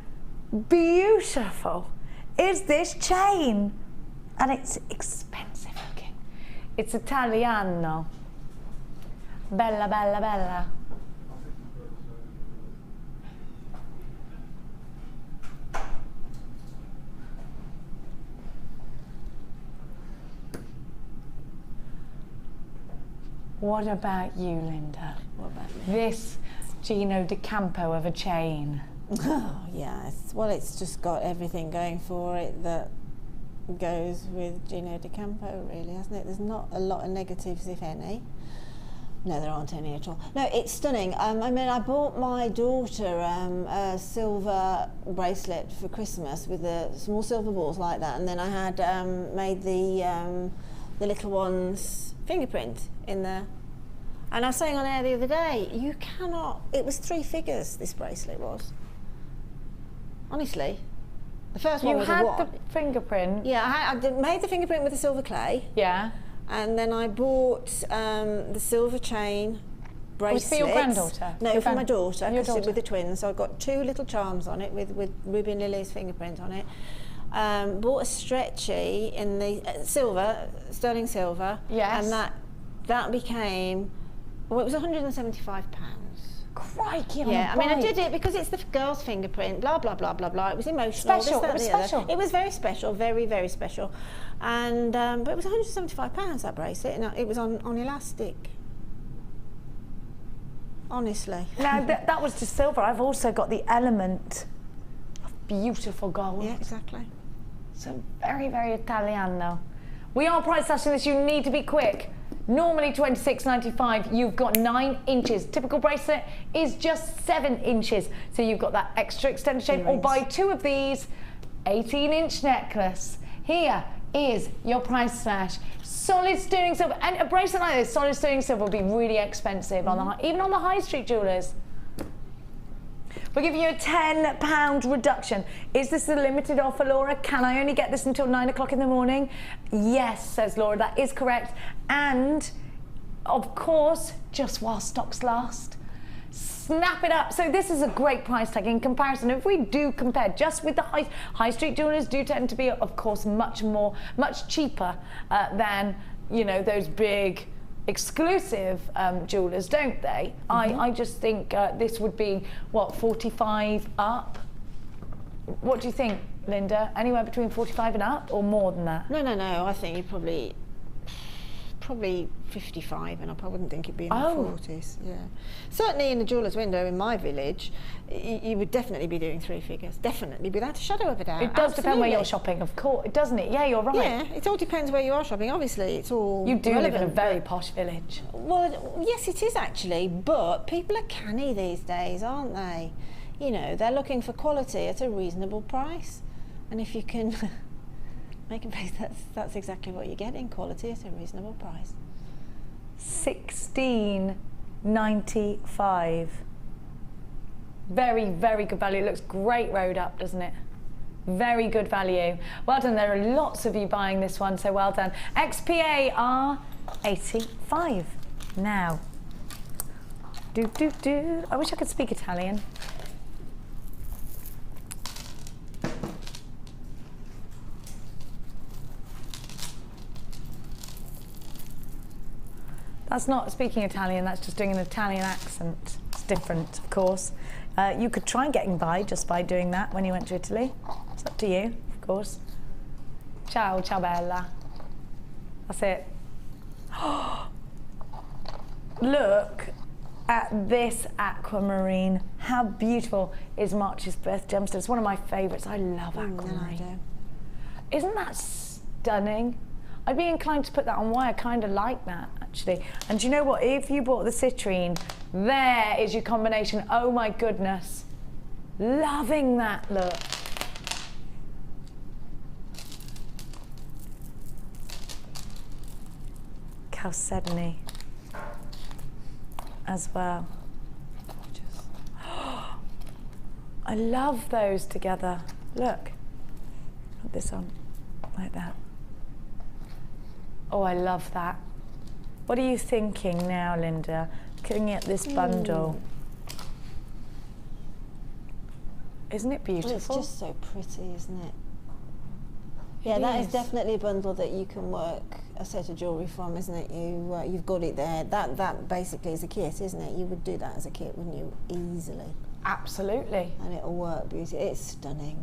beautiful is this chain? And it's expensive looking. It's Italiano. Bella, bella, bella. What about you, Linda? What about me? This Gino De Campo of a chain. Oh, yeah. Well, it's just got everything going for it that goes with Gino De Campo, really, hasn't it? There's not a lot of negatives, if any. No, there aren't any at all. No, it's stunning. I mean, I bought my daughter a silver bracelet for Christmas with the small silver balls like that, and then I had made the little one's fingerprint in there. And I was saying on air the other day, you cannot, it was 3 figures, this bracelet was. Honestly. The first one was a You what? had the fingerprint? Yeah, I made the fingerprint with the silver clay. Yeah. And then I bought the silver chain bracelet. For your granddaughter? No, for my daughter, Your because daughter. with the twins. So I got 2 little charms on it with Ruby and Lily's fingerprint on it. Bought a stretchy in the silver, sterling silver. Yes. And that became, well, it was £175. Crikey, on Yeah, a I mean, I bike. did it because it's the girl's fingerprint, blah, blah, blah, blah, blah. It was emotional. Special, This, that, it was and the other. special. It was very special, very, very special. And, but it was £175, that bracelet, and it was on elastic. Honestly. Now, that was just silver. I've also got the element of beautiful gold. Yeah, exactly. So very, very Italiano. We are price slashing this. You need to be quick. Normally $26.95. You've got 9 inches. Typical bracelet is just 7 inches. So you've got that extra extended chain. Or buy 2 of these 18-inch necklace. Here is your price slash. Solid sterling silver. And a bracelet like this, solid sterling silver, will be really expensive on the even on the high street jewellers. We're giving you a £10 reduction. Is this a limited offer, Laura? Can I only get this until 9 o'clock in the morning? Yes, says Laura, that is correct. And, of course, just while stocks last. Snap it up. So this is a great price tag in comparison. If we do compare just with the high street jewellers, do tend to be, of course, much cheaper than, you know, those big exclusive jewellers, don't they? I just think this would be, what, 45 up? What do you think, Linda? Anywhere between 45 and up, or more than that? No, I think you probably 55, and I wouldn't think it'd be in the 40s. Yeah, certainly in the jeweller's window in my village, you would definitely be doing 3 figures, definitely, without a shadow of a doubt. It does depend where you're shopping, of course, doesn't it? Yeah, you're right. Yeah, it all depends where you are shopping. Obviously, it's all You do live in a relevant, very but- posh village. Well, yes, it is actually, but people are canny these days, aren't they? You know, they're looking for quality at a reasonable price, and if you can make a base, that's exactly what you're getting, quality at a reasonable price. $16.95. Very, very good value. It looks great rode up, doesn't it? Very good value. Well done. There are lots of you buying this one, so well done. XPA are 85 now. I wish I could speak Italian. That's not speaking Italian, that's just doing an Italian accent. It's different, of course. You could try getting by just by doing that when you went to Italy. It's up to you, of course. Ciao, ciao bella. That's it. Look at this aquamarine. How beautiful is March's Birth gemstone? It's one of my favourites. I love aquamarine. Isn't that stunning? I'd be inclined to put that on wire. I kind of like that, actually. And do you know what? If you bought the citrine, there is your combination. Oh my goodness. Loving that look. Chalcedony as well. I love those together. Look. Put this on like that. Oh, I love that. What are you thinking now, Linda? Looking at this bundle. Isn't it beautiful? Well, it's just so pretty, isn't it? Yeah, that is definitely a bundle that you can work a set of jewellery from, isn't it? You've got it there. That basically is a kit, isn't it? You would do that as a kit, wouldn't you? Easily. Absolutely. And it'll work beautifully. It's stunning.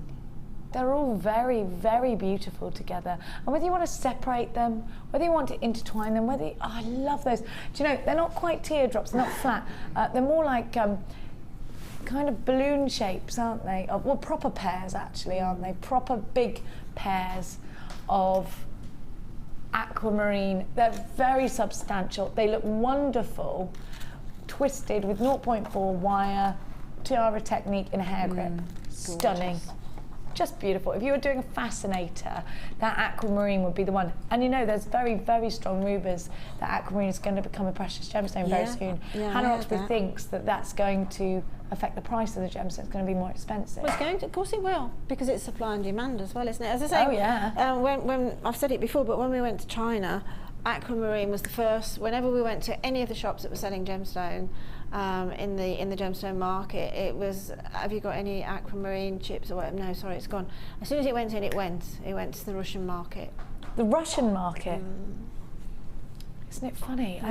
They're all very, very beautiful together. And whether you want to separate them, whether you want to intertwine them, whether I love those. Do you know, they're not quite teardrops, they're not flat. They're more like kind of balloon shapes, aren't they? Well, proper pairs, actually, aren't they? Proper big pairs of aquamarine. They're very substantial. They look wonderful, twisted with 0.4 wire, tiara technique in a hair grip. Stunning. Just beautiful. If you were doing a fascinator, that aquamarine would be the one. And you know, there's very, very strong rumours that aquamarine is going to become a precious gemstone very soon. Yeah, Hannah Oxby thinks that that's going to affect the price of the gemstone. It's going to be more expensive. Well, it's going to, of course it will, because it's supply and demand as well, isn't it? As I say, oh yeah. When I've said it before, but when we went to China, aquamarine was the first. Whenever we went to any of the shops that were selling gemstone, in the gemstone market, it was, have you got any aquamarine chips or whatever? No, sorry, it's gone. As soon as it went in, it went to the Russian market. The Russian market? Isn't it funny?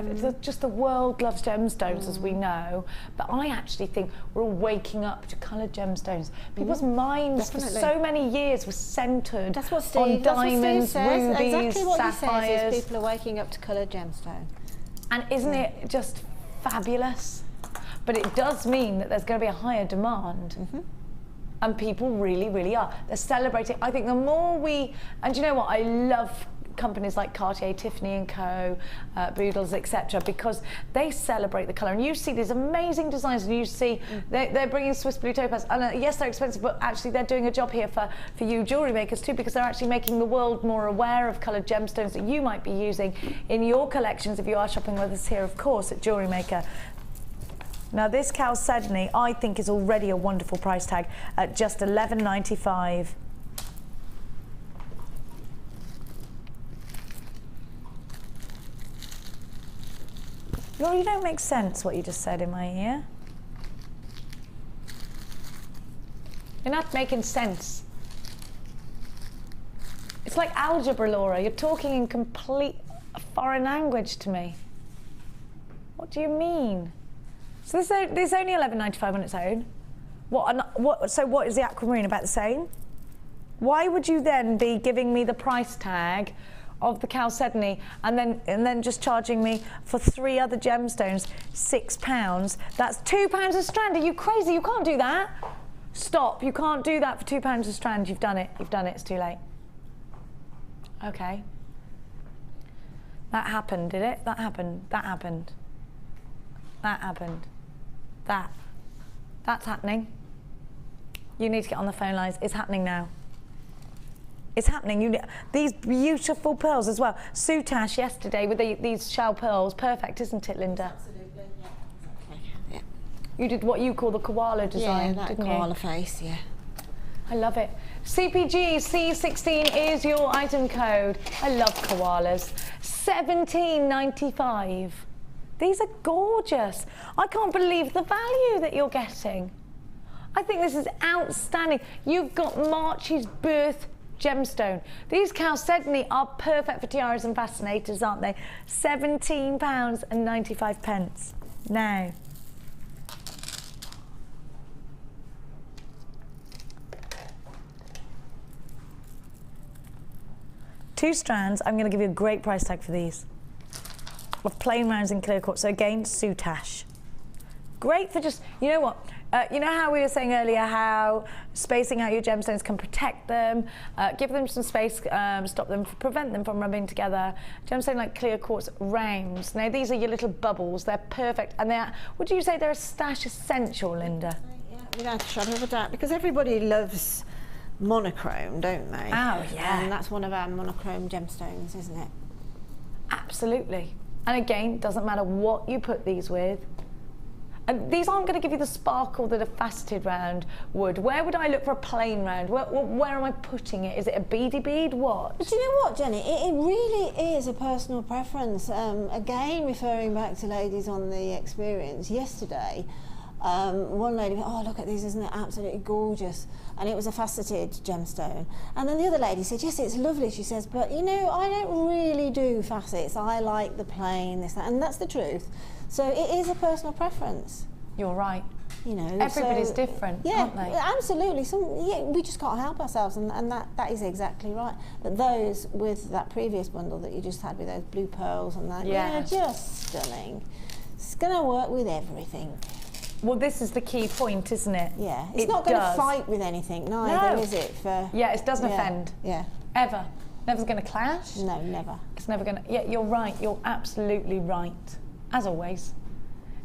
Just the world loves gemstones, as we know, but I actually think we're all waking up to coloured gemstones. People's minds for so many years were centred on diamonds, rubies, exactly what sapphires. He says is people are waking up to coloured gemstone. And isn't it just fabulous? But it does mean that there's going to be a higher demand. And people really, really are. They're celebrating. I think the more we, and you know what, I love companies like Cartier, Tiffany & Co, Boodles, etc., because they celebrate the colour. And you see these amazing designs, and you see they're bringing Swiss Blue Topaz. And yes, they're expensive, but actually they're doing a job here for you jewellery makers too, because they're actually making the world more aware of coloured gemstones that you might be using in your collections if you are shopping with us here, of course, at Jewellery Maker. Now this chalcedony, I think, is already a wonderful price tag at just $11.95. Laura, you don't make sense what you just said in my ear. You're not making sense. It's like algebra, Laura. You're talking in complete foreign language to me. What do you mean? So this is only $11.95 on its own. So what is the aquamarine, about the same? Why would you then be giving me the price tag of the chalcedony and then just charging me for 3 other gemstones £6? That's £2 a strand. Are you crazy? You can't do that. Stop. You can't do that for £2 a strand. You've done it. You've done it. It's too late. Okay. That happened, did it? That happened. That happened. That happened. That's happening. You need to get on the phone lines. It's happening now. It's happening. These beautiful pearls as well. Soutache yesterday with these shell pearls. Perfect, isn't it, Linda? Absolutely, yeah. You did what you call the koala design, that didn't koala you? face, yeah. I love it. CPG C16 is your item code. I love koalas. $17.95. These are gorgeous. I can't believe the value that you're getting. I think this is outstanding. You've got March's Birth gemstone. These chalcedony are perfect for tiaras and fascinators, aren't they? £17.95. Now. 2 strands. I'm going to give you a great price tag for these. Of plain rounds in clear quartz. So again, soutache. Great for just, you know what? You know how we were saying earlier how spacing out your gemstones can protect them, give them some space, stop them, prevent them from rubbing together. Gemstone like clear quartz rounds. Now these are your little bubbles. They're perfect, and they're. Would you say they're a stash essential, Linda? Yeah, without a shadow of a doubt, because everybody loves monochrome, don't they? Oh yeah. And that's one of our monochrome gemstones, isn't it? Absolutely. And again, doesn't matter what you put these with. And these aren't going to give you the sparkle that a faceted round would. Where would I look for a plain round? Where am I putting it? Is it a beady bead? What? But you know what, Jenny? It really is a personal preference. Again, referring back to ladies on the experience yesterday, one lady went, oh, look at these, isn't it absolutely gorgeous? And it was a faceted gemstone. And then the other lady said, yes, it's lovely, she says, but you know, I don't really do facets. I like the plain, this, that, and that's the truth. So it is a personal preference. You're right. You know, everybody's different, aren't they? Absolutely. We just can't help ourselves, and that is exactly right. But those with that previous bundle that you just had with those blue pearls and that, yeah, just stunning. It's going to work with everything. Well, this is the key point, isn't it? Yeah. It's not going to fight with anything, neither, is it? Yeah, it doesn't offend. Yeah. Ever. Never's going to clash. No, never. It's never going to. Yeah, you're right. You're absolutely right. As always.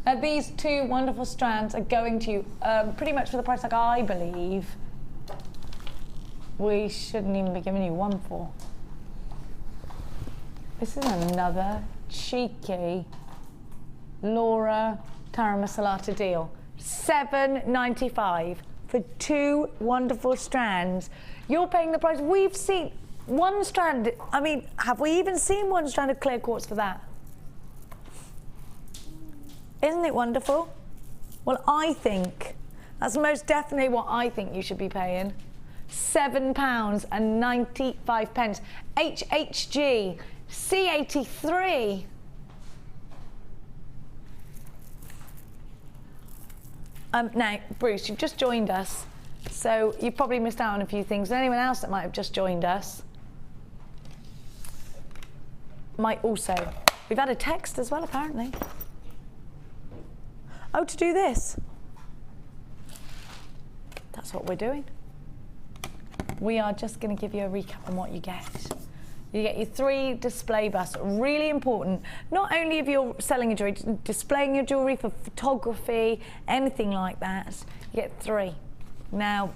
Now, these 2 wonderful strands are going to you pretty much for the price, like I believe we shouldn't even be giving you 1 for. This is another cheeky Laura Tara Masalata deal. $7.95 for 2 wonderful strands. You're paying the price. We've seen 1 strand. I mean, have we even seen 1 strand of clear quartz for that? Isn't it wonderful? Well, I think that's most definitely what I think you should be paying. £7.95. HHG C83. Now, Bruce, you've just joined us, so you've probably missed out on a few things. Anyone else that might have just joined us might also. We've had a text as well, apparently. Oh, to do this. That's what we're doing. We are just going to give you a recap on what you get. You get your 3 display busts, really important. Not only if you're selling your jewellery, displaying your jewellery for photography, anything like that, you get 3. Now,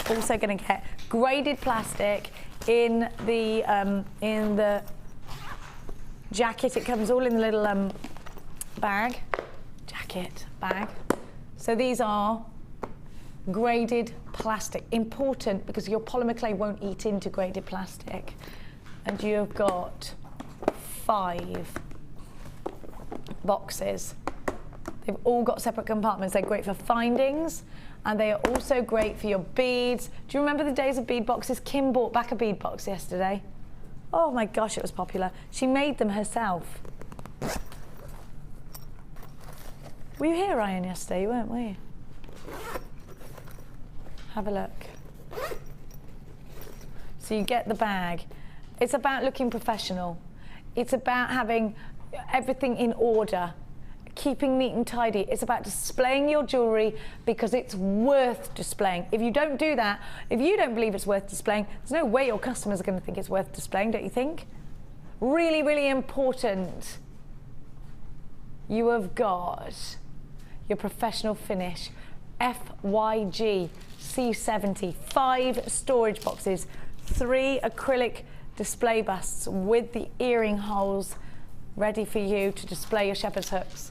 you're also going to get graded plastic in the jacket. It comes all in the little bag. Bag. So these are graded plastic. Important because your polymer clay won't eat into graded plastic. And you've got 5 boxes. They've all got separate compartments. They're great for findings, and they are also great for your beads. Do you remember the days of bead boxes? Kim bought back a bead box yesterday. Oh my gosh, it was popular. She made them herself. Were you here, Ryan, yesterday? You weren't, were you? Have a look. So you get the bag. It's about looking professional. It's about having everything in order, keeping neat and tidy. It's about displaying your jewellery because it's worth displaying. If you don't do that, if you don't believe it's worth displaying, there's no way your customers are going to think it's worth displaying, don't you think? Really, really important. You have got your professional finish, FYG C70, 5 storage boxes, 3 acrylic display busts with the earring holes ready for you to display your shepherd's hooks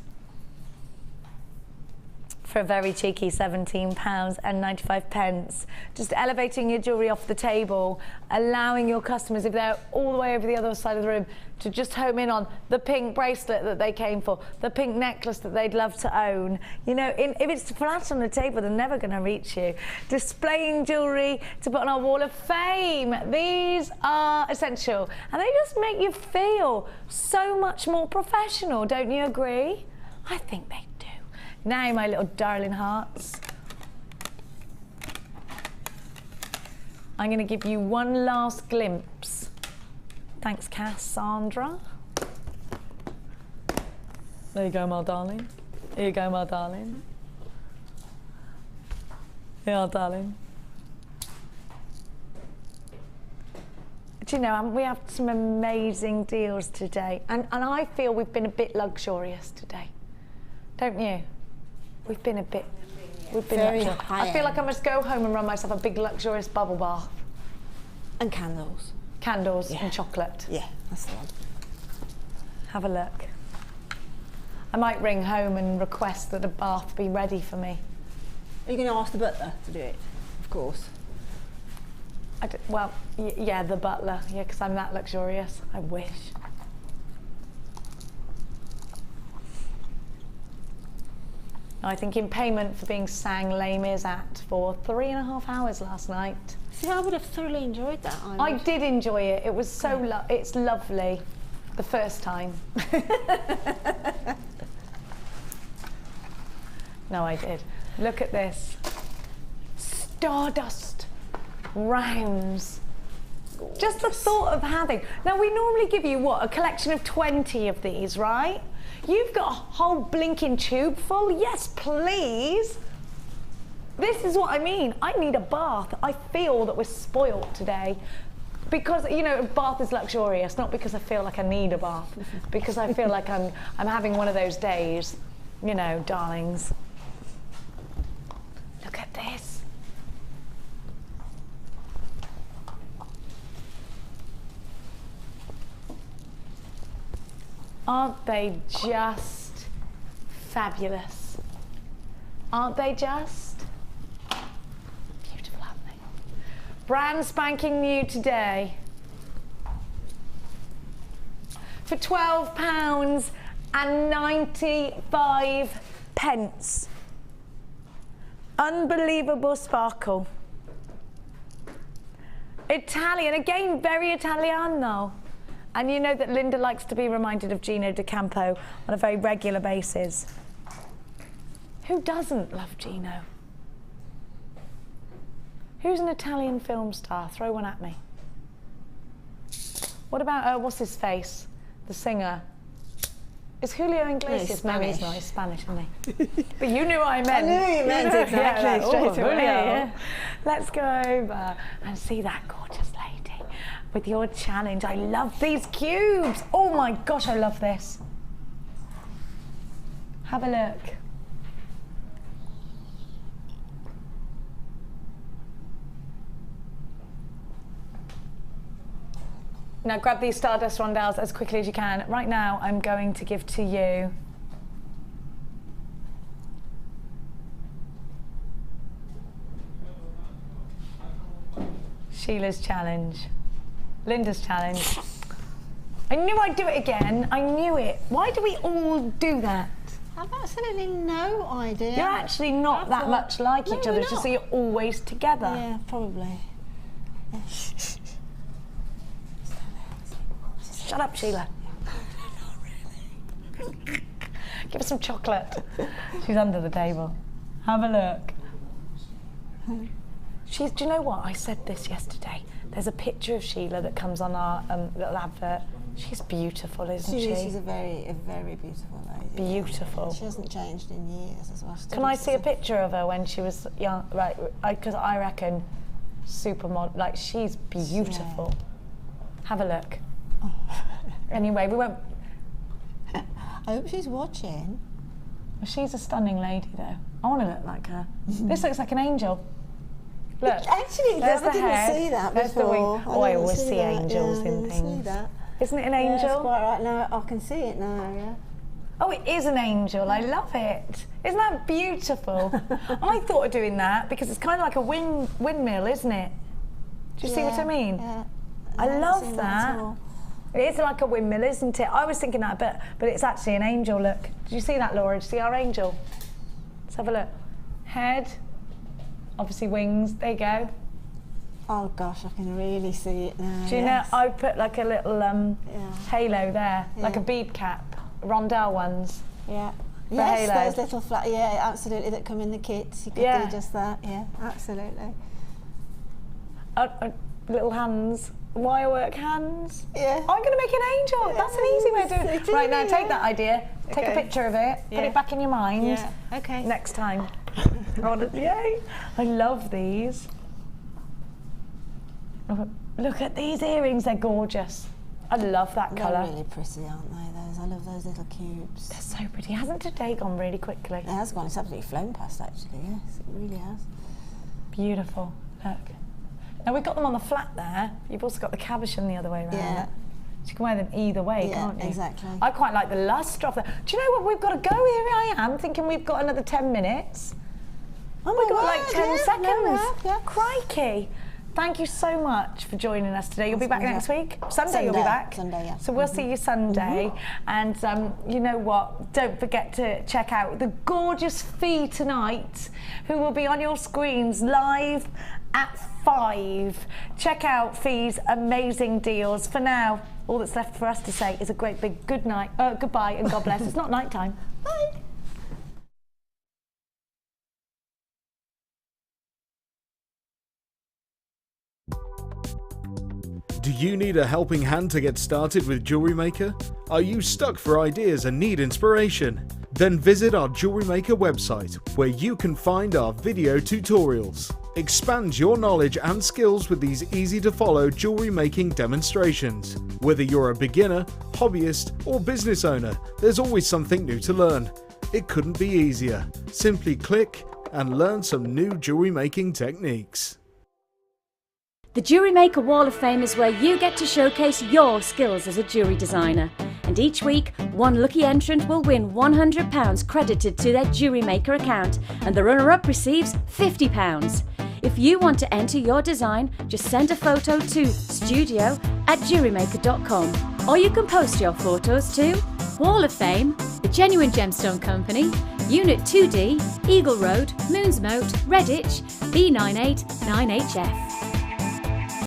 for a very cheeky £17.95. Just elevating your jewellery off the table, allowing your customers, if they're all the way over the other side of the room, to just home in on the pink bracelet that they came for, the pink necklace that they'd love to own. You know, if it's flat on the table, they're never going to reach you. Displaying jewellery to put on our wall of fame. These are essential, and they just make you feel so much more professional, don't you agree? I think they do. Now, my little darling hearts, I'm going to give you one last glimpse Thanks, Cassandra. There you go, my darling. Here you go, my darling. Yeah, darling. Do you know, we have some amazing deals today, and I feel we've been a bit luxurious today, don't you? We've been very luxurious. high I feel like I end. must go home and run myself a big luxurious bubble bath. And candles. Candles Yeah. and chocolate. Yeah, that's the one. Have a look. I might ring home and request that a bath be ready for me. Are you going to ask the butler to do it? Of course. Yeah, the butler. Yeah, because I'm that luxurious. I wish. I think in payment for being sang Les Mis at for 3.5 hours last night. See, I would have thoroughly enjoyed that. I did enjoy it. It was so it's lovely. The first time. No, I did. Look at this. Stardust rounds. Just the thought of having. Now, we normally give you, what, a collection of 20 of these, right? You've got a whole blinking tube full. Yes, please. This is what I mean. I need a bath. I feel that we're spoilt today. Because, you know, a bath is luxurious, not because I feel like I need a bath. Because I feel like I'm having one of those days, you know, darlings. Look at this. Aren't they just fabulous? Aren't they just beautiful, aren't they? Brand spanking new today. For £12.95. Unbelievable sparkle. Italian, again, very Italiano. And you know that Linda likes to be reminded of Gino D'Acampo on a very regular basis. Who doesn't love Gino? Who's an Italian film star? Throw one at me. What about, what's his face? The singer. Is Julio Iglesias? No, he's not. He's Spanish, isn't he? But you knew what I meant. I knew you meant exactly, straight away. Yeah. Let's go over and see that gorgeous lady with your challenge. I love these cubes. Oh my gosh, I love this. Have a look. Now grab these Stardust rondelles as quickly as you can. Right now, I'm going to give to you Sheila's challenge. Linda's challenge. I knew I'd do it again. I knew it. Why do we all do that? I've absolutely no idea. You're actually not that much like each other. It's just that you're always together. Yeah, probably. Yeah. Shut up, Sheila. Give her some chocolate. She's under the table. Have a look. Do you know what? I said this yesterday. There's a picture of Sheila that comes on our little advert. She's beautiful, isn't she? She's a very beautiful lady. Beautiful. She hasn't changed in years as well. Can I see a picture of her when she was young? Right, because I reckon supermodel. Like, she's beautiful. Yeah. Have a look. Oh. Anyway, we won't. I hope she's watching. Well, she's a stunning lady, though. I want to look like her. This looks like an angel. Look. Actually, I didn't see that There's before. The wing. Oh, I always see angels in things. See that. Isn't it an angel? Yeah, quite right. Now I can see it now. Yeah. Oh, it is an angel. I love it. Isn't that beautiful? I thought of doing that because it's kind of like a windmill, isn't it? Do you see what I mean? Yeah. I love that. It is like a windmill, isn't it? I was thinking that, but it's actually an angel. Look. Did you see that, Laura? Did you see our angel? Let's have a look. Head. Obviously wings. There you go. Oh gosh, I can really see it now. Do you know? I put like a little halo there, like a Yeah. bead cap, rondelle ones. Yeah. For Yes, halo. those little flat. Yeah, absolutely. That come in the kits. You could do just that. Yeah, absolutely. Little hands. wirework hands. Yeah. I'm going to make an angel. That's an easy way of doing it. Right, now take that idea, take a picture of it, put it back in your mind. Yeah. Okay. Next time. Yay! I love these. Oh, look at these earrings, they're gorgeous. I love that colour. They're really pretty, aren't they? I love those little cubes. They're so pretty. Hasn't today gone really quickly? It has gone. It's absolutely flown past, actually. Yes, it really has. Beautiful. Look. Now we've got them on the flat there. You've also got the cabochon the other way around. Yeah. So you can wear them either way, can't you? Exactly. I quite like the lustre of them. Do you know what? We've got to go. Here I am thinking we've got another 10 minutes. Oh We've got my like word, 10 yeah, seconds. no, yeah. Crikey. Thank you so much for joining us today. You'll be back next week? Sunday you'll be Sunday. back? Sunday, yeah. So we'll see you Sunday. And you know what? Don't forget to check out the gorgeous Fee tonight, who will be on your screens live at 5. Check out Fee's amazing deals. For now, all that's left for us to say is a great big good night, goodbye and God bless. It's not night time. Bye. Do you need a helping hand to get started with Jewellery Maker? Are you stuck for ideas and need inspiration? Then visit our Jewellery Maker website, where you can find our video tutorials. Expand your knowledge and skills with these easy-to-follow jewellery making demonstrations. Whether you're a beginner, hobbyist, or business owner, there's always something new to learn. It couldn't be easier. Simply click and learn some new jewellery making techniques. The Jewellery Maker Wall of Fame is where you get to showcase your skills as a jewellery designer. And each week, one lucky entrant will win £100 credited to their Jewellery Maker account, and the runner-up receives £50. If you want to enter your design, just send a photo to studio@jewellerymaker.com, or you can post your photos to Wall of Fame, The Genuine Gemstone Company, Unit 2D, Eagle Road, Moonsmote, Redditch, B989HF.